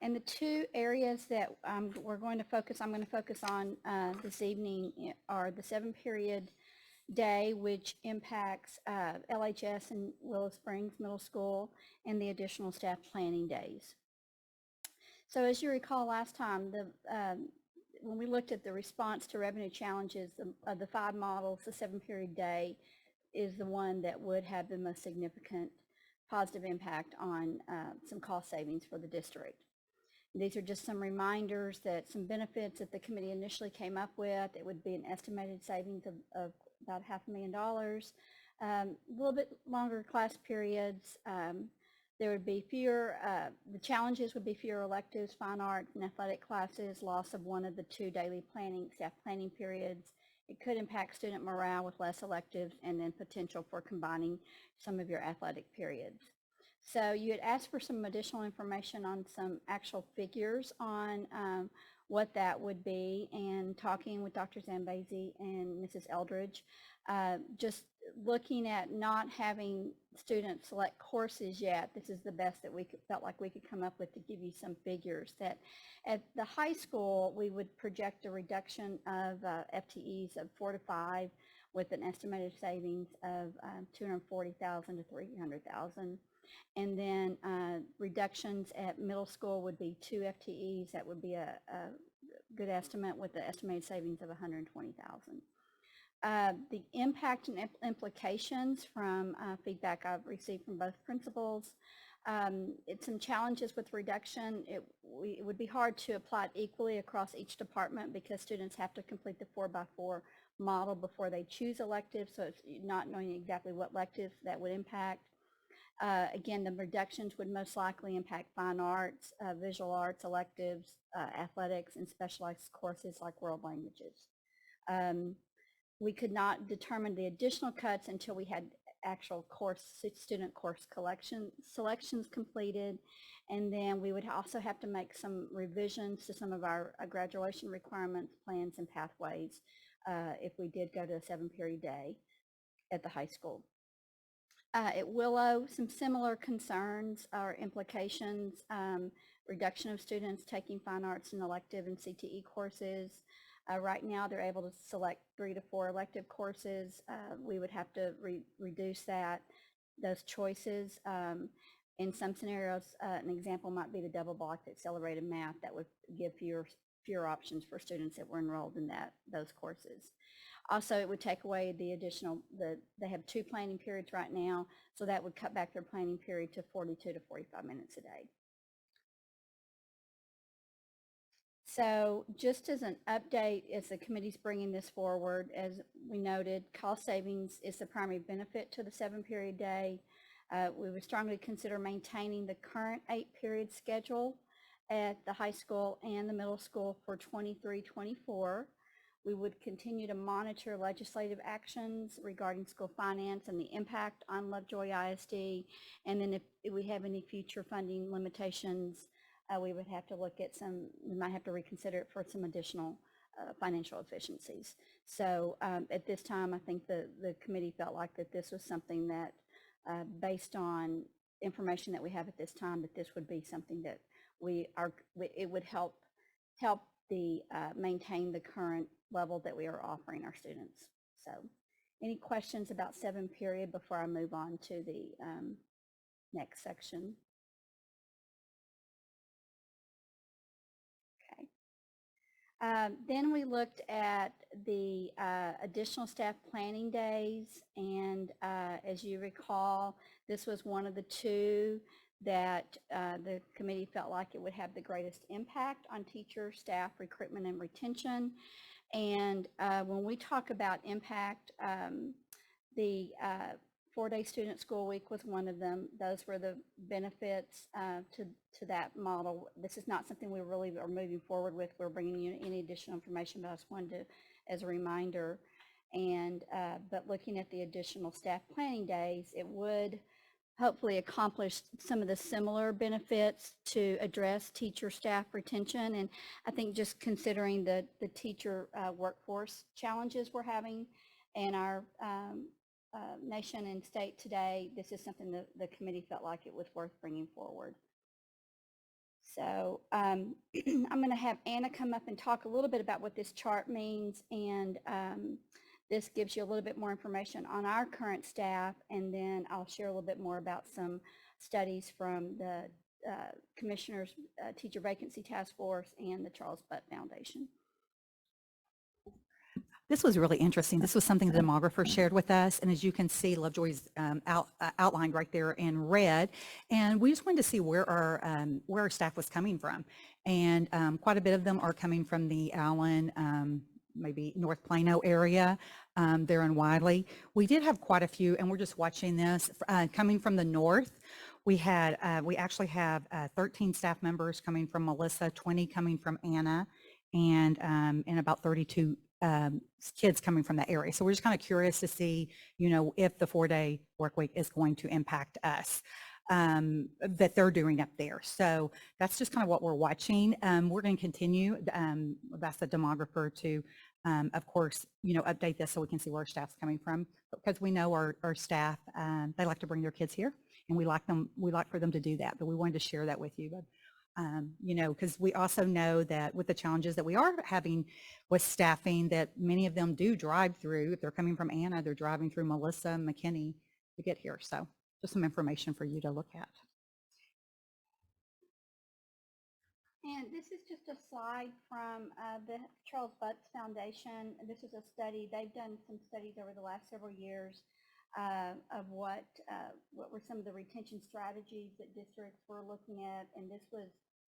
And the 2 areas that I'm going to focus on this evening are the 7-period day, which impacts LHS and Willow Springs Middle School, and the additional staff planning days. So as you recall last time, when we looked at the response to revenue challenges of the 5 models, the 7-period day is the one that would have the most significant positive impact on some cost savings for the district. These are just some reminders that some benefits that the committee initially came up with. It would be an estimated savings of about $500,000, a little bit longer class periods. There would be fewer, the challenges would be fewer electives, fine arts, and athletic classes, loss of one of the 2 daily staff planning periods. It could impact student morale with less electives, and then potential for combining some of your athletic periods. So you had asked for some additional information on some actual figures on what that would be, and talking with Dr. Zambezi and Mrs. Eldridge, just looking at not having students select courses yet. This is the best that felt like we could come up with to give you some figures. That at the high school, we would project a reduction of FTEs of 4 to 5 with an estimated savings of $240,000 to $300,000. And then reductions at middle school would be 2 FTEs. That would be a good estimate with the estimated savings of $120,000. The impact and implications from feedback I've received from both principals. It's some challenges with reduction. It would be hard to apply it equally across each department because students have to complete the 4x4 model before they choose electives, so it's not knowing exactly what electives that would impact. Again, the reductions would most likely impact fine arts, visual arts, electives, athletics, and specialized courses like world languages. We could not determine the additional cuts until we had actual student course selections completed. And then we would also have to make some revisions to some of our graduation requirements, plans, and pathways if we did go to a 7-period day at the high school. At Willow, some similar concerns or implications, reduction of students taking fine arts and elective and CTE courses. Right now, they're able to select 3 to 4 elective courses. We would have to reduce those choices. In some scenarios, an example might be the double blocked accelerated math that would give fewer options for students that were enrolled in those courses. Also, it would take away the additional, they have 2 planning periods right now, so that would cut back their planning period to 42 to 45 minutes a day. So just as an update, as the committee's bringing this forward, as we noted, cost savings is the primary benefit to the 7-period day. We would strongly consider maintaining the current 8-period schedule at the high school and the middle school for 23-24. We would continue to monitor legislative actions regarding school finance and the impact on Lovejoy ISD. And then if we have any future funding limitations, we would have to look at we might have to reconsider it for some additional financial efficiencies. So at this time, I think the committee felt like that this was something that, based on information that we have at this time, that this would be something that it would help maintain the current level that we are offering our students. So any questions about 7-period before I move on to the next section? Okay. Then we looked at the additional staff planning days, and as you recall, this was one of the 2 that the committee felt like it would have the greatest impact on teacher, staff, recruitment, and retention. And when we talk about impact, the 4-day student school week was one of them. Those were the benefits to that model. This is not something we really are moving forward with. We're bringing you any additional information, but I just wanted to, as a reminder. And but looking at the additional staff planning days, it would hopefully accomplish some of the similar benefits to address teacher staff retention. And I think just considering the teacher workforce challenges we're having in our nation and state today, this is something that the committee felt like it was worth bringing forward. So I'm going to have Anna come up and talk a little bit about what this chart means, and this gives you a little bit more information on our current staff, and then I'll share a little bit more about some studies from the Commissioner's Teacher Vacancy Task Force and the Charles Butt Foundation. This was really interesting. This was something the demographer shared with us. And as you can see, Lovejoy's outlined right there in red. And we just wanted to see where our staff was coming from. And quite a bit of them are coming from the Allen, maybe North Plano area there in Wiley. We did have quite a few, and we're just watching this, coming from the north. We actually have 13 staff members coming from Melissa, 20 coming from Anna, and about 32 kids coming from that area. So we're just kind of curious to see, if the 4-day work week is going to impact us. that they're doing up there. So that's just kind of what we're watching. We're going to continue, that's the demographer to, of course, update this so we can see where our staff's coming from, because we know our staff, they like to bring their kids here, and we like for them to do that, but we wanted to share that with you. But because we also know that with the challenges that we are having with staffing, that many of them do drive through. If they're coming from Anna, they're driving through Melissa, McKinney to get here. So just some information for you to look at. And this is just a slide from the Charles Butts Foundation. This is a study. They've done some studies over the last several years of what were some of the retention strategies that districts were looking at. And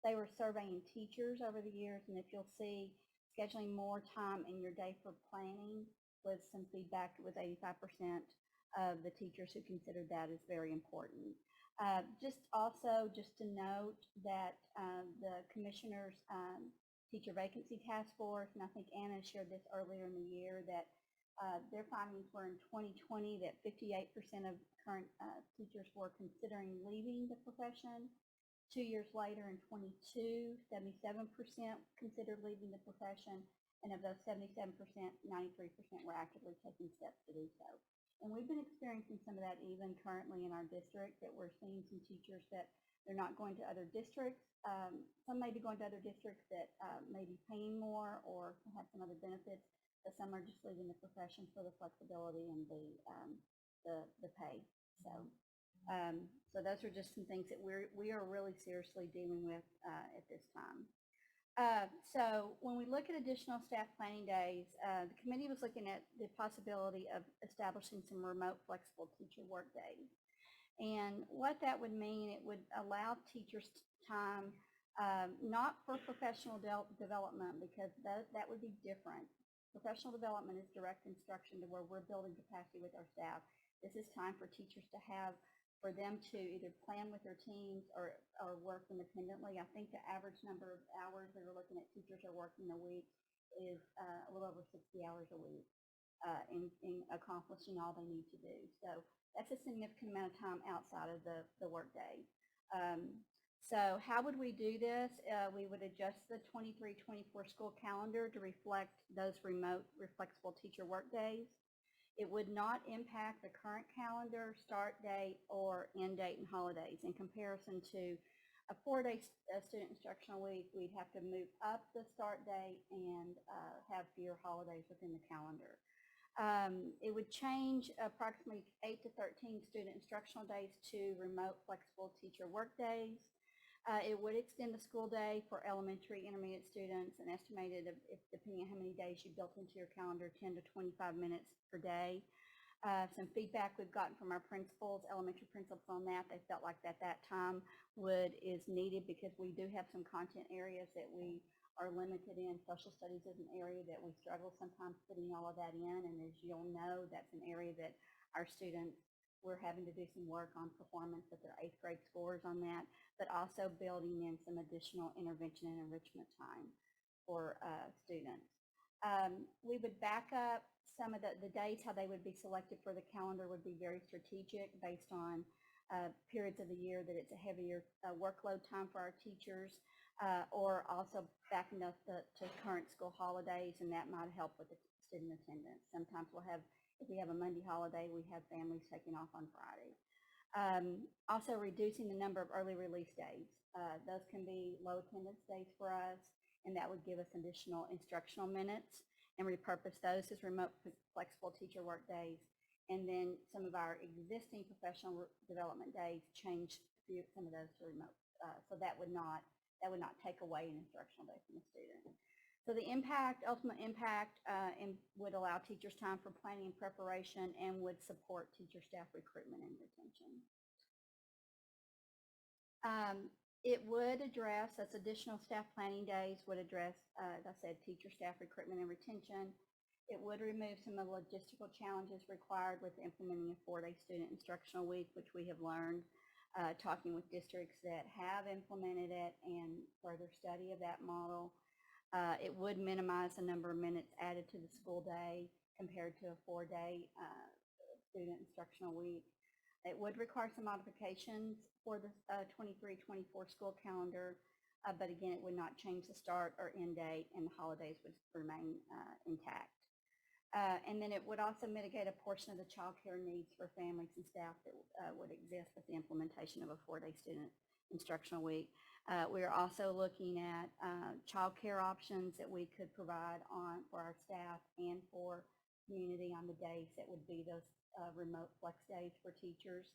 they were surveying teachers over the years. And if you'll see, scheduling more time in your day for planning was some feedback with 85% of the teachers who considered that as very important. Just to note that the commissioner's teacher vacancy task force, and I think Anna shared this earlier in the year, that their findings were in 2020 that 58% of current teachers were considering leaving the profession. 2 years later in 22, 77% considered leaving the profession, and of those 77%, 93% were actively taking steps to do so. And we've been experiencing some of that even currently in our district, that we're seeing some teachers that they're not going to other districts. Some may be going to other districts that may be paying more or have some other benefits, but some are just leaving the profession for the flexibility and the pay. So those are just some things that we are really seriously dealing with at this time. So when we look at additional staff planning days, the committee was looking at the possibility of establishing some remote flexible teacher work days. And what that would mean, it would allow teachers time, not for professional development, because that would be different. Professional development is direct instruction to where we're building capacity with our staff. This is time for teachers to have, for them to either plan with their teams or work independently. I think the average number of hours that we're looking at teachers are working a week is a little over 60 hours a week in accomplishing all they need to do. So that's a significant amount of time outside of the work day. So how would we do this? We would adjust the 23-24 school calendar to reflect those remote flexible teacher work days. It would not impact the current calendar, start date, or end date and holidays. In comparison to a 4-day student instructional week, we'd have to move up the start date and have fewer holidays within the calendar. It would change approximately 8 to 13 student instructional days to remote flexible teacher work days. It would extend the school day for elementary, intermediate students, and estimated, depending on how many days you built into your calendar, 10 to 25 minutes per day. Some feedback we've gotten from our principals, elementary principals on that. They felt like that time is needed because we do have some content areas that we are limited in. Social studies is an area that we struggle sometimes putting all of that in, and as you'll know, that's an area that our students, we're having to do some work on performance with their 8th grade scores on that, but also building in some additional intervention and enrichment time for students. We would back up some of the dates, how they would be selected for the calendar would be very strategic based on periods of the year that it's a heavier workload time for our teachers, or also backing up to current school holidays, and that might help with the student attendance. Sometimes if we have a Monday holiday, we have families taking off on Friday. Also reducing the number of early release days. Those can be low attendance days for us, and that would give us additional instructional minutes, and repurpose those as remote flexible teacher work days. And then some of our existing professional development days, change some of those to remote. So that would not take away an instructional day from the student. So the ultimate impact, would allow teachers time for planning and preparation, and would support teacher staff recruitment and retention. It would address, as additional staff planning days would address, as I said, teacher staff recruitment and retention. It would remove some of the logistical challenges required with implementing a 4-day student instructional week, which we have learned talking with districts that have implemented it and further study of that model. It would minimize the number of minutes added to the school day compared to a 4-day student instructional week. It would require some modifications for the 23-24 school calendar, but again, it would not change the start or end date, and the holidays would remain intact. And then it would also mitigate a portion of the childcare needs for families and staff that would exist with the implementation of a 4-day student instructional week. We are also looking at childcare options that we could provide for our staff and for community on the days that would be those remote flex days for teachers,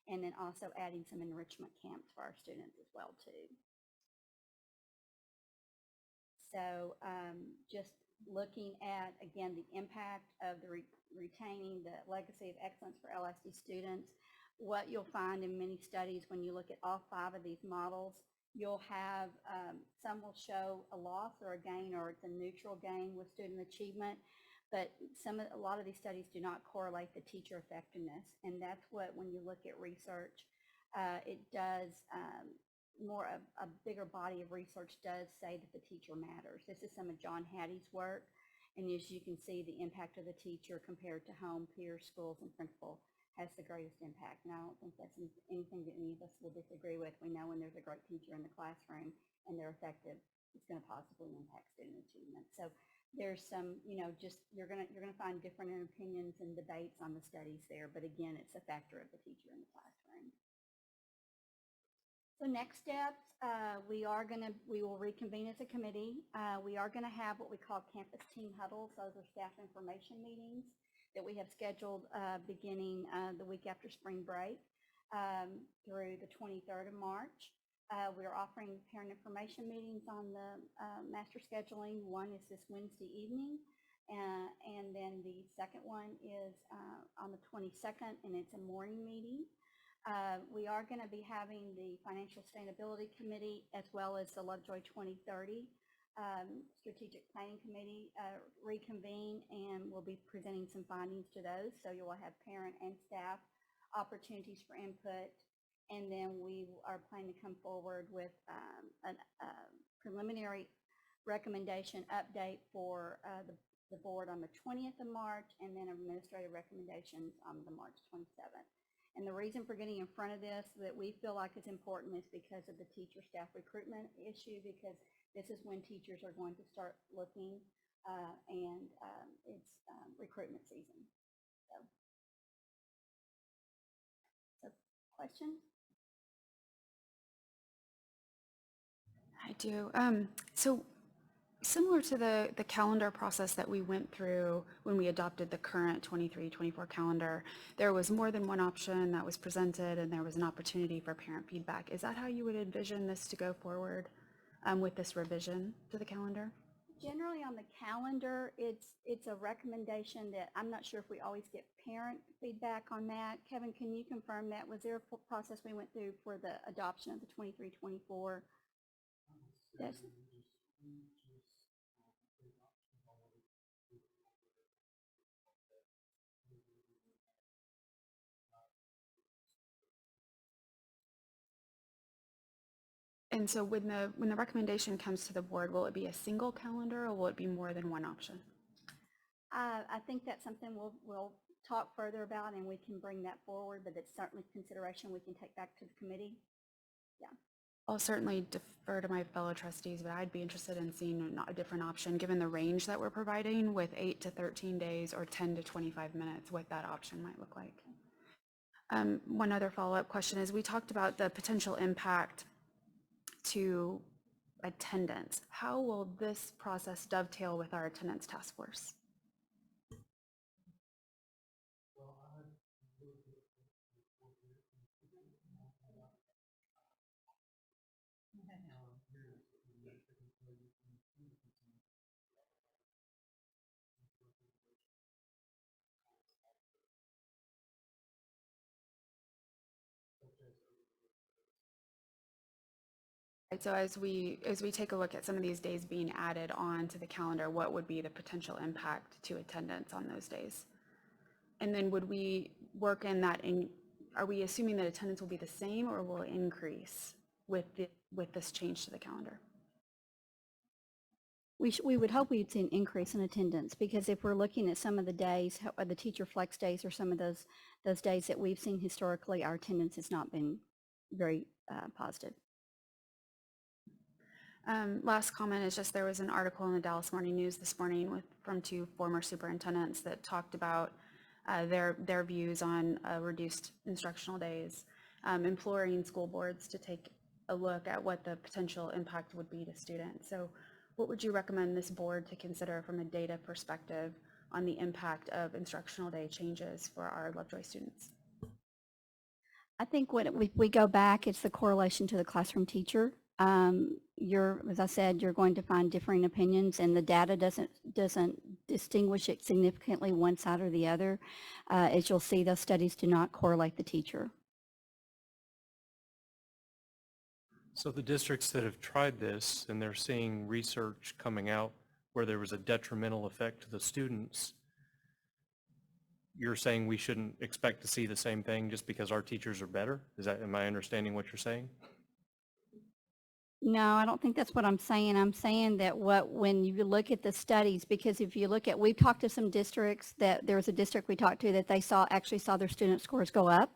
and then also adding some enrichment camps for our students as well too. So just looking at, again, the impact of the retaining the legacy of excellence for LISD students, what you'll find in many studies when you look at all 5 of these models, you'll have, some will show a loss or a gain, or it's a neutral gain with student achievement, but a lot of these studies do not correlate the teacher effectiveness. And that's what, when you look at research, it does, a bigger body of research does say that the teacher matters. This is some of John Hattie's work, and as you can see, the impact of the teacher compared to home, peers, schools, and principal has the greatest impact. And I don't think that's anything that any of us will disagree with. We know when there's a great teacher in the classroom and they're effective, it's going to positively impact student achievement. So there's some, just you're going to find different opinions and debates on the studies there, but again, it's a factor of the teacher in the classroom. So next steps, we will reconvene as a committee. We are going to have what we call campus team huddles. Those are staff information meetings that we have scheduled beginning the week after spring break through the 23rd of March. We are offering parent information meetings on the master scheduling. One is this Wednesday evening, and then the second one is on the 22nd, and it's a morning meeting. We are going to be having the Financial Sustainability Committee as well as the Lovejoy 2030 Strategic Planning Committee reconvene, and we'll be presenting some findings to those. So you will have parent and staff opportunities for input. And then we are planning to come forward with a preliminary recommendation update for the board on the 20th of March, and then administrative recommendations on the March 27th. And the reason for getting in front of this that we feel like is important is because of the teacher staff recruitment issue, because this is when teachers are going to start looking and it's recruitment season. So questions? I do. So similar to the calendar process that we went through when we adopted the current 23-24 calendar, there was more than one option that was presented and there was an opportunity for parent feedback. Is that how you would envision this to go forward with this revision to the calendar? Generally on the calendar, it's a recommendation that I'm not sure if we always get parent feedback on that. Kevin, can you confirm that? Was there a process we went through for the adoption of the 23-24? Yes. And so when the recommendation comes to the board, will it be a single calendar or will it be more than one option? I think that's something we'll talk further about, and we can bring that forward, but it's certainly consideration we can take back to the committee. Yeah. I'll certainly defer to my fellow trustees, but I'd be interested in seeing a different option given the range that we're providing with 8 to 13 days or 10 to 25 minutes, what that option might look like. One other follow-up question is we talked about the potential impact to attendance. How will this process dovetail with our attendance task force? Right, so as we take a look at some of these days being added on to the calendar, what would be the potential impact to attendance on those days? And then would we work in that, are we assuming that attendance will be the same or will it increase with this change to the calendar? we would hope we'd see an increase in attendance, because if we're looking at some of the days, the teacher flex days, or some of those days that we've seen historically, our attendance has not been very positive. Last comment is just there was an article in the Dallas Morning News this morning from 2 former superintendents that talked about their views on reduced instructional days, imploring school boards to take a look at what the potential impact would be to students. So what would you recommend this board to consider from a data perspective on the impact of instructional day changes for our Lovejoy students? I think when we go back, it's the correlation to the classroom teacher. As I said, you're going to find differing opinions, and the data doesn't distinguish it significantly one side or the other. As you'll see, those studies do not correlate the teacher. So the districts that have tried this, and they're seeing research coming out where there was a detrimental effect to the students, you're saying we shouldn't expect to see the same thing just because our teachers are better? Am I understanding what you're saying? No, I don't think that's what I'm saying. I'm saying that when you look at the studies, because if you look at, we've talked to some districts, that there was a district we talked to that they actually saw their student scores go up,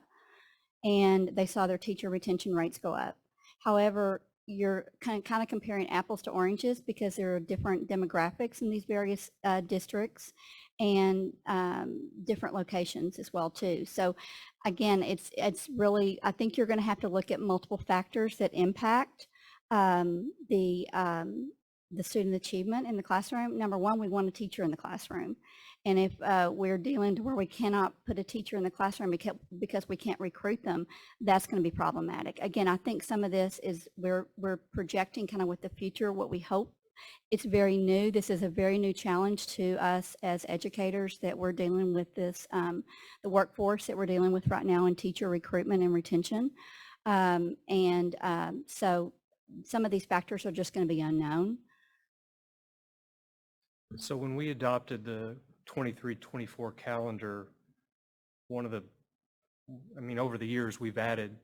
and they saw their teacher retention rates go up. However, you're kind of comparing apples to oranges, because there are different demographics in these various districts, and different locations as well too. So again, it's really, I think you're going to have to look at multiple factors that impact the student achievement in the classroom. Number one, we want a teacher in the classroom. And if we're dealing to where we cannot put a teacher in the classroom because we can't recruit them, that's going to be problematic. Again, I think some of this is we're projecting kind of with the future, what we hope. It's very new. This is a very new challenge to us as educators, that we're dealing with this, the workforce that we're dealing with right now in teacher recruitment and retention. So some of these factors are just going to be unknown. So when we adopted the 23-24 calendar, over the years, we've added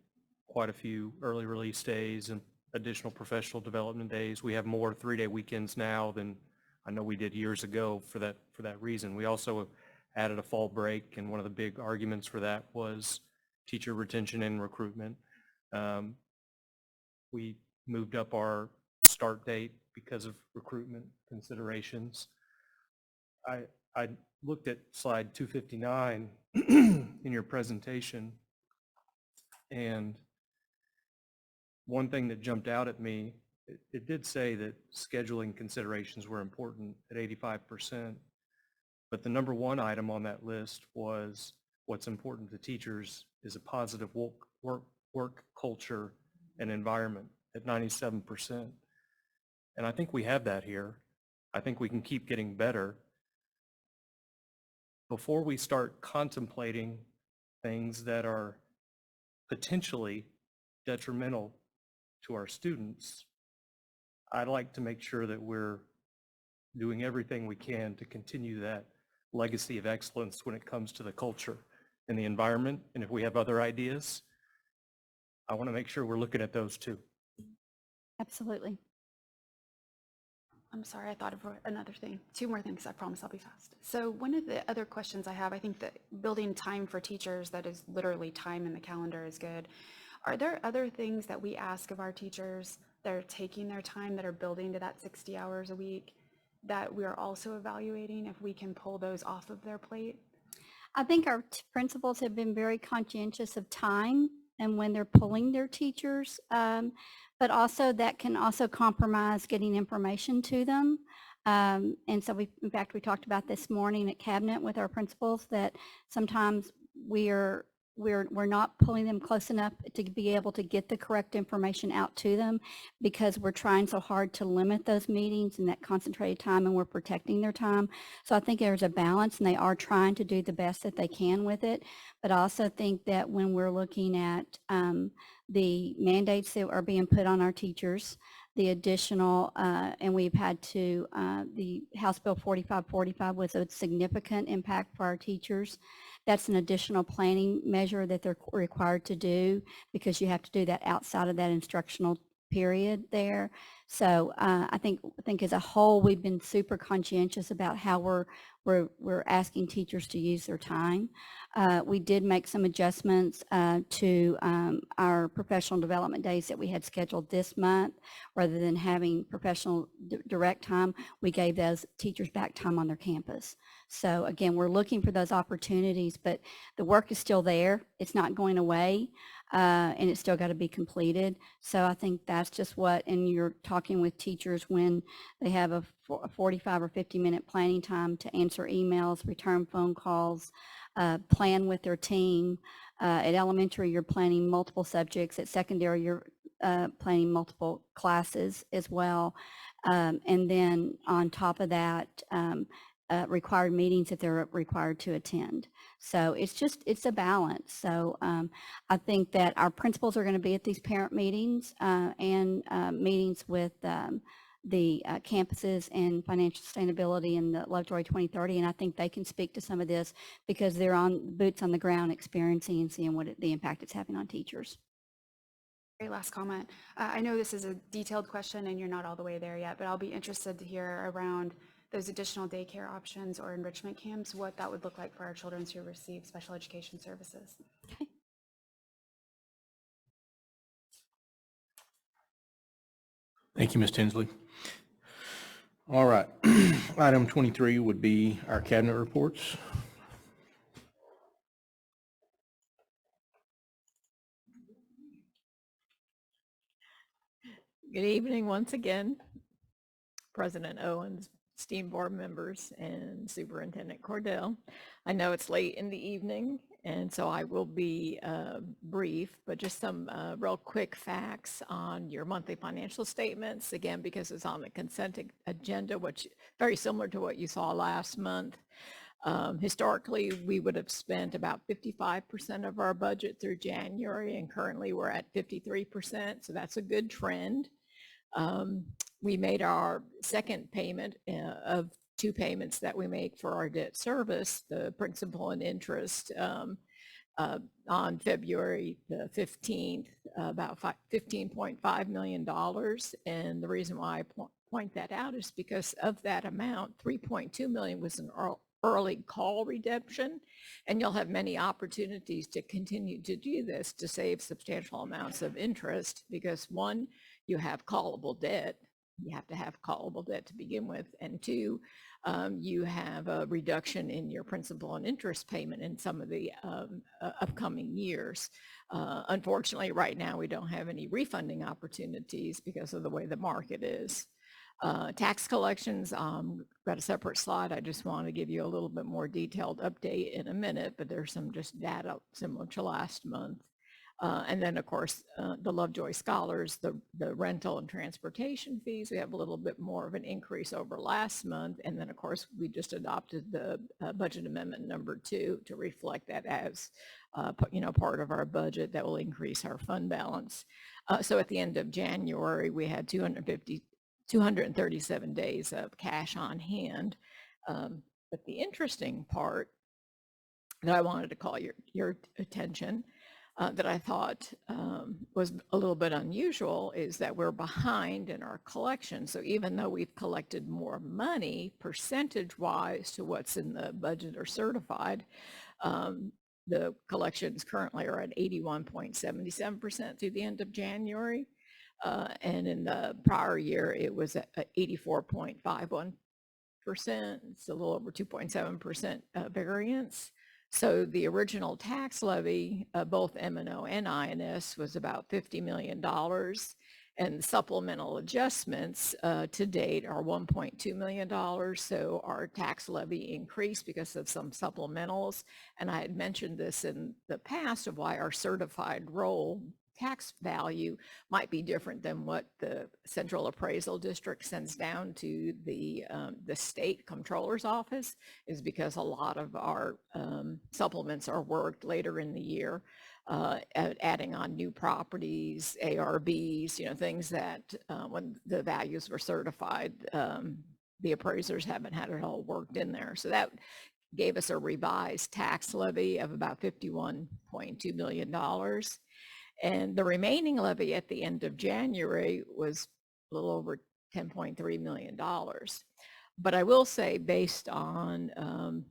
quite a few early release days and additional professional development days. We have more 3-day weekends now than I know we did years ago for that reason. We also added a fall break, and one of the big arguments for that was teacher retention and recruitment. We moved up our start date because of recruitment considerations. I looked at slide 259 in your presentation, and one thing that jumped out at me, it did say that scheduling considerations were important at 85%, but the number one item on that list was what's important to teachers is a positive work culture and environment at 97%. And I think we have that here. I think we can keep getting better. Before we start contemplating things that are potentially detrimental to our students, I'd like to make sure that we're doing everything we can to continue that legacy of excellence when it comes to the culture and the environment. And if we have other ideas, I want to make sure we're looking at those too. Absolutely. I'm sorry, I thought of another thing. 2 more things, I promise I'll be fast. So one of the other questions I have, I think that building time for teachers, that is literally time in the calendar, is good. Are there other things that we ask of our teachers that are taking their time, that are building to that 60 hours a week, that we are also evaluating if we can pull those off of their plate? I think our principals have been very conscientious of time and when they're pulling their teachers, but also that can also compromise getting information to them. And so in fact, we talked about this morning at cabinet with our principals, that sometimes we're not pulling them close enough to be able to get the correct information out to them, because we're trying so hard to limit those meetings and that concentrated time, and we're protecting their time. So I think there's a balance, and they are trying to do the best that they can with it. But I also think that when we're looking at the mandates that are being put on our teachers, the additional, and we've had to, the House Bill 4545 was a significant impact for our teachers. That's an additional planning measure that they're required to do, because you have to do that outside of that instructional period there. So I think as a whole, we've been super conscientious about how we're asking teachers to use their time. We did make some adjustments to our professional development days that we had scheduled this month. Rather than having professional direct time, we gave those teachers back time on their campus. So again, we're looking for those opportunities, but the work is still there. It's not going away. And it's still got to be completed. So I think that's just what, and you're talking with teachers when they have a 45 or 50-minute planning time to answer emails, return phone calls, plan with their team. At elementary, you're planning multiple subjects. At secondary, you're planning multiple classes as well. And then on top of that, required meetings if they're required to attend. So it's a balance. So I think that our principals are going to be at these parent meetings and meetings with the campuses and financial sustainability and the Lovejoy 2030. And I think they can speak to some of this because they're on boots on the ground experiencing and seeing what the impact it's having on teachers. Very last comment. I know this is a detailed question and you're not all the way there yet, but I'll be interested to hear around those additional daycare options or enrichment camps, what that would look like for our children who receive special education services. Okay. Thank you, Ms. Tinsley. All right. Item 23 would be our cabinet reports. Good evening once again, President Owens, esteemed board members, and Superintendent Cordell. I know it's late in the evening, and so I will be brief, but just some real quick facts on your monthly financial statements, again, because it's on the consent agenda, which very similar to what you saw last month. Historically, we would have spent about 55% of our budget through January, and currently we're at 53%, so that's a good trend. We made our second payment of two payments that we make for our debt service, the principal and interest, on February the 15th, about $15.5 million. And the reason why I point that out is because of that amount, $3.2 million was an early call redemption, and you'll have many opportunities to continue to do this to save substantial amounts of interest because one, you have callable debt. You have to have callable debt to begin with. And two, you have a reduction in your principal and interest payment in some of the upcoming years. Unfortunately, right now, we don't have any refunding opportunities because of the way the market is. Tax collections, got a separate slide. I just want to give you a little bit more detailed update in a minute, but there's some just data similar to last month. And then, of course, the Lovejoy Scholars, the rental and transportation fees, we have a little bit more of an increase over last month. And then, of course, we just adopted the budget amendment number 2 to reflect that as, part of our budget that will increase our fund balance. So at the end of January, we had 237 days of cash on hand. But the interesting part that I wanted to call your attention that I thought was a little bit unusual is that we're behind in our collection. So even though we've collected more money percentage-wise to what's in the budget or certified, the collections currently are at 81.77% through the end of January. And in the prior year, it was at 84.51%. It's a little over 2.7% variance. So the original tax levy, both M&O and INS, was about $50 million. And supplemental adjustments to date are $1.2 million. So our tax levy increased because of some supplementals. And I had mentioned this in the past of why our certified roll tax value might be different than what the Central Appraisal District sends down to the state comptroller's office, is because a lot of our supplements are worked later in the year, adding on new properties, ARBs, things that when the values were certified, the appraisers haven't had it all worked in there. So that gave us a revised tax levy of about $51.2 million. And the remaining levy at the end of January was little over $10.3 million. But I will say, based on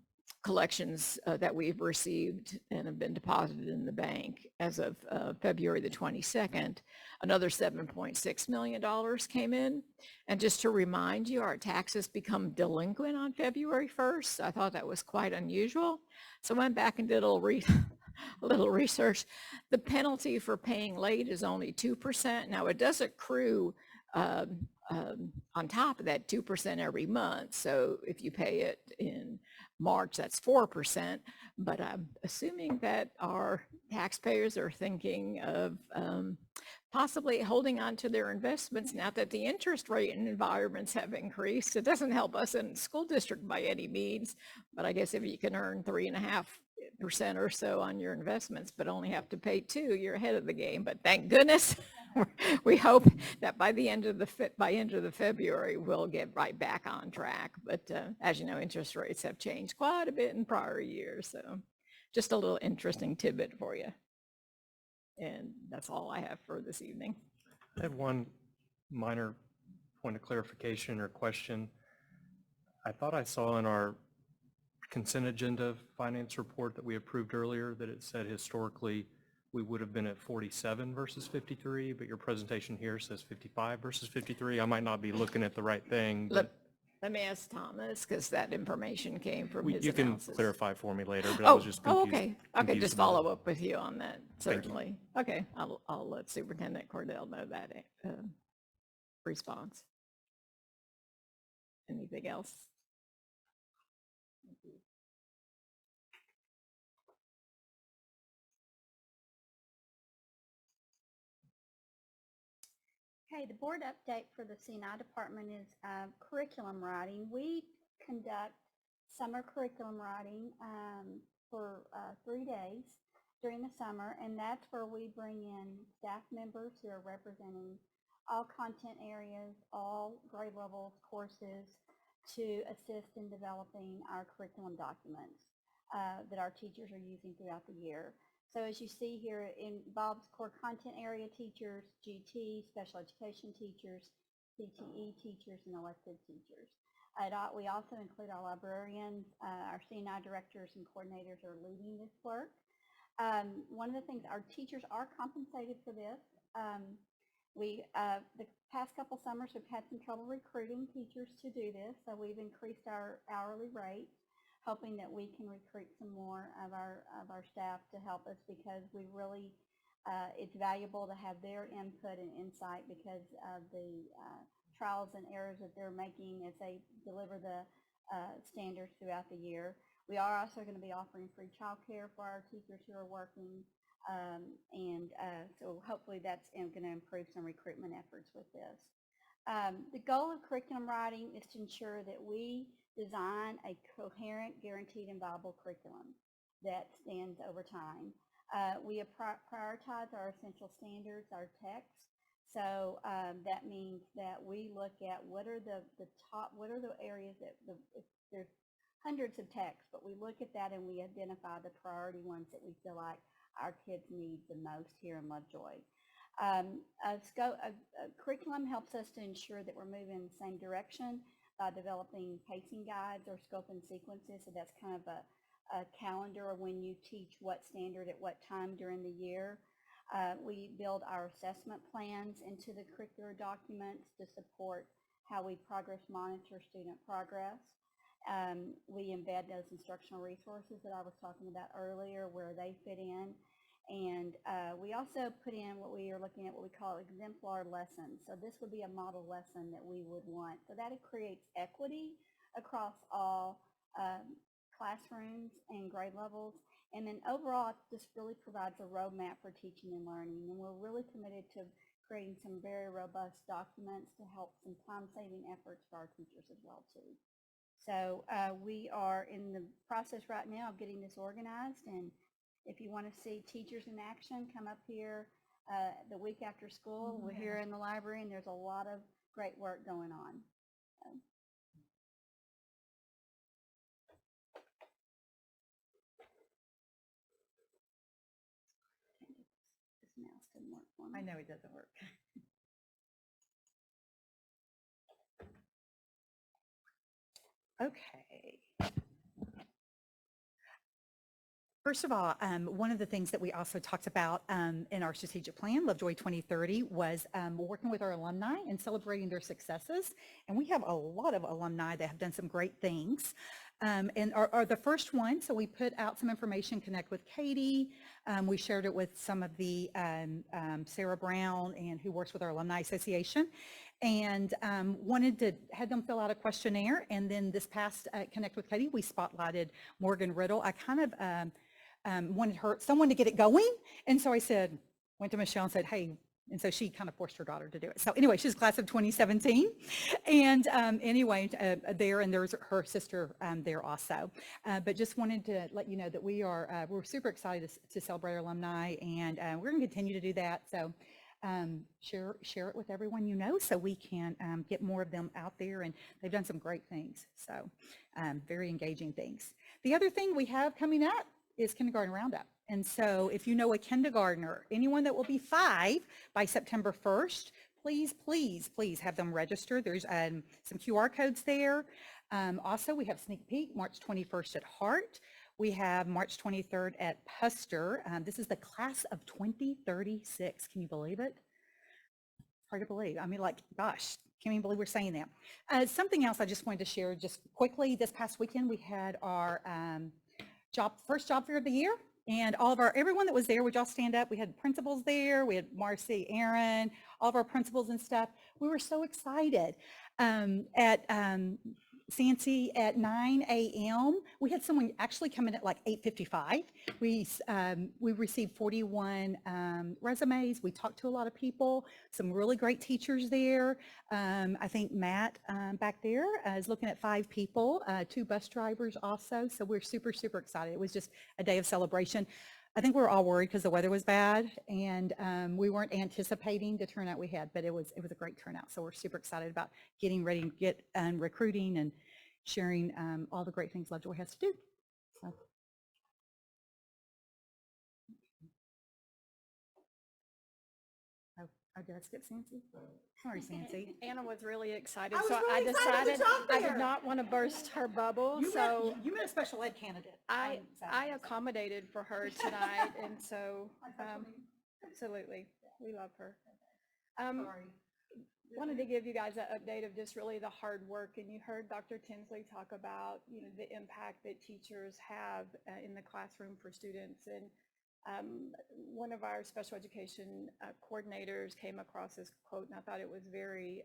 collections that we've received and have been deposited in the bank as of February the 22nd, another $7.6 million came in. And just to remind you, our taxes become delinquent on February 1st. I thought that was quite unusual. So I went back and did a little research. The penalty for paying late is only 2%. Now, it does accrue on top of that 2% every month. So if you pay it in March, that's 4%. But I'm assuming that our taxpayers are thinking of possibly holding on to their investments now that the interest rate and environments have increased. It doesn't help us in the school district by any means, but I guess if you can earn 3.5% or so on your investments, but only have to pay 2, you're ahead of the game. But thank goodness, we hope that by the end of the February, we'll get right back on track. But as you know, interest rates have changed quite a bit in prior years. So just a little interesting tidbit for you. And that's all I have for this evening. I had one minor point of clarification or question. I thought I saw in our consent agenda finance report that we approved earlier that it said historically we would have been at 47 versus 53, but your presentation here says 55 versus 53. I might not be looking at the right thing. But let me ask Thomas, because that information came from his you analysis. can clarify for me later, but I was just confused. Okay. confused Just about follow it. up with you on that, Thank you. certainly. Okay, I'll let Superintendent Cordell know that response. Anything else? Okay, the board update for the C&I department is curriculum writing. We conduct summer curriculum writing for 3 days during the summer, and that's where we bring in staff members who are representing all content areas, all grade levels, courses, to assist in developing our curriculum documents that our teachers are using throughout the year. So as you see here, it involves core content area teachers, GT, special education teachers, CTE teachers, and elected teachers. We also include our librarians, our C&I directors and coordinators are leading this work. One of the things, our teachers are compensated for this. The past couple summers we've had some trouble recruiting teachers to do this, so we've increased our hourly rate, hoping that we can recruit some more of our staff to help us, because we really, it's valuable to have their input and insight because of the trials and errors that they're making as they deliver the standards throughout the year. We are also going to be offering free childcare for our teachers who are working, so hopefully that's going to improve some recruitment efforts with this. The goal of curriculum writing is to ensure that we design a coherent, guaranteed, and viable curriculum that stands over time. We prioritize our essential standards, our texts. So that means that we look at what are the areas that, there's hundreds of texts, but we look at that and we identify the priority ones that we feel like our kids need the most here in Lovejoy. Curriculum helps us to ensure that we're moving in the same direction by developing pacing guides or scope and sequences. So that's kind of a calendar of when you teach what standard at what time during the year. We build our assessment plans into the curricular documents to support how we progress monitor student progress. We embed those instructional resources that I was talking about earlier, where they fit in. And we also put in what we are looking at, what we call exemplar lessons. So this would be a model lesson that we would want. So that it creates equity across all classrooms and grade levels. And then overall, this really provides a roadmap for teaching and learning. And we're really committed to creating some very robust documents to help some time-saving efforts for our teachers as well, too. So we are in the process right now of getting this organized. And if you want to see teachers in action, come up here the week after school. We're here in the library, and there's a lot of great work going on. This mouse didn't work for me. I know it doesn't work. Okay. First of all, one of the things that we also talked about in our strategic plan, Lovejoy 2030, was working with our alumni and celebrating their successes. And we have a lot of alumni that have done some great things. And are the first one, so we put out some information, connect with Katie. We shared it with some of the Sarah Brown and who works with our Alumni Association, and wanted to have them fill out a questionnaire. And then this past Connect with Katie, we spotlighted Morgan Riddle. I kind of wanted someone to get it going. And so I went to Michelle and said, hey, and so she kind of forced her daughter to do it. So anyway, she's class of 2017. And anyway, there, and there's her sister there also. But just wanted to let you know that we're super excited to celebrate our alumni, and we're going to continue to do that. So share it with everyone you know, so we can get more of them out there, and they've done some great things. So very engaging things. The other thing we have coming up is Kindergarten Roundup. And so if you know a kindergartner, anyone that will be 5 by September 1st, please, please, please have them register. There's some QR codes there. Also, we have sneak peek March 21st at Hart. We have March 23rd at Puster. This is the class of 2036. Can you believe it? Hard to believe. I mean, like, gosh, can't even believe we're saying that. Something else I just wanted to share just quickly. This past weekend, we had our first job fair of the year. And everyone that was there, would y'all stand up? We had principals there. We had Marcy, Aaron, all of our principals and stuff. We were so excited. At Sancy at 9 a.m. We had someone actually come in at like 8:55. We received 41 resumes. We talked to a lot of people, some really great teachers there. I think Matt back there is looking at 5 people, 2 bus drivers also. So we're super, super excited. It was just a day of celebration. I think we were all worried because the weather was bad, and we weren't anticipating the turnout we had, but it was a great turnout. So we're super excited about getting ready to get recruiting and sharing all the great things Lovejoy has to do. So. Oh, did I skip Sancy? Sorry, Sancy. Anna was really excited, I was so really I excited to decided jump I there. did not want to burst her bubble. You met a special ed candidate. I accommodated for her tonight, and so absolutely, we love her. Wanted to give you guys an update of just really the hard work, and you heard Dr. Tinsley talk about the impact that teachers have in the classroom for students. And one of our special education coordinators came across this quote, and I thought it was very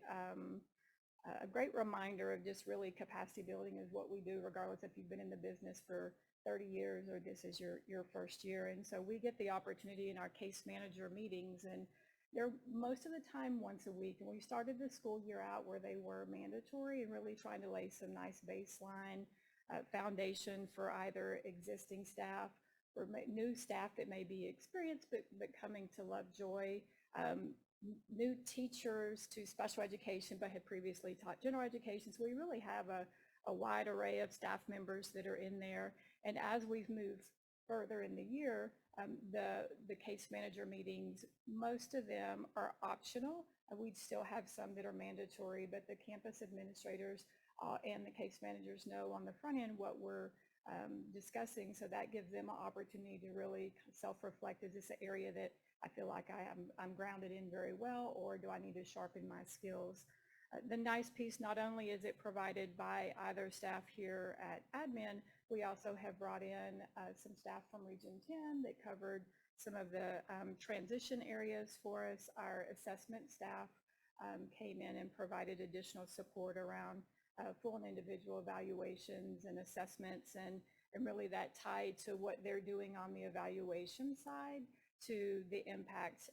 a great reminder of just really capacity building is what we do, regardless if you've been in the business for 30 years or this is your first year. And so we get the opportunity in our case manager meetings, and they're most of the time once a week. And we started the school year out where they were mandatory, and really trying to lay some nice baseline foundation for either existing staff or new staff that may be experienced but coming to Lovejoy, new teachers to special education but had previously taught general education. So we really have a wide array of staff members that are in there. And as we've moved further in the year, the case manager meetings, most of them are optional. We'd still have some that are mandatory, but the campus administrators and the case managers know on the front end what we're discussing. So that gives them an opportunity to really self-reflect. Is this an area that I feel like I'm grounded in very well, or do I need to sharpen my skills? The nice piece, not only is it provided by either staff here at admin, we also have brought in some staff from Region 10 that covered some of the transition areas for us. Our assessment staff came in and provided additional support around full and individual evaluations and assessments, and really that tied to what they're doing on the evaluation side to the impact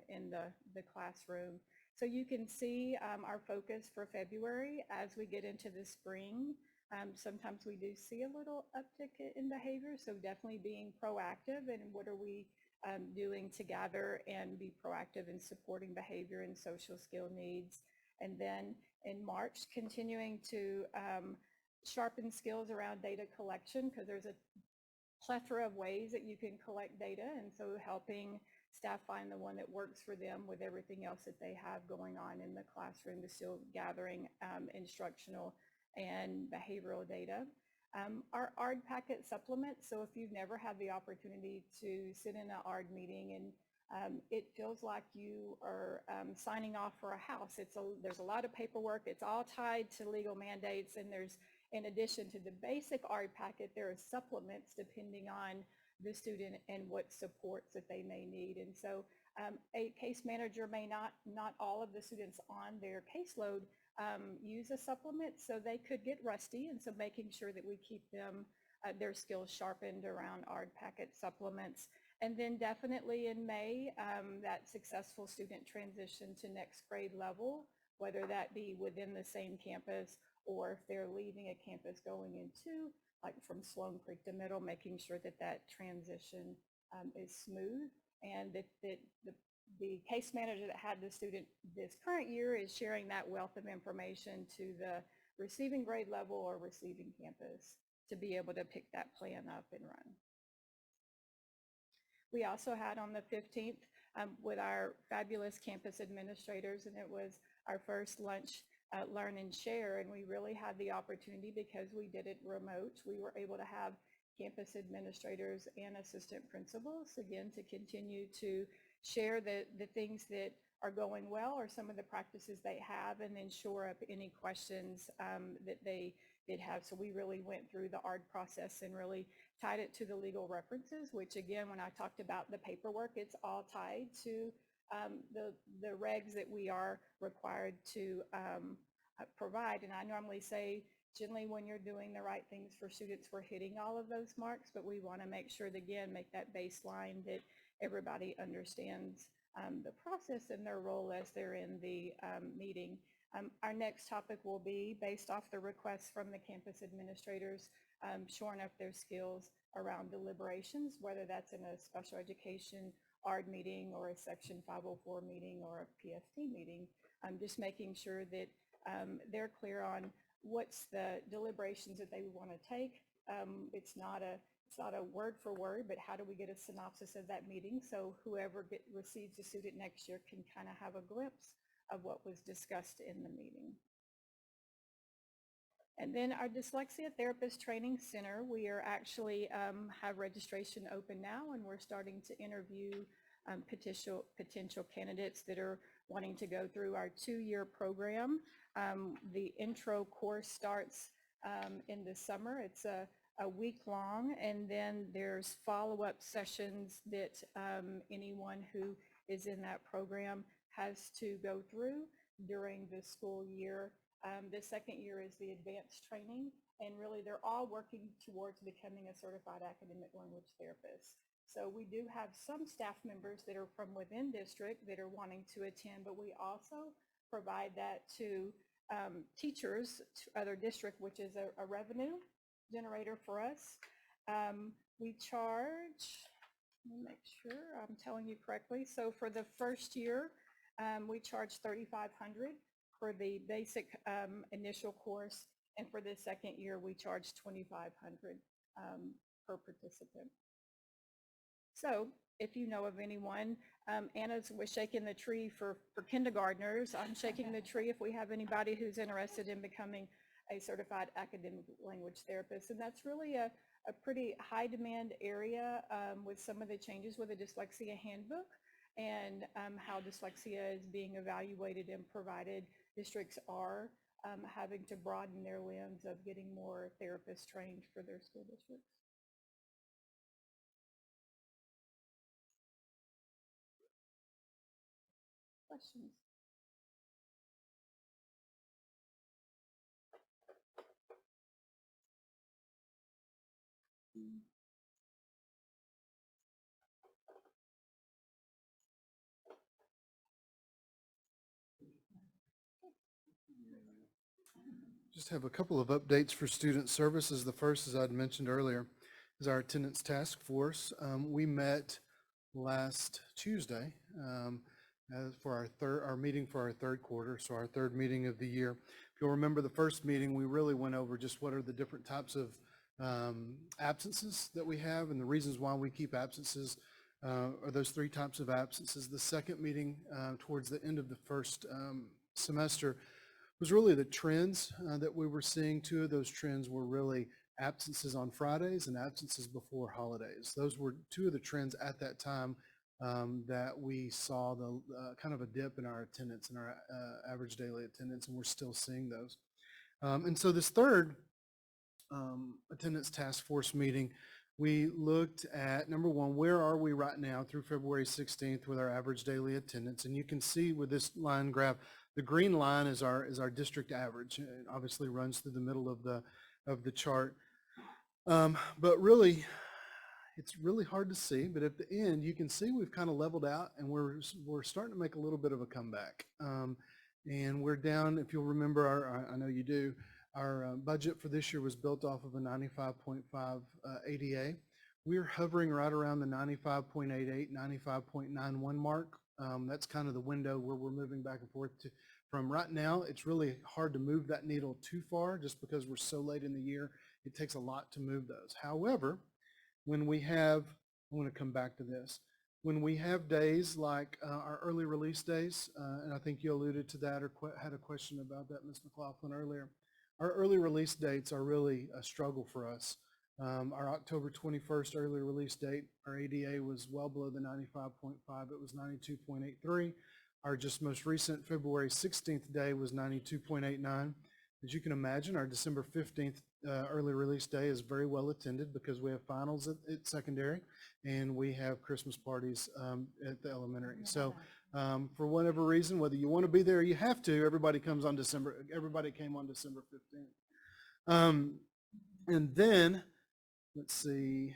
in the classroom. So you can see our focus for February as we get into the spring. Sometimes we do see a little uptick in behavior, so definitely being proactive and what are we doing to gather and be proactive in supporting behavior and social skill needs. And then in March, continuing to sharpen skills around data collection, because there's a plethora of ways that you can collect data, and so helping staff find the one that works for them with everything else that they have going on in the classroom, to still gathering instructional and behavioral data. Our ARD packet supplement, so if you've never had the opportunity to sit in an ARD meeting and it feels like you are signing off for a house. There's a lot of paperwork. It's all tied to legal mandates, and there's, in addition to the basic ARD packet, there are supplements depending on the student and what supports that they may need. And so a case manager may not all of the students on their caseload use a supplement, so they could get rusty, and so making sure that we keep them their skills sharpened around ARD packet supplements. And then definitely in May, that successful student transition to next grade level, whether that be within the same campus or if they're leaving a campus going into, like from Sloan Creek to Middle, making sure that that transition is smooth, and that the case manager that had the student this current year is sharing that wealth of information to the receiving grade level or receiving campus to be able to pick that plan up and run. We also had on the 15th with our fabulous campus administrators, and it was our first lunch, learn and share, and we really had the opportunity, because we did it remote, we were able to have campus administrators and assistant principals, again, to continue to share the things that are going well or some of the practices they have, and then shore up any questions that they did have. So we really went through the ARD process and really tied it to the legal references, which again, when I talked about the paperwork, it's all tied to the regs that we are required to provide. And I normally say, generally when you're doing the right things for students, we're hitting all of those marks, but we want to make sure that, again, make that baseline that everybody understands the process and their role as they're in the meeting. Our next topic will be based off the requests from the campus administrators, shoring up their skills around deliberations, whether that's in a special education ARD meeting or a Section 504 meeting or a PFT meeting, just making sure that they're clear on what's the deliberations that they want to take. It's not a word for word, but how do we get a synopsis of that meeting so whoever receives a student next year can kind of have a glimpse of what was discussed in the meeting. And then our Dyslexia Therapist Training Center, we are actually have registration open now, and we're starting to interview potential candidates that are wanting to go through our 2-year program. The intro course starts in the summer. It's a week long, and then there's follow-up sessions that anyone who is in that program has to go through during the school year. The second year is the advanced training, and really they're all working towards becoming a certified academic language therapist. So we do have some staff members that are from within district that are wanting to attend, but we also provide that to teachers to other district, which is a revenue generator for us. We charge, let me make sure I'm telling you correctly. So for the first year, we charge $3,500 for the basic initial course, and for the second year, we charge $2,500 per participant. So if you know of anyone, Anna was shaking the tree for kindergartners. I'm shaking the tree if we have anybody who's interested in becoming a certified academic language therapist. And that's really a pretty high demand area with some of the changes with the dyslexia handbook and how dyslexia is being evaluated and provided. Districts are having to broaden their lens of getting more therapists trained for their school districts. Questions? Just have a couple of updates for student services. The first, as I'd mentioned earlier, is our attendance task force. We met last Tuesday for our meeting for our third quarter, so our third meeting of the year. If you'll remember the first meeting, we really went over just what are the different types of absences that we have and the reasons why we keep absences, are those 3 types of absences. The second meeting towards the end of the first semester, was really the trends that we were seeing. Two of those trends were really absences on Fridays and absences before holidays. Those were two of the trends at that time that we saw the kind of a dip in our attendance and our average daily attendance, and we're still seeing those. And so this third attendance task force meeting, we looked at, number one, where are we right now through February 16th with our average daily attendance? And you can see with this line graph, the green line is our district average. It obviously runs through the middle of the chart. But really, it's really hard to see. But at the end, you can see we've kind of leveled out, and we're starting to make a little bit of a comeback. And we're down, if you'll remember, I know you do, our budget for this year was built off of a 95.5 ADA. We're hovering right around the 95.88, 95.91 mark. That's kind of the window where we're moving back and forth to. From right now, it's really hard to move that needle too far just because we're so late in the year. It takes a lot to move those. However, when we have, I want to come back to this, when we have days like our early release days, and I think you alluded to that or had a question about that, Ms. McLaughlin, earlier, our early release dates are really a struggle for us. Our October 21st early release date, our ADA was well below the 95.5. It was 92.83. Our just most recent February 16th day was 92.89. As you can imagine, our December 15th early release day is very well attended because we have finals at secondary and we have Christmas parties at the elementary. So for whatever reason, whether you want to be there or you have to, everybody came on December 15th. And then, let's see,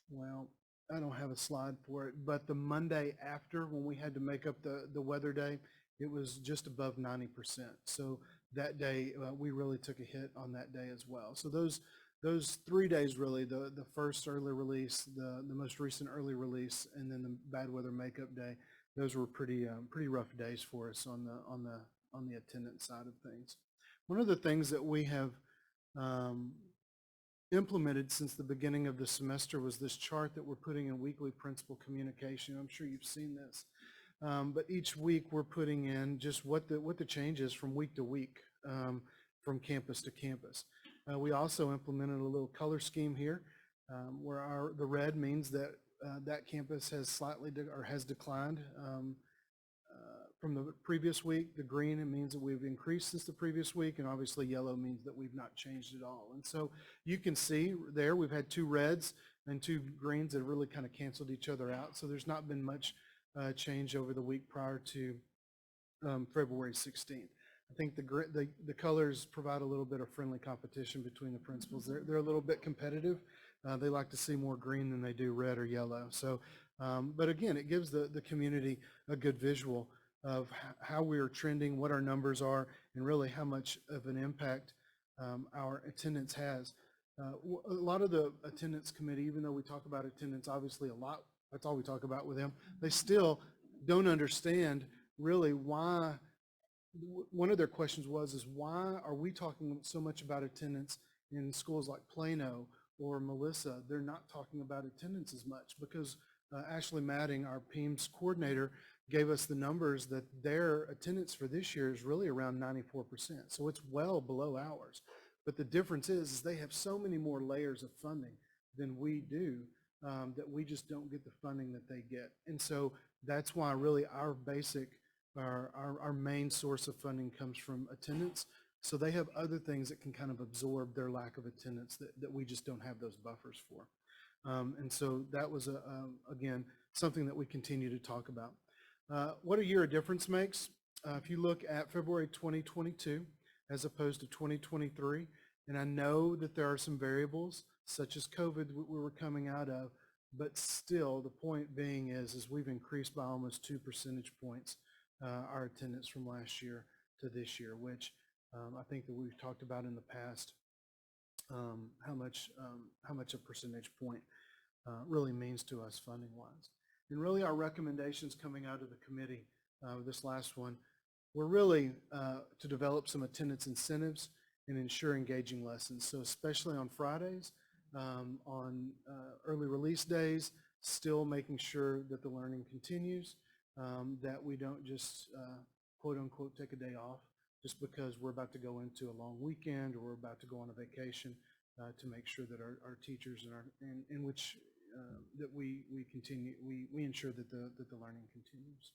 well, I don't have a slide for it, but the Monday after, when we had to make up the weather day, it was just above 90%. So that day, we really took a hit on that day as well. So those 3 days really, the first early release, the most recent early release, and then the bad weather makeup day, those were pretty rough days for us on the attendance side of things. One of the things that we have implemented since the beginning of the semester was this chart that we're putting in weekly principal communication. I'm sure you've seen this. But each week we're putting in just what the change is from week to week, from campus to campus. We also implemented a little color scheme here where the red means that that campus has has declined from the previous week. The green, it means that we've increased since the previous week, and obviously yellow means that we've not changed at all. And so you can see there we've had 2 reds and 2 greens that really kind of canceled each other out. So there's not been much change over the week prior to February 16th. I think the colors provide a little bit of friendly competition between the principals. They're a little bit competitive. They like to see more green than they do red or yellow. So, but again, it gives the community a good visual of how we are trending, what our numbers are, and really how much of an impact our attendance has. A lot of the attendance committee, even though we talk about attendance obviously a lot, that's all we talk about with them, they still don't understand really why. One of their questions is why are we talking so much about attendance in schools like Plano or Melissa? They're not talking about attendance as much because Ashley Madding, our PEMS coordinator, gave us the numbers that their attendance for this year is really around 94%. So it's well below ours. But the difference is they have so many more layers of funding than we do that we just don't get the funding that they get. And so that's why really our main source of funding comes from attendance. So they have other things that can kind of absorb their lack of attendance that we just don't have those buffers for. And so that was, again, something that we continue to talk about. What a year of difference makes. If you look at February 2022 as opposed to 2023, and I know that there are some variables such as COVID we were coming out of, but still the point being is we've increased by almost 2 percentage points our attendance from last year to this year, which I think that we've talked about in the past, how much a percentage point really means to us funding wise. And really our recommendations coming out of the committee, this last one, were really to develop some attendance incentives and ensure engaging lessons. So especially on Fridays, on early release days, still making sure that the learning continues, that we don't just quote unquote take a day off just because we're about to go into a long weekend or we're about to go on a vacation to make sure that our teachers and in which that we continue, we ensure that the learning continues.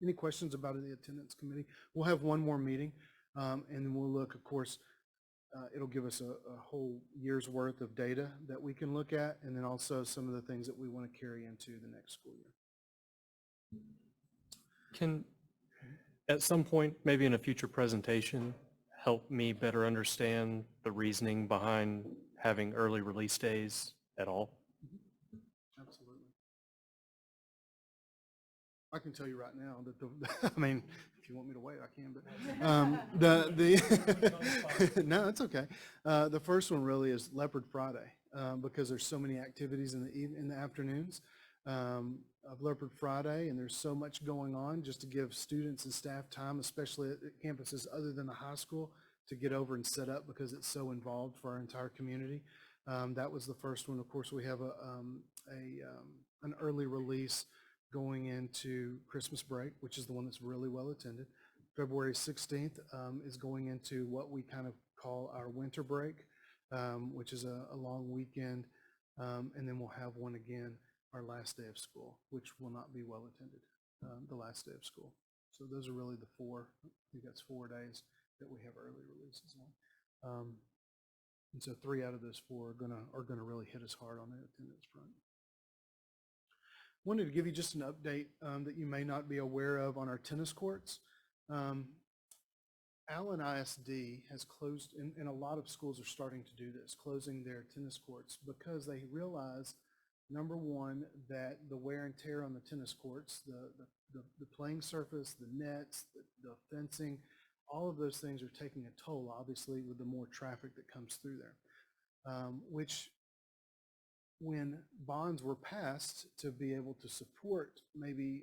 Any questions about the attendance committee? We'll have one more meeting and then we'll look, of course, it'll give us a whole year's worth of data that we can look at, and then also some of the things that we want to carry into the next school year. Can, at some point, maybe in a future presentation, help me better understand the reasoning behind having early release days at all? Absolutely. I can tell you right now that the, I mean, if you want me to wait, I can, but no, it's okay. The first one really is Leopard Friday because there's so many activities in the afternoons of Leopard Friday, and there's so much going on just to give students and staff time, especially at campuses other than the high school, to get over and set up because it's so involved for our entire community. That was the first one. Of course, we have an early release going into Christmas break, which is the one that's really well attended. February 16th is going into what we kind of call our winter break, which is a long weekend. And then we'll have one again, our last day of school, which will not be well attended, the last day of school. So those are really the four, I think that's 4 days that we have early releases on. And so 3 out of those 4 are gonna really hit us hard on the attendance front. Wanted to give you just an update that you may not be aware of on our tennis courts. Allen ISD has closed, and a lot of schools are starting to do this, closing their tennis courts because they realize, number one, that the wear and tear on the tennis courts, the playing surface, the nets, the fencing, all of those things are taking a toll, obviously, with the more traffic that comes through there, which when bonds were passed to be able to support maybe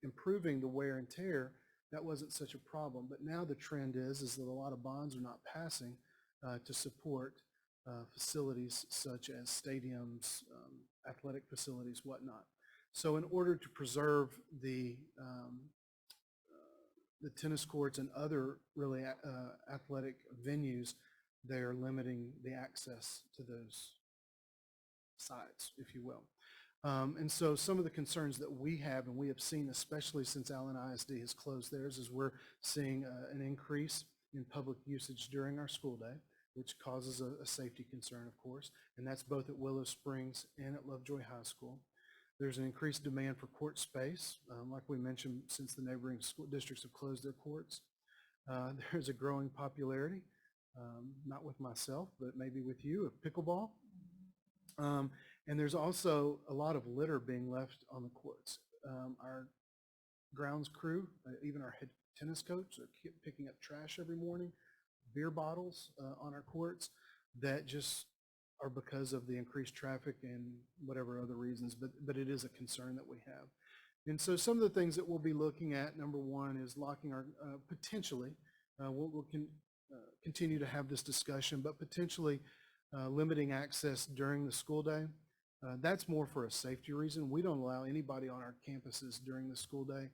improving the wear and tear, that wasn't such a problem. But now the trend is that a lot of bonds are not passing to support facilities such as stadiums, athletic facilities, whatnot. So in order to preserve the tennis courts and other really athletic venues, they're limiting the access to those sites, if you will. And so some of the concerns that we have, and we have seen, especially since Allen ISD has closed theirs, is we're seeing an increase in public usage during our school day, which causes a safety concern, of course, and that's both at Willow Springs and at Lovejoy High School. There's an increased demand for court space, like we mentioned, since the neighboring school districts have closed their courts. There's a growing popularity, not with myself, but maybe with you, of pickleball. And there's also a lot of litter being left on the courts. Our grounds crew, even our head tennis coach, are picking up trash every morning, beer bottles on our courts that just are because of the increased traffic and whatever other reasons, but it is a concern that we have. And so some of the things that we'll be looking at, number one, is locking our, potentially, we'll continue to have this discussion, but potentially limiting access during the school day. That's more for a safety reason. We don't allow anybody on our campuses during the school day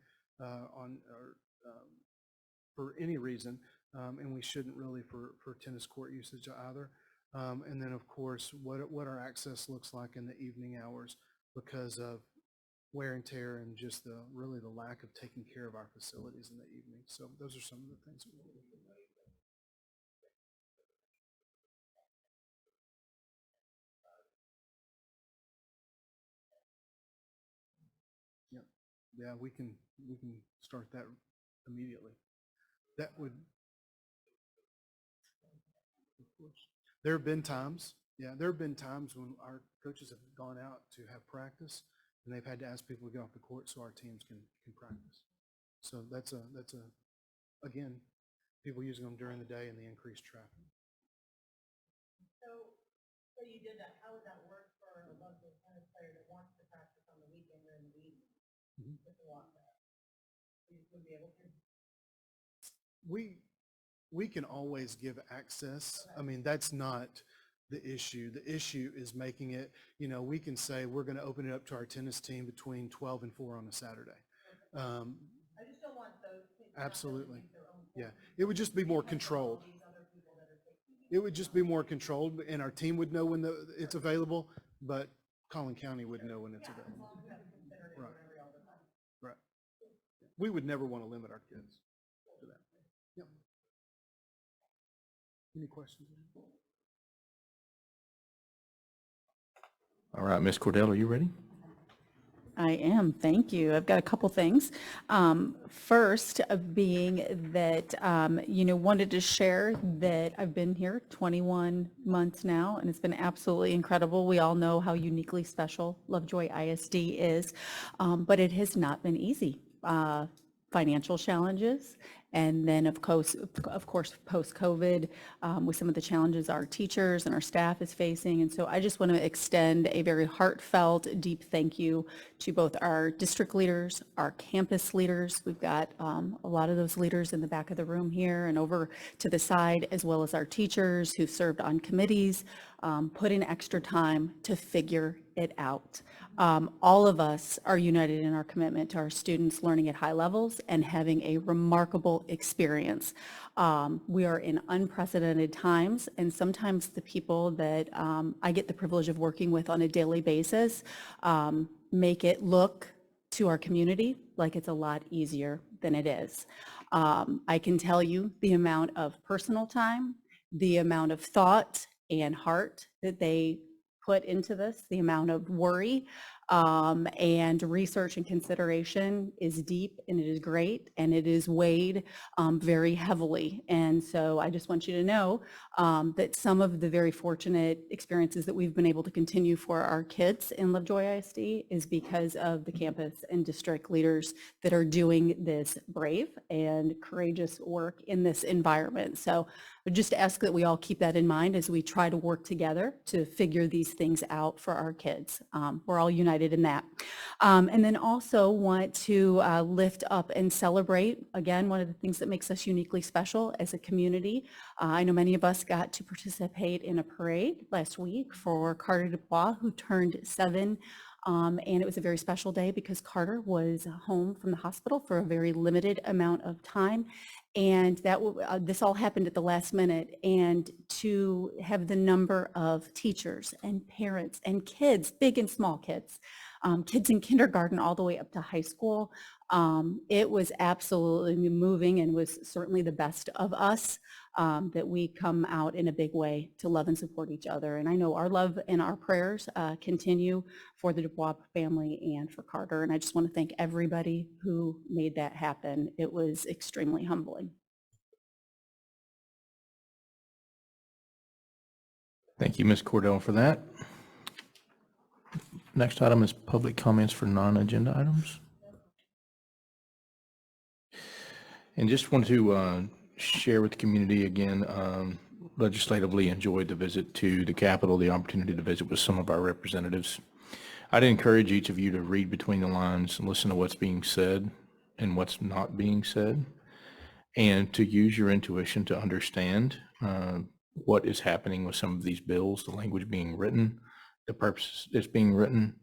for any reason, and we shouldn't really for tennis court usage either. And then, of course, what our access looks like in the evening hours because of wear and tear and just really the lack of taking care of our facilities in the evening. So those are some of the things that we're looking at. Yeah, we can start that immediately. That would, of course. There have been times, there have been times when our coaches have gone out to have practice and they've had to ask people to get off the court so our teams can practice. So that's again, people using them during the day and the increased traffic. So you did that, how would that work for a local tennis player that wants to practice on the weekend or in the evening? With the walk there? You would be able to? We can always give access. I mean, that's not the issue. The issue is making it, we can say we're going to open it up to our tennis team between 12 and 4 on a Saturday. I just don't want Absolutely. Yeah, it would just be more controlled. It would just be more controlled, and our team would know when it's available, but Collin County would know when it's available. Right. Right. We would never want to limit our kids to that. Yep. Any questions? All right, Ms. Cordell, are you ready? I am, thank you. I've got a couple things. First being that, wanted to share that I've been here 21 months now, and it's been absolutely incredible. We all know how uniquely special Lovejoy ISD is, but it has not been easy. Financial challenges, and then of course post-COVID, with some of the challenges our teachers and our staff is facing. And so I just want to extend a very heartfelt, deep thank you to both our district leaders, our campus leaders. We've got a lot of those leaders in the back of the room here and over to the side, as well as our teachers who've served on committees, put in extra time to figure it out. All of us are united in our commitment to our students learning at high levels and having a remarkable experience. We are in unprecedented times, and sometimes the people that I get the privilege of working with on a daily basis make it look to our community like it's a lot easier than it is. I can tell you the amount of personal time, the amount of thought and heart that they put into this, the amount of worry and research and consideration is deep, and it is great, and it is weighed very heavily. And so I just want you to know that some of the very fortunate experiences that we've been able to continue for our kids in Lovejoy ISD is because of the campus and district leaders that are doing this brave and courageous work in this environment. So I just ask that we all keep that in mind as we try to work together to figure these things out for our kids. We're all united in that. And then also want to lift up and celebrate, again, one of the things that makes us uniquely special as a community. I know many of us got to participate in a parade last week for Carter Dubois, who turned 7. And it was a very special day because Carter was home from the hospital for a very limited amount of time. And that this all happened at the last minute. And to have the number of teachers and parents and kids, big and small kids, kids in kindergarten all the way up to high school, it was absolutely moving and was certainly the best of us, that we come out in a big way to love and support each other. And I know our love and our prayers continue for the Dubois family and for Carter. And I just want to thank everybody who made that happen. It was extremely humbling. Thank you, Ms. Cordell, for that. Next item is public comments for non-agenda items. And just want to share with the community again, legislatively enjoyed the visit to the Capitol, the opportunity to visit with some of our representatives. I'd encourage each of you to read between the lines and listen to what's being said and what's not being said, and to use your intuition to understand what is happening with some of these bills, the language being written, the purpose that's being written,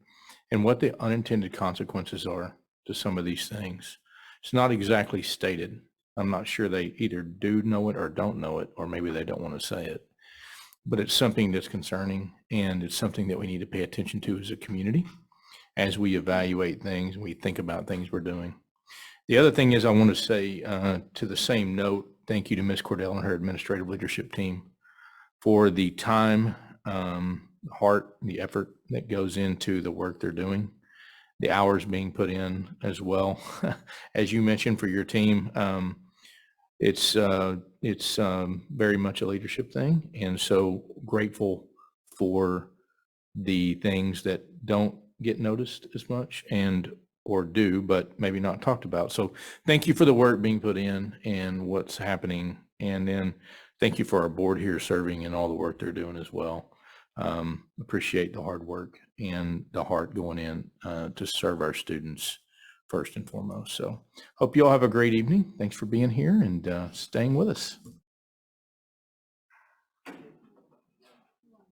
and what the unintended consequences are to some of these things. It's not exactly stated. I'm not sure they either do know it or don't know it, or maybe they don't want to say it. But it's something that's concerning, and it's something that we need to pay attention to as a community as we evaluate things and we think about things we're doing. The other thing is I want to say to the same note, thank you to Ms. Cordell and her administrative leadership team for the time, heart, the effort that goes into the work they're doing, the hours being put in as well. As you mentioned for your team, it's very much a leadership thing, and so grateful for the things that don't get noticed as much and or do, but maybe not talked about. So thank you for the work being put in and what's happening, and then thank you for our board here serving and all the work they're doing as well. Appreciate the hard work and the heart going in to serve our students first and foremost. So hope you all have a great evening. Thanks for being here and staying with us.